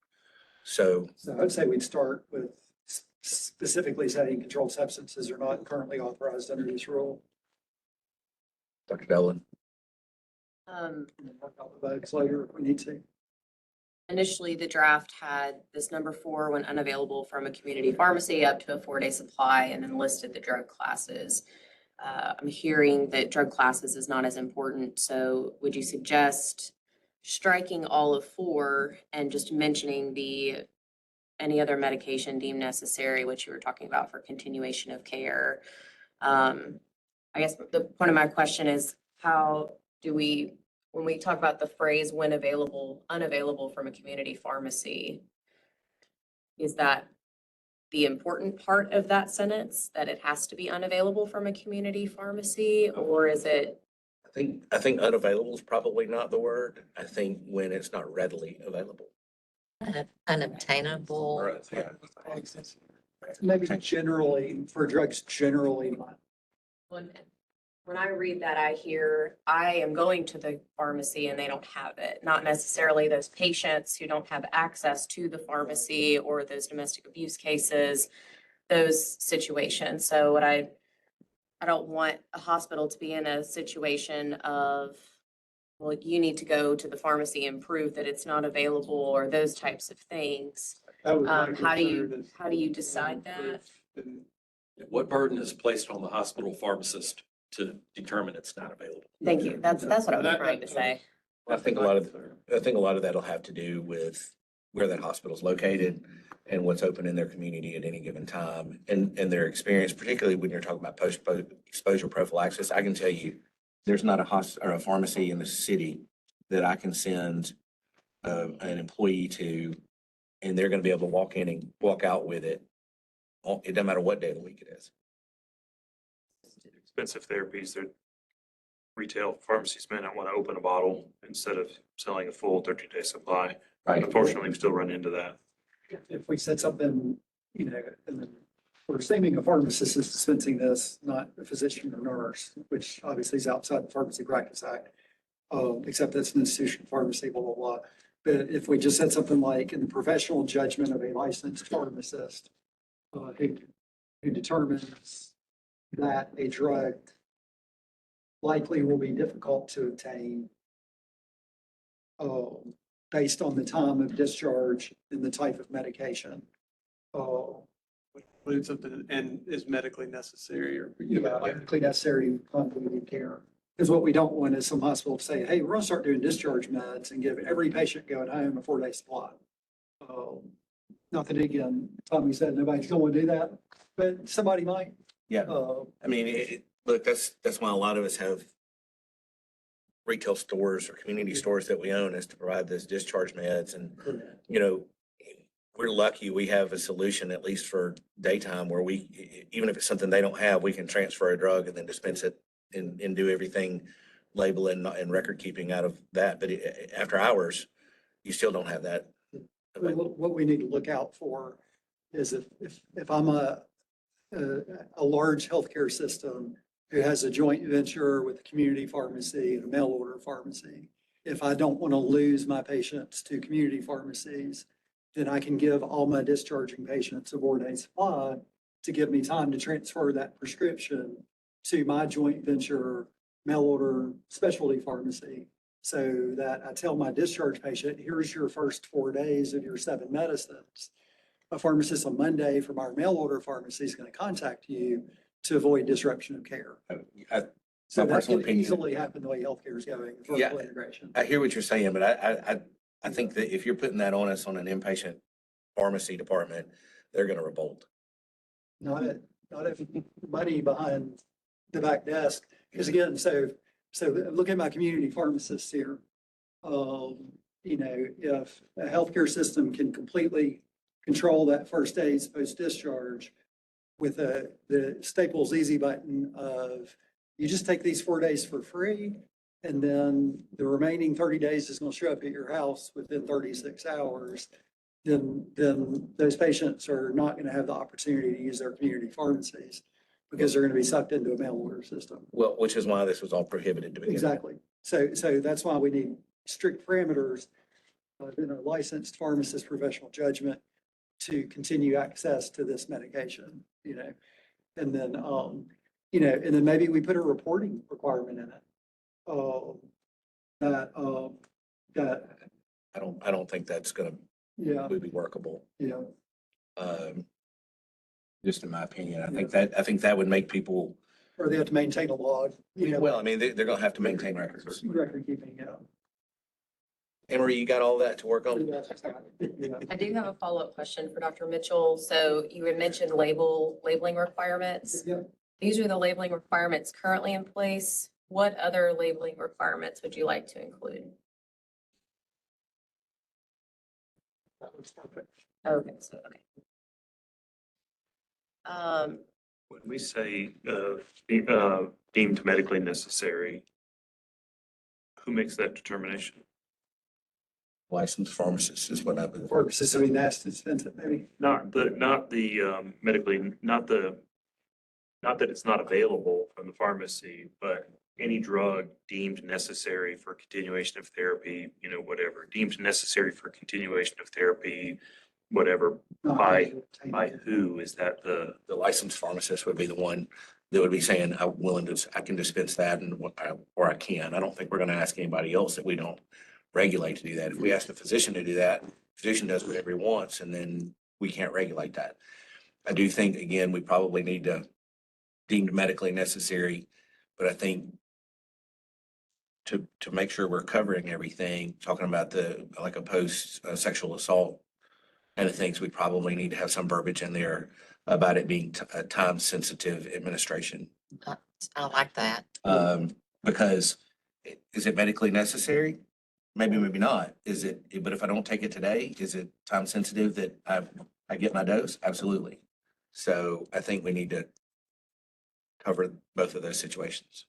Speaker 1: So
Speaker 13: So I'd say we'd start with specifically saying controlled substances are not currently authorized under this rule.
Speaker 1: Dr. Dolan.
Speaker 13: And then work out the bugs later if we need to.
Speaker 9: initially the draft had this number 4 when unavailable from a community pharmacy up to a 4-day supply and then listed the drug classes. I'm hearing that drug classes is not as important, so would you suggest striking all of 4 and just mentioning any other medication deemed necessary, which you were talking about for continuation of care? I guess the point of my question is, how do we, when we talk about the phrase when available, unavailable from a community pharmacy, is that the important part of that sentence, that it has to be unavailable from a community pharmacy, or is it?
Speaker 1: I think unavailable is probably not the word. I think when it's not readily available.
Speaker 15: Unobtainable.
Speaker 13: Maybe generally, for drugs generally.
Speaker 9: When I read that, I hear, I am going to the pharmacy and they don't have it. Not necessarily those patients who don't have access to the pharmacy or those domestic abuse cases, those situations. So I don't want a hospital to be in a situation of, well, you need to go to the pharmacy and prove that it's not available or those types of things. How do you decide that?
Speaker 18: What burden is placed on the hospital pharmacist to determine it's not available?
Speaker 9: Thank you. That's what I was trying to say.
Speaker 1: I think a lot of that'll have to do with where that hospital's located and what's open in their community at any given time and their experience, particularly when you're talking about post-exposure prophylaxis. I can tell you, there's not a pharmacy in the city that I can send an employee to, and they're gonna be able to walk in and walk out with it. It doesn't matter what day of the week it is.
Speaker 11: Expensive therapies, that retail pharmacies may not want to open a bottle instead of selling a full 30-day supply.
Speaker 1: Right.
Speaker 11: Unfortunately, we still run into that.
Speaker 13: If we said something, and then we're assuming a pharmacist is dispensing this, not a physician or nurse, which obviously is outside the Pharmacy Practice Act, except that's an institution pharmacy, blah, blah, blah. But if we just said something like, in the professional judgment of a licensed pharmacist, who determines that a drug likely will be difficult to obtain based on the time of discharge and the type of medication.
Speaker 2: Include something and is medically necessary or.
Speaker 13: Medically necessary continuity of care. Because what we don't want is some hospital to say, hey, we're gonna start doing discharge meds and give every patient going home a 4-day supply. Not that, again, Tommy said nobody's going to do that, but somebody might.
Speaker 1: Yeah. I mean, look, that's why a lot of us have retail stores or community stores that we own, is to provide those discharge meds. And, we're lucky we have a solution, at least for daytime, where even if it's something they don't have, we can transfer a drug and then dispense it and do everything, label and record keeping out of that. But after hours, you still don't have that.
Speaker 13: What we need to look out for is if I'm a large healthcare system who has a joint venture with a community pharmacy and a mail order pharmacy, if I don't want to lose my patients to community pharmacies, then I can give all my discharging patients a 4-day supply to give me time to transfer that prescription to my joint venture mail order specialty pharmacy, so that I tell my discharge patient, here's your first 4 days of your 7 medicines. A pharmacist on Monday from our mail order pharmacy is going to contact you to avoid disruption of care. So that can easily happen the way healthcare is going, vertical integration.
Speaker 1: I hear what you're saying, but I think that if you're putting that on us on an inpatient pharmacy department, they're going to revolt.
Speaker 13: Not if money behind the back desk. Because again, so look at my community pharmacists here. If a healthcare system can completely control that first days post-discharge with the Staples easy button of, you just take these 4 days for free, and then the remaining 30 days is going to show up at your house within 36 hours, then those patients are not going to have the opportunity to use their community pharmacies because they're going to be sucked into a mail order system.
Speaker 1: Well, which is why this was all prohibited to begin with.
Speaker 13: Exactly. So that's why we need strict parameters in a licensed pharmacist professional judgment to continue access to this medication, and then, and then maybe we put a reporting requirement in it. That
Speaker 1: I don't think that's gonna
Speaker 13: Yeah,
Speaker 1: be workable.
Speaker 13: yeah.
Speaker 1: Um, just in my opinion, I think that would make people,
Speaker 13: Or they have to maintain a log, you know.
Speaker 1: well, I mean, they're gonna have to maintain records.
Speaker 13: Record keeping, yeah.
Speaker 1: Emery, you got all that to work on?
Speaker 13: Yeah.
Speaker 9: I do have a follow-up question for Dr. Mitchell. So you had mentioned labeling requirements.
Speaker 13: Yeah.
Speaker 9: These are the labeling requirements currently in place. What other labeling requirements would you like to include? Okay, so, okay.
Speaker 11: When we say deemed medically necessary, who makes that determination?
Speaker 1: Licensed pharmacist is what I've been.
Speaker 13: Purposes, I mean, that's expensive, maybe.
Speaker 11: Not the medically, not that it's not available from the pharmacy, but any drug deemed necessary for continuation of therapy, you know, whatever, deemed necessary for continuation of therapy, whatever, by who? Is that the
Speaker 1: licensed pharmacist would be the one that would be saying, I'm willing to, I can dispense that or I can. I don't think we're gonna ask anybody else that we don't regulate to do that. If we ask the physician to do that, the physician does whatever he wants, and then we can't regulate that. I do think, again, we probably need to deemed medically necessary, but I think to make sure we're covering everything, talking about like a post sexual assault kind of things, we probably need to have some verbiage in there about it being a time sensitive administration.
Speaker 15: I like that.
Speaker 1: Because is it medically necessary? Maybe, maybe not. Is it, but if I don't take it today, is it time sensitive that I get my dose? Absolutely. So I think we need to cover both of those situations.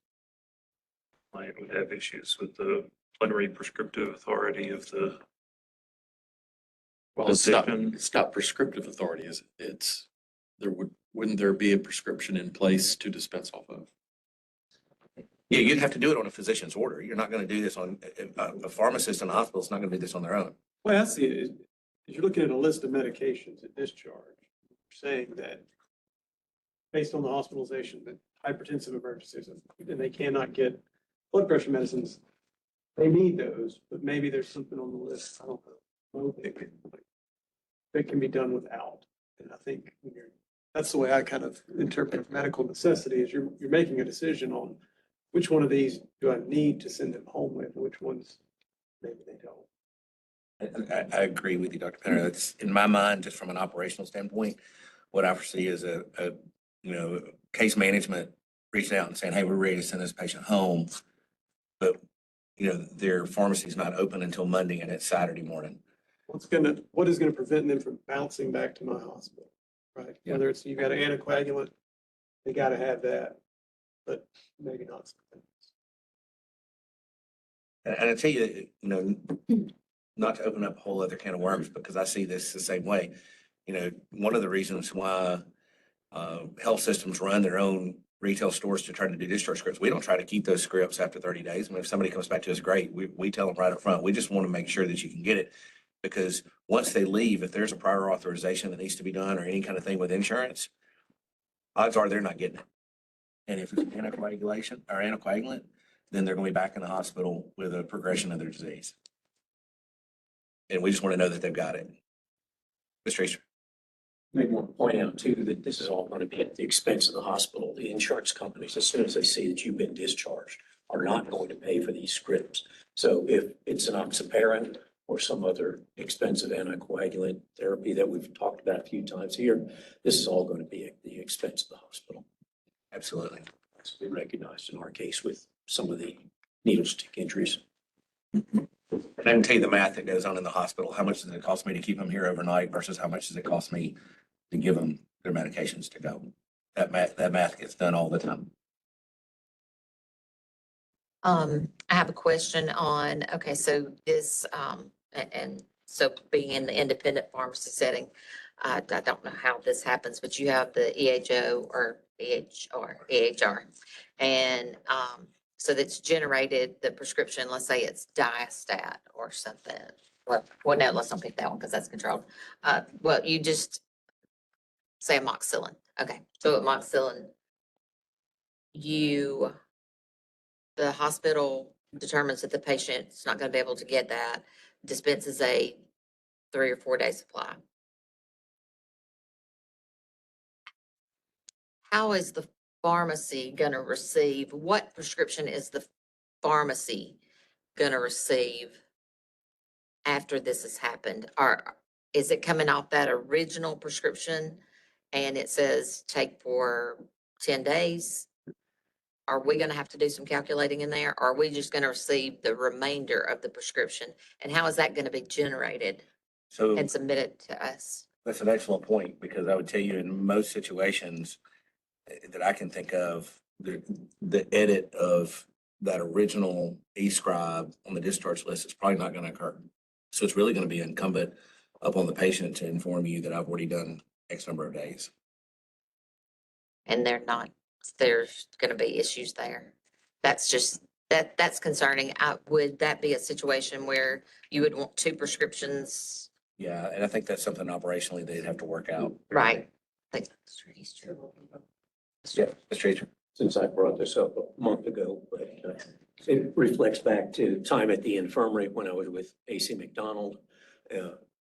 Speaker 11: client would have issues with the plenary prescriptive authority of the
Speaker 5: Well, it's not prescriptive authority, is it? It's, wouldn't there be a prescription in place to dispense off of?
Speaker 1: Yeah, you'd have to do it on a physician's order. You're not going to do this on, a pharmacist in a hospital is not going to do this on their own.
Speaker 2: Well, I see it, is you're looking at a list of medications at discharge, saying that based on the hospitalization, that hypertensive emergencies, and they cannot get blood pressure medicines, they need those, but maybe there's something on the list, I don't know, that can be done without. And I think that's the way I kind of interpret medical necessity, is you're making a decision on which one of these do I need to send them home with, and which ones maybe they don't.
Speaker 1: I agree with you, Dr. Penner. That's in my mind, just from an operational standpoint, what I foresee is a case management reaching out and saying, hey, we're ready to send this patient home. But, their pharmacy is not open until Monday and it's Saturday morning.
Speaker 2: What is gonna prevent them from bouncing back to my hospital, right?
Speaker 1: Yeah.
Speaker 2: Whether it's, you got an anticoagulant, they gotta have that, but maybe not something else.
Speaker 1: And I tell you, not to open up a whole other can of worms, because I see this the same way. One of the reasons why health systems run their own retail stores to try to do discharge scripts, we don't try to keep those scripts after 30 days. I mean, if somebody comes back to us, great. We tell them right up front. We just want to make sure that you can get it. Because once they leave, if there's a prior authorization that needs to be done or any kind of thing with insurance, odds are they're not getting it. And if it's anticoagulation or anticoagulant, then they're going to be back in the hospital with a progression of their disease. And we just want to know that they've got it. Mr. Easter.
Speaker 5: Maybe want to point out too, that this is all going to be at the expense of the hospital. The insurance companies, as soon as they see that you've been discharged, are not going to pay for these scripts. So if it's an oxyparin or some other expensive anticoagulant therapy that we've talked about a few times here, this is all going to be at the expense of the hospital.
Speaker 1: Absolutely.
Speaker 5: As we recognized in our case with some of the needle stick injuries.
Speaker 1: And I can tell you the math that goes on in the hospital. How much does it cost me to keep them here overnight versus how much does it cost me to give them their medications to go? That math gets done all the time.
Speaker 15: I have a question on, okay, so this, and so being in the independent pharmacy setting, I don't know how this happens, but you have the EHO or EHR. And, so that's generated the prescription, let's say it's Diastat or something. Well, no, let's not pick that one because that's controlled. Well, you just say amoxicillin. Okay, so amoxicillin, the hospital determines that the patient's not going to be able to get that. dispenses a 3 or 4 day supply. How is the pharmacy gonna receive, what prescription is the pharmacy gonna receive after this has happened? Is it coming off that original prescription and it says take for 10 days? Are we gonna have to do some calculating in there? Or are we just gonna receive the remainder of the prescription? And how is that gonna be generated
Speaker 1: So
Speaker 15: and submitted to us?
Speaker 1: that's an excellent point, because I would tell you in most situations that I can think of, the edit of that original e-scribe on the discharge list is probably not gonna occur. So it's really gonna be incumbent upon the patient to inform you that I've already done X number of days.
Speaker 15: And they're not, there's gonna be issues there. That's just, that's concerning. Would that be a situation where you would want 2 prescriptions?
Speaker 1: Yeah, and I think that's something operationally they'd have to work out.
Speaker 15: Right.
Speaker 1: Yeah, Mr. Chaser.
Speaker 5: Since I brought this up a month ago, but it reflects back to time at the infirmary when I was with AC McDonald.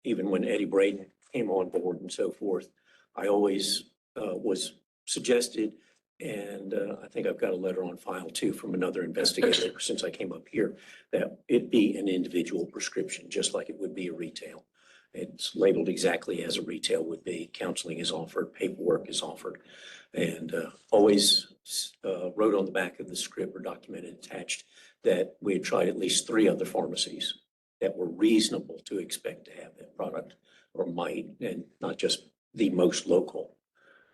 Speaker 5: Even when Eddie Braden came on board and so forth, I always was suggested, and I think I've got a letter on file too from another investigator since I came up here, that it be an individual prescription, just like it would be a retail. It's labeled exactly as a retail would be. Counseling is offered, paperwork is offered, and always wrote on the back of the script or documented attached that we had tried at least 3 other pharmacies that were reasonable to expect to have that product or might, and not just the most local.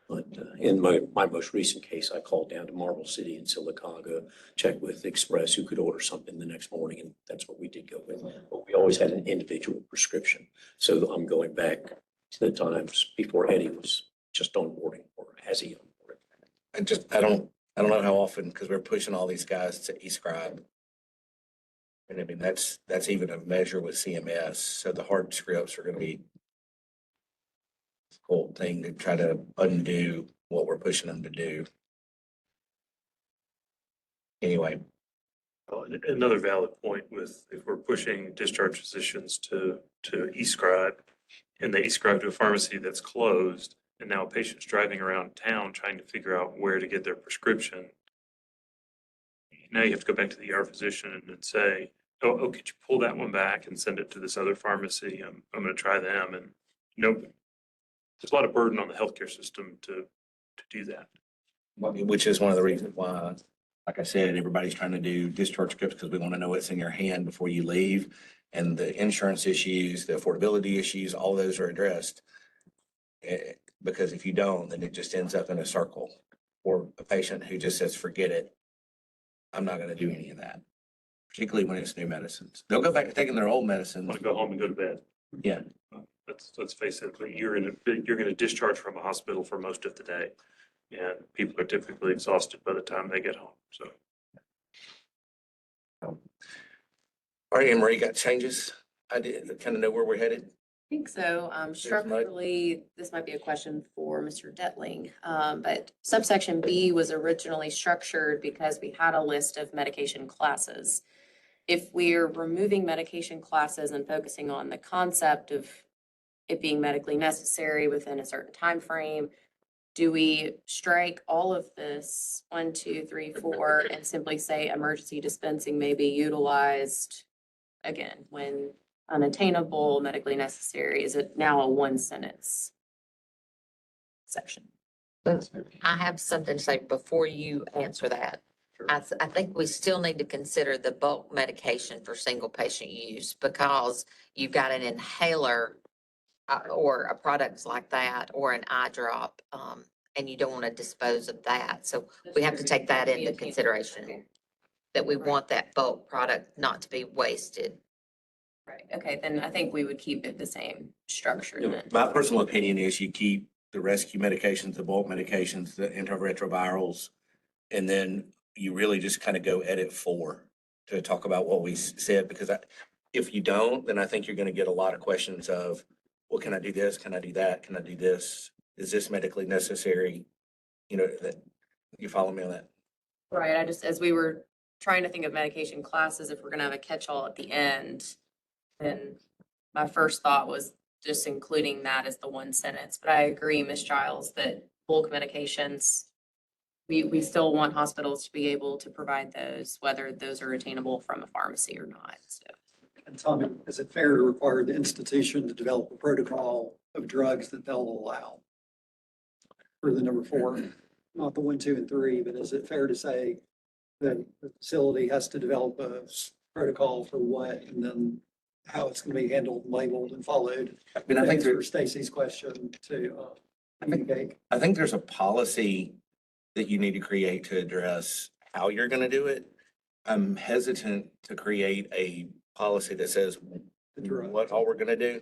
Speaker 5: But in my most recent case, I called down to Marble City in Sylacauga, checked with Express who could order something the next morning, and that's what we did go with. But we always had an individual prescription. So I'm going back to the times before Eddie was just onboarding, or as he onboarded.
Speaker 1: I don't know how often, because we're pushing all these guys to e-scribe. And I mean, that's even a measure with CMS. So the hard scripts are gonna be a difficult thing to try to undo what we're pushing them to do. Anyway,
Speaker 11: Another valid point with, if we're pushing discharge physicians to e-scribe, and they e-scribe to a pharmacy that's closed, and now a patient's driving around town trying to figure out where to get their prescription. Now you have to go back to the ER physician and say, oh, could you pull that one back and send it to this other pharmacy? I'm gonna try them, and there's a lot of burden on the healthcare system to do that.
Speaker 1: which is one of the reasons why, like I said, everybody's trying to do discharge scripts, because we want to know what's in your hand before you leave. And the insurance issues, the affordability issues, all those are addressed. Because if you don't, then it just ends up in a circle. Or a patient who just says, forget it, I'm not going to do any of that. Particularly when it's new medicines. They'll go back to taking their old medicines.
Speaker 11: Want to go home and go to bed.
Speaker 1: Yeah.
Speaker 11: Let's face it, you're gonna discharge from a hospital for most of the day. And people are typically exhausted by the time they get home, so.
Speaker 1: All right, Anne Marie, got changes? I did kind of know where we're headed.
Speaker 9: I think so. Structurally, this might be a question for Mr. Detling. But subsection B was originally structured because we had a list of medication classes. If we're removing medication classes and focusing on the concept of it being medically necessary within a certain time frame, do we strike all of this 1, 2, 3, 4 and simply say emergency dispensing may be utilized again when unattainable, medically necessary? Is it now a 1-sentence section?
Speaker 15: I have something to say before you answer that. I think we still need to consider the bulk medication for single patient use, because you've got an inhaler or a product like that, or an eye drop, and you don't want to dispose of that. So we have to take that into consideration, that we want that bulk product not to be wasted.
Speaker 9: Right, okay, then I think we would keep it the same structure then.
Speaker 1: My personal opinion is you keep the rescue medications, the bulk medications, the antiretrovirals, and then you really just kind of go edit 4 to talk about what we said, because if you don't, then I think you're going to get a lot of questions of, well, can I do this? Can I do that? Can I do this? Is this medically necessary? That you follow me on that?
Speaker 9: Right, I just, as we were trying to think of medication classes, if we're gonna have a catch-all at the end,
Speaker 20: then my first thought was just including that as the one sentence. But I agree, Ms. Giles, that bulk medications, we still want hospitals to be able to provide those, whether those are attainable from a pharmacy or not, so.
Speaker 13: And Tommy, is it fair to require the institution to develop a protocol of drugs that they'll allow? For the number 4, not the 1, 2, and 3, but is it fair to say that the facility has to develop a protocol for what and then how it's going to be handled, labeled, and followed?
Speaker 1: I mean, I think
Speaker 13: for Stacy's question to communicate.
Speaker 1: I think there's a policy that you need to create to address how you're gonna do it. I'm hesitant to create a policy that says what all we're gonna do.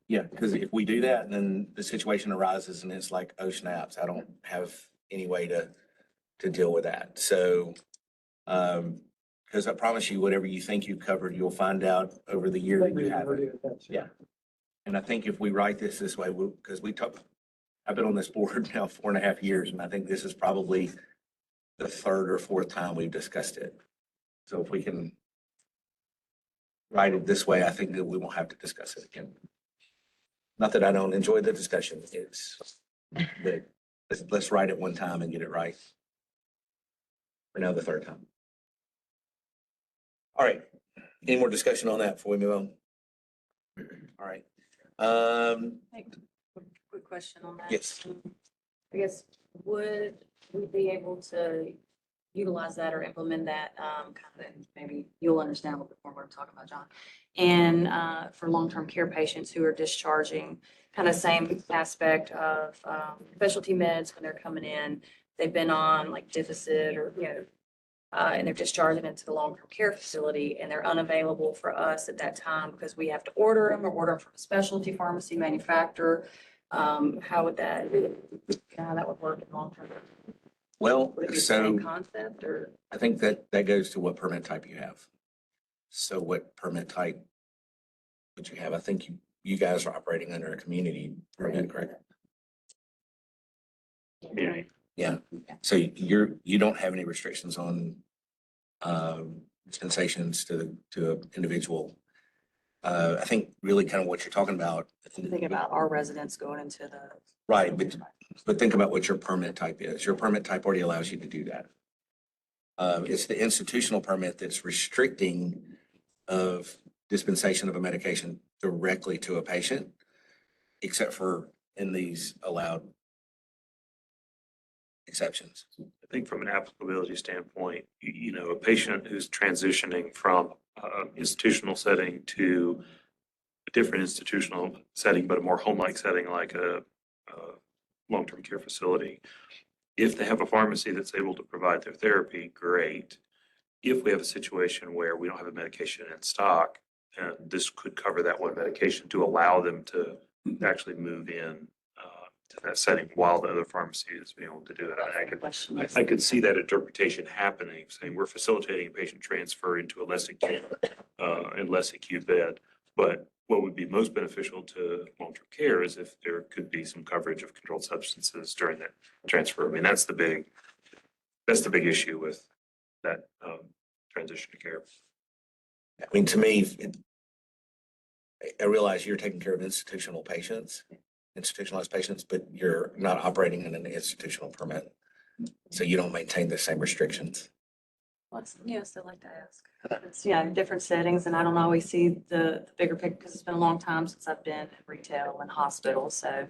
Speaker 1: Yeah, because if we do that, then the situation arises and it's like, oh snaps, I don't have any way to deal with that. So, because I promise you, whatever you think you've covered, you'll find out over the year that you haven't. Yeah. And I think if we write this way, because I've been on this board now 4.5 years, and I think this is probably the 3rd or 4th time we've discussed it. So if we can write it this way, I think that we won't have to discuss it again. Not that I don't enjoy the discussion, it's that let's write it one time and get it right. For now, the 3rd time. All right. Any more discussion on that before we move on? All right.
Speaker 21: Quick question on that.
Speaker 1: Yes.
Speaker 21: I guess, would we be able to utilize that or implement that, kind of, and maybe you'll understand a little bit more what I'm talking about, John. And, for long-term care patients who are discharging, kind of same aspect of, specialty meds when they're coming in, they've been on like deficit or, and they're discharging into the long-term care facility and they're unavailable for us at that time because we have to order them or order them from a specialty pharmacy manufacturer. How would that work in long-term?
Speaker 1: Well,
Speaker 21: Would it be the
Speaker 1: so
Speaker 21: same concept or?
Speaker 1: I think that goes to what permit type you have. So what permit type would you have? I think you guys are operating under a community permit, correct? Yeah. So you don't have any restrictions on dispensations to an individual. I think really kind of what you're talking about.
Speaker 21: Think about our residents going into the.
Speaker 1: Right, but think about what your permit type is. Your permit type already allows you to do that. It's the institutional permit that's restricting of dispensation of a medication directly to a patient, except for in these allowed exceptions.
Speaker 11: I think from an applicability standpoint, a patient who's transitioning from institutional setting to a different institutional setting, but a more home-like setting like a long-term care facility. If they have a pharmacy that's able to provide their therapy, great. If we have a situation where we don't have a medication in stock, this could cover that one medication to allow them to actually move in to that setting while the other pharmacy is being able to do it. I could see that interpretation happening, saying we're facilitating a patient transfer into a less acute bed. But what would be most beneficial to long-term care is if there could be some coverage of controlled substances during that transfer. I mean, that's the big issue with that transition to care.
Speaker 1: I mean, to me, I realize you're taking care of institutionalized patients, but you're not operating in an institutional permit. So you don't maintain the same restrictions.
Speaker 21: Yes, I'd like to ask. It's, different settings, and I don't always see the bigger picture because it's been a long time since I've been in retail and hospitals, so.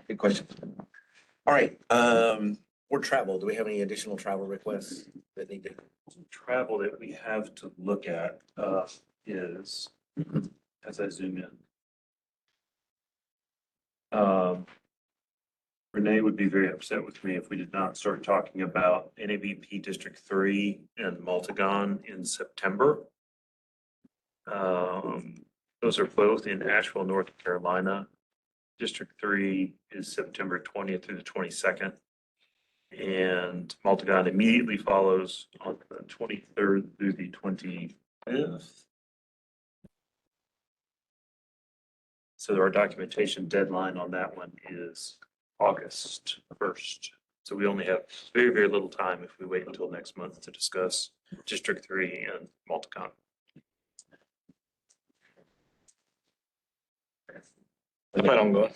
Speaker 1: Good question. All right, or travel. Do we have any additional travel requests that need to?
Speaker 11: Travel that we have to look at is, as I zoom in. Renee would be very upset with me if we did not start talking about NABP District 3 and Multagon in September. Those are both in Asheville, North Carolina. District 3 is September 20th through the 22nd. And Multagon immediately follows on the 23rd through the 25th. So our documentation deadline on that one is August 1st. So we only have very, very little time if we wait until next month to discuss District 3 and Multicon.
Speaker 12: I plan on going.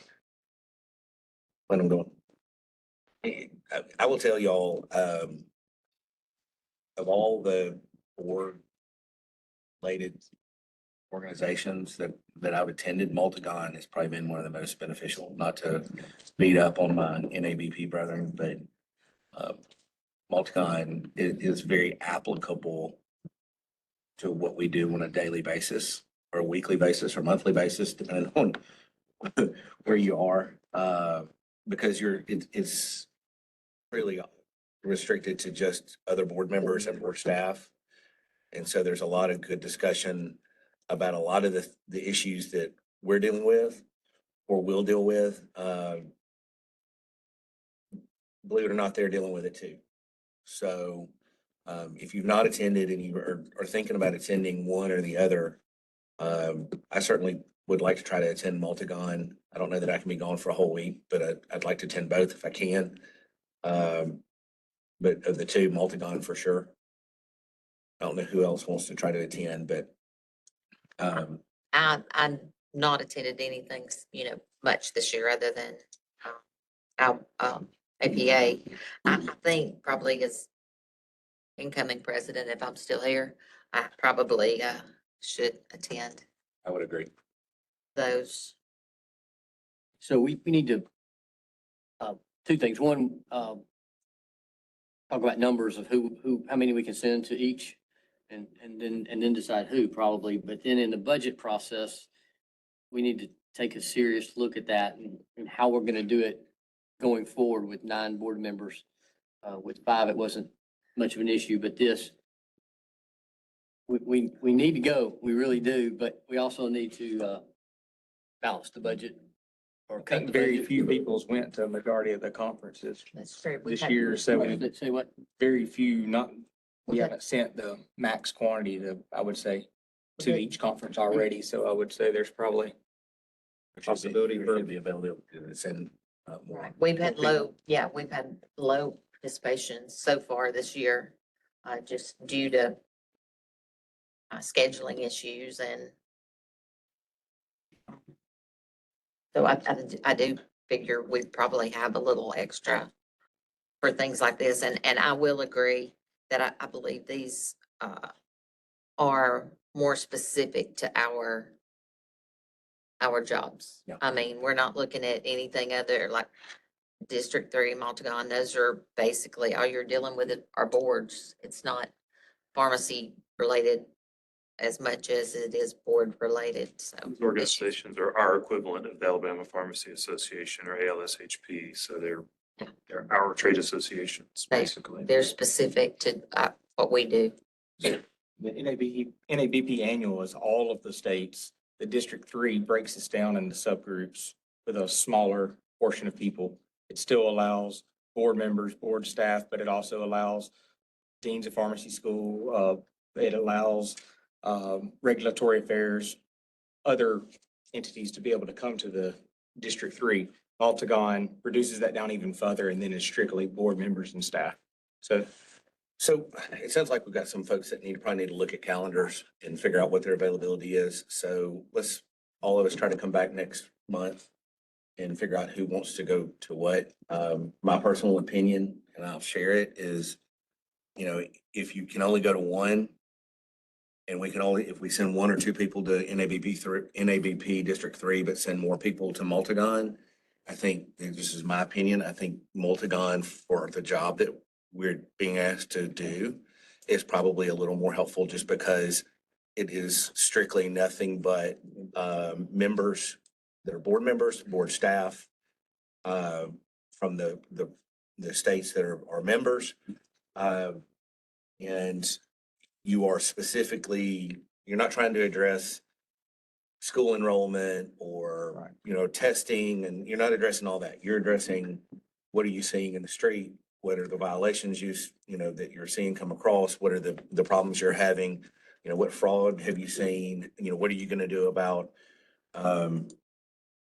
Speaker 1: Let them go. I will tell y'all, of all the board related organizations that I've attended, Multicon has probably been one of the most beneficial, not to beat up on my NABP brethren, but Multicon is very applicable to what we do on a daily basis or a weekly basis or monthly basis, depending on where you are. Because it's really restricted to just other board members and board staff. And so there's a lot of good discussion about a lot of the issues that we're dealing with or will deal with. Believe it or not, they're dealing with it too. So if you've not attended and you are thinking about attending one or the other, I certainly would like to try to attend Multicon. I don't know that I can be gone for a whole week, but I'd like to attend both if I can. But of the two, Multicon for sure. I don't know who else wants to try to attend, but
Speaker 15: I've not attended anything, much this year other than our APA. I think probably as incoming president, if I'm still here, I probably should attend
Speaker 1: I would agree.
Speaker 15: those.
Speaker 10: So we need to, two things. One, talk about numbers of how many we can send to each and then decide who probably. But then in the budget process, we need to take a serious look at that and how we're going to do it going forward with 9 board members. With 5, it wasn't much of an issue, but this, we need to go. We really do, but we also need to balance the budget. Or
Speaker 16: I think very few people's went to a majority of the conferences
Speaker 15: That's true.
Speaker 16: this year, so
Speaker 10: Say what?
Speaker 16: very few, we
Speaker 15: Okay.
Speaker 16: haven't sent the max quantity I would say, to each conference already, so I would say there's probably a possibility for
Speaker 1: the ability to send more.
Speaker 15: Right. We've had low participation so far this year, just due to scheduling issues and so I do figure we probably have a little extra for things like this. And I will agree that I believe these are more specific to our jobs.
Speaker 1: Yeah.
Speaker 15: I mean, we're not looking at anything other like District 3, Multicon. Those are basically all you're dealing with are boards. It's not pharmacy related as much as it is board related, so.
Speaker 11: These organizations are our equivalent of the Alabama Pharmacy Association or ALSHP, so they're our trade associations, basically.
Speaker 15: They're specific to what we do.
Speaker 16: the NABP annual is all of the states. The District 3 breaks this down into subgroups with a smaller portion of people. It still allows board members, board staff, but it also allows deans of pharmacy school. It allows regulatory affairs, other entities to be able to come to the District 3. Multicon reduces that down even further and then it's strictly board members and staff. So
Speaker 1: it sounds like we've got some folks that probably need to look at calendars and figure out what their availability is. So let's all of us try to come back next month and figure out who wants to go to what. My personal opinion, and I'll share it, is, if you can only go to one, and if we send 1 or 2 people to NABP District 3, but send more people to Multicon, I think, and this is my opinion, I think Multicon for the job that we're being asked to do is probably a little more helpful just because it is strictly nothing but members that are board members, board staff from the states that are members. And you are you're not trying to address school enrollment or, testing, and you're not addressing all that. You're addressing what are you seeing in the street? What are the violations that you're seeing come across? What are the problems you're having? What fraud have you seen? What are you going to do about the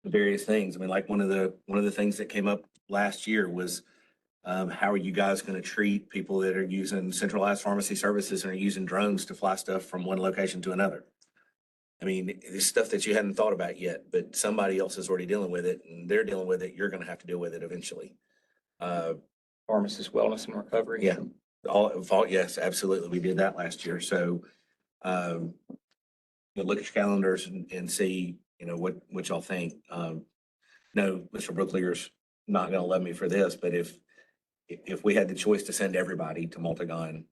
Speaker 1: various things? I mean, like one of the things that came up last year was How are you guys going to treat people that are using centralized pharmacy services and are using drones to fly stuff from one location to another? I mean, it's stuff that you hadn't thought about yet, but somebody else is already dealing with it and they're dealing with it. You're going to have to deal with it eventually.
Speaker 16: Pharmacist wellness and recovery.
Speaker 1: Yeah, yes, absolutely. We did that last year. So, look at your calendars and see, what y'all think. No, Mr. Brooklier's not going to love me for this, but if we had the choice to send everybody to Multigon,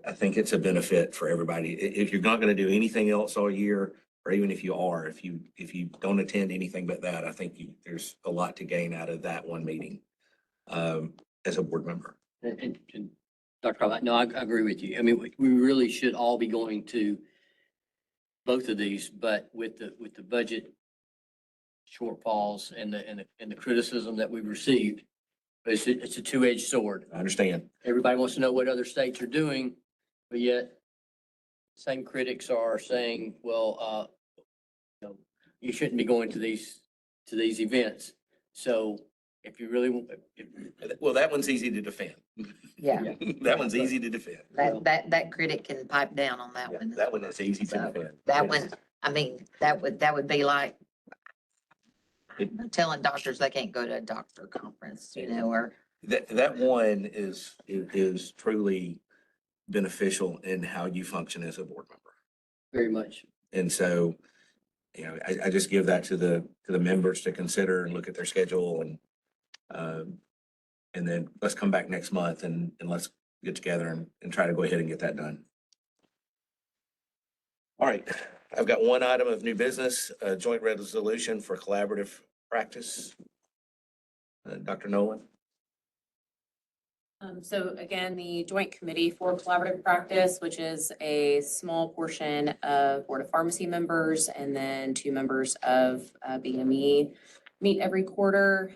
Speaker 1: I think it's a benefit for everybody. If you're not going to do anything else all year, or even if you are, if you don't attend anything but that, I think there's a lot to gain out of that one meeting as a board member.
Speaker 10: And Dr. Carlile, no, I agree with you. I mean, we really should all be going to both of these, but with the budget shortfalls and the criticism that we've received, it's a two-edged sword.
Speaker 1: I understand.
Speaker 10: Everybody wants to know what other states are doing, but yet same critics are saying, well, you shouldn't be going to these events. So if you really,
Speaker 1: well, that one's easy to defend.
Speaker 15: Yeah.
Speaker 1: That one's easy to defend.
Speaker 15: That critic can pipe down on that one.
Speaker 1: That one is easy to defend.
Speaker 15: That one, I mean, that would be like telling doctors they can't go to a doctor conference, or.
Speaker 1: That one is truly beneficial in how you function as a board member.
Speaker 10: very much.
Speaker 1: And so, I just give that to the members to consider and look at their schedule and then let's come back next month and let's get together and try to go ahead and get that done. All right, I've got one item of new business, a joint resolution for collaborative practice. Dr. Nolan.
Speaker 20: So again, the Joint Committee for Collaborative Practice, which is a small portion of Board of Pharmacy members and then 2 members of BME, meet every quarter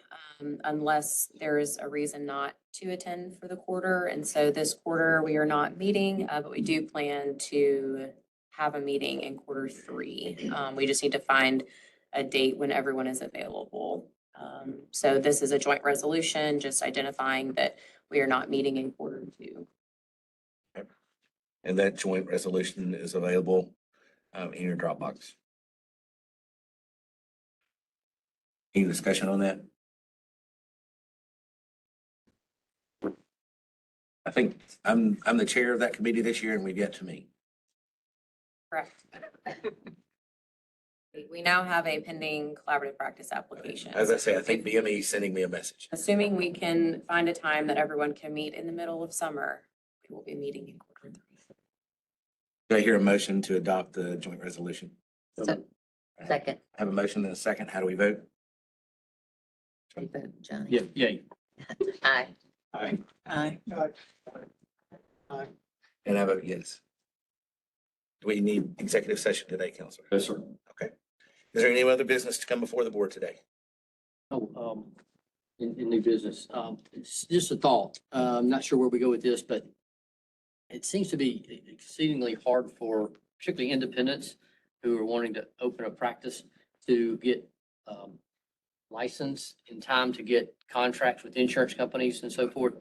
Speaker 20: unless there is a reason not to attend for the quarter. And so this quarter, we are not meeting, but we do plan to have a meeting in Q3. We just need to find a date when everyone is available. So this is a joint resolution, just identifying that we are not meeting in Q2.
Speaker 1: Okay. And that joint resolution is available in your Dropbox. Any discussion on that? I think I'm the chair of that committee this year and we've yet to meet.
Speaker 20: Correct. We now have a pending collaborative practice application.
Speaker 1: As I say, I think BME is sending me a message.
Speaker 20: Assuming we can find a time that everyone can meet in the middle of summer, we will be meeting in Q3.
Speaker 1: Do I hear a motion to adopt the joint resolution?
Speaker 15: Second.
Speaker 1: I have a motion and a second. How do we vote?
Speaker 10: Yeah, yeah.
Speaker 15: Aye.
Speaker 1: Aye.
Speaker 7: Aye.
Speaker 13: Aye.
Speaker 1: And I vote yes. Do we need executive session today, Counselor?
Speaker 5: Yes, sir.
Speaker 1: Okay. Is there any other business to come before the board today?
Speaker 10: Oh, in new business, it's just a thought. I'm not sure where we go with this, but it seems to be exceedingly hard for particularly independents who are wanting to open a practice to get licensed in time to get contracts with insurance companies and so forth.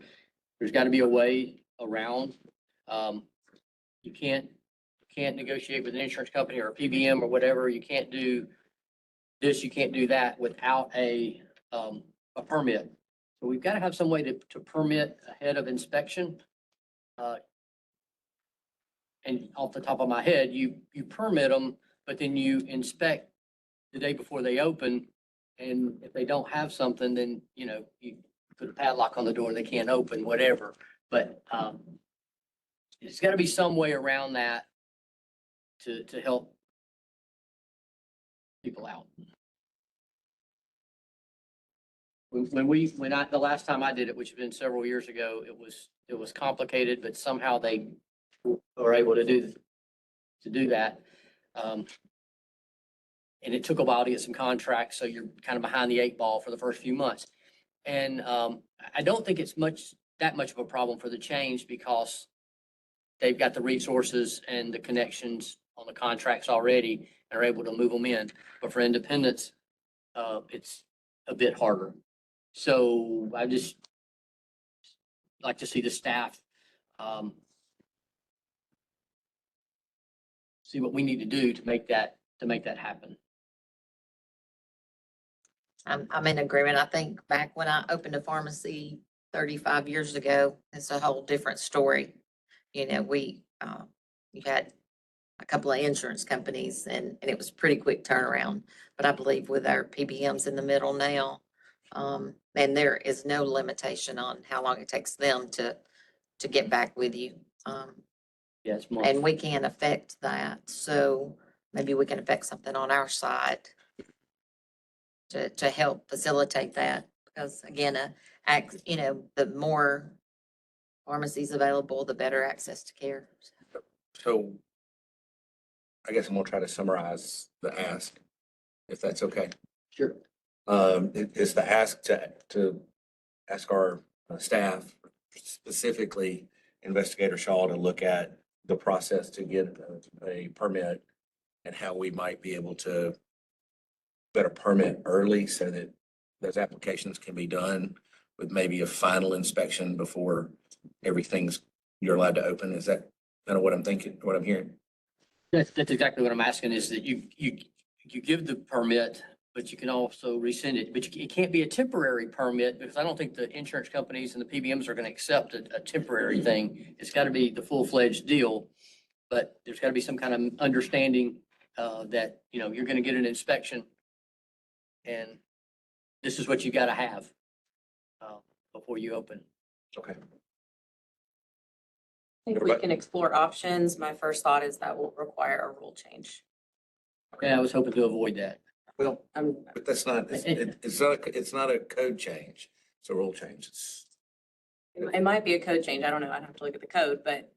Speaker 10: There's got to be a way around. You can't negotiate with an insurance company or a PBM or whatever. You can't do this, you can't do that without a permit. So we've got to have some way to permit ahead of inspection. And off the top of my head, you permit them, but then you inspect the day before they open. And if they don't have something, then, you put a padlock on the door, they can't open, whatever. But there's got to be some way around that to help people out. The last time I did it, which has been several years ago, it was complicated, but somehow they were able to do that. And it took a while to get some contracts, so you're kind of behind the 8 ball for the first few months. And I don't think it's that much of a problem for the change because they've got the resources and the connections on the contracts already and are able to move them in. But for independents, it's a bit harder. So I just like to see the staff, see what we need to do to make that happen.
Speaker 15: I'm in agreement. I think back when I opened a pharmacy 35 years ago, it's a whole different story. You know, you had a couple of insurance companies and it was pretty quick turnaround. But I believe with our PBMs in the middle now, and there is no limitation on how long it takes them to get back with you.
Speaker 10: Yes.
Speaker 15: And we can affect that. So maybe we can affect something on our side to help facilitate that. Because again, you know, the more pharmacies available, the better access to care.
Speaker 1: So I guess I'm gonna try to summarize the ask, if that's okay.
Speaker 10: Sure.
Speaker 1: Is the ask to ask our staff, specifically Investigator Shaw, to look at the process to get a permit and how we might be able to get a permit early so that those applications can be done with maybe a final inspection before you're allowed to open. Is that kind of what I'm thinking, what I'm hearing?
Speaker 10: That's exactly what I'm asking, is that you give the permit, but you can also rescind it. But it can't be a temporary permit, because I don't think the insurance companies and the PBMs are going to accept a temporary thing. It's got to be the full-fledged deal. But there's got to be some kind of understanding that, you know, you're going to get an inspection and this is what you got to have before you open.
Speaker 1: Okay.
Speaker 20: I think we can explore options. My first thought is that will require a rule change.
Speaker 10: Okay, I was hoping to avoid that.
Speaker 1: Well, but that's not, it's not a code change. It's a rule change.
Speaker 20: It might be a code change. I don't know. I'd have to look at the code, but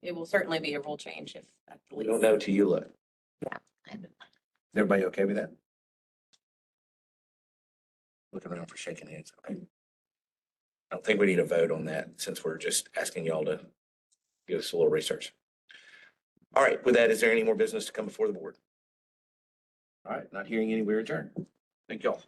Speaker 20: it will certainly be a rule change if that's the
Speaker 1: We
Speaker 20: least.
Speaker 1: don't know till you look.
Speaker 15: Yeah.
Speaker 1: Is everybody okay with that? Looking around for shaking hands. Okay. I don't think we need a vote on that since we're just asking y'all to give us a little research. All right, with that, is there any more business to come before the board? All right, not hearing any, we're adjourned. Thank y'all.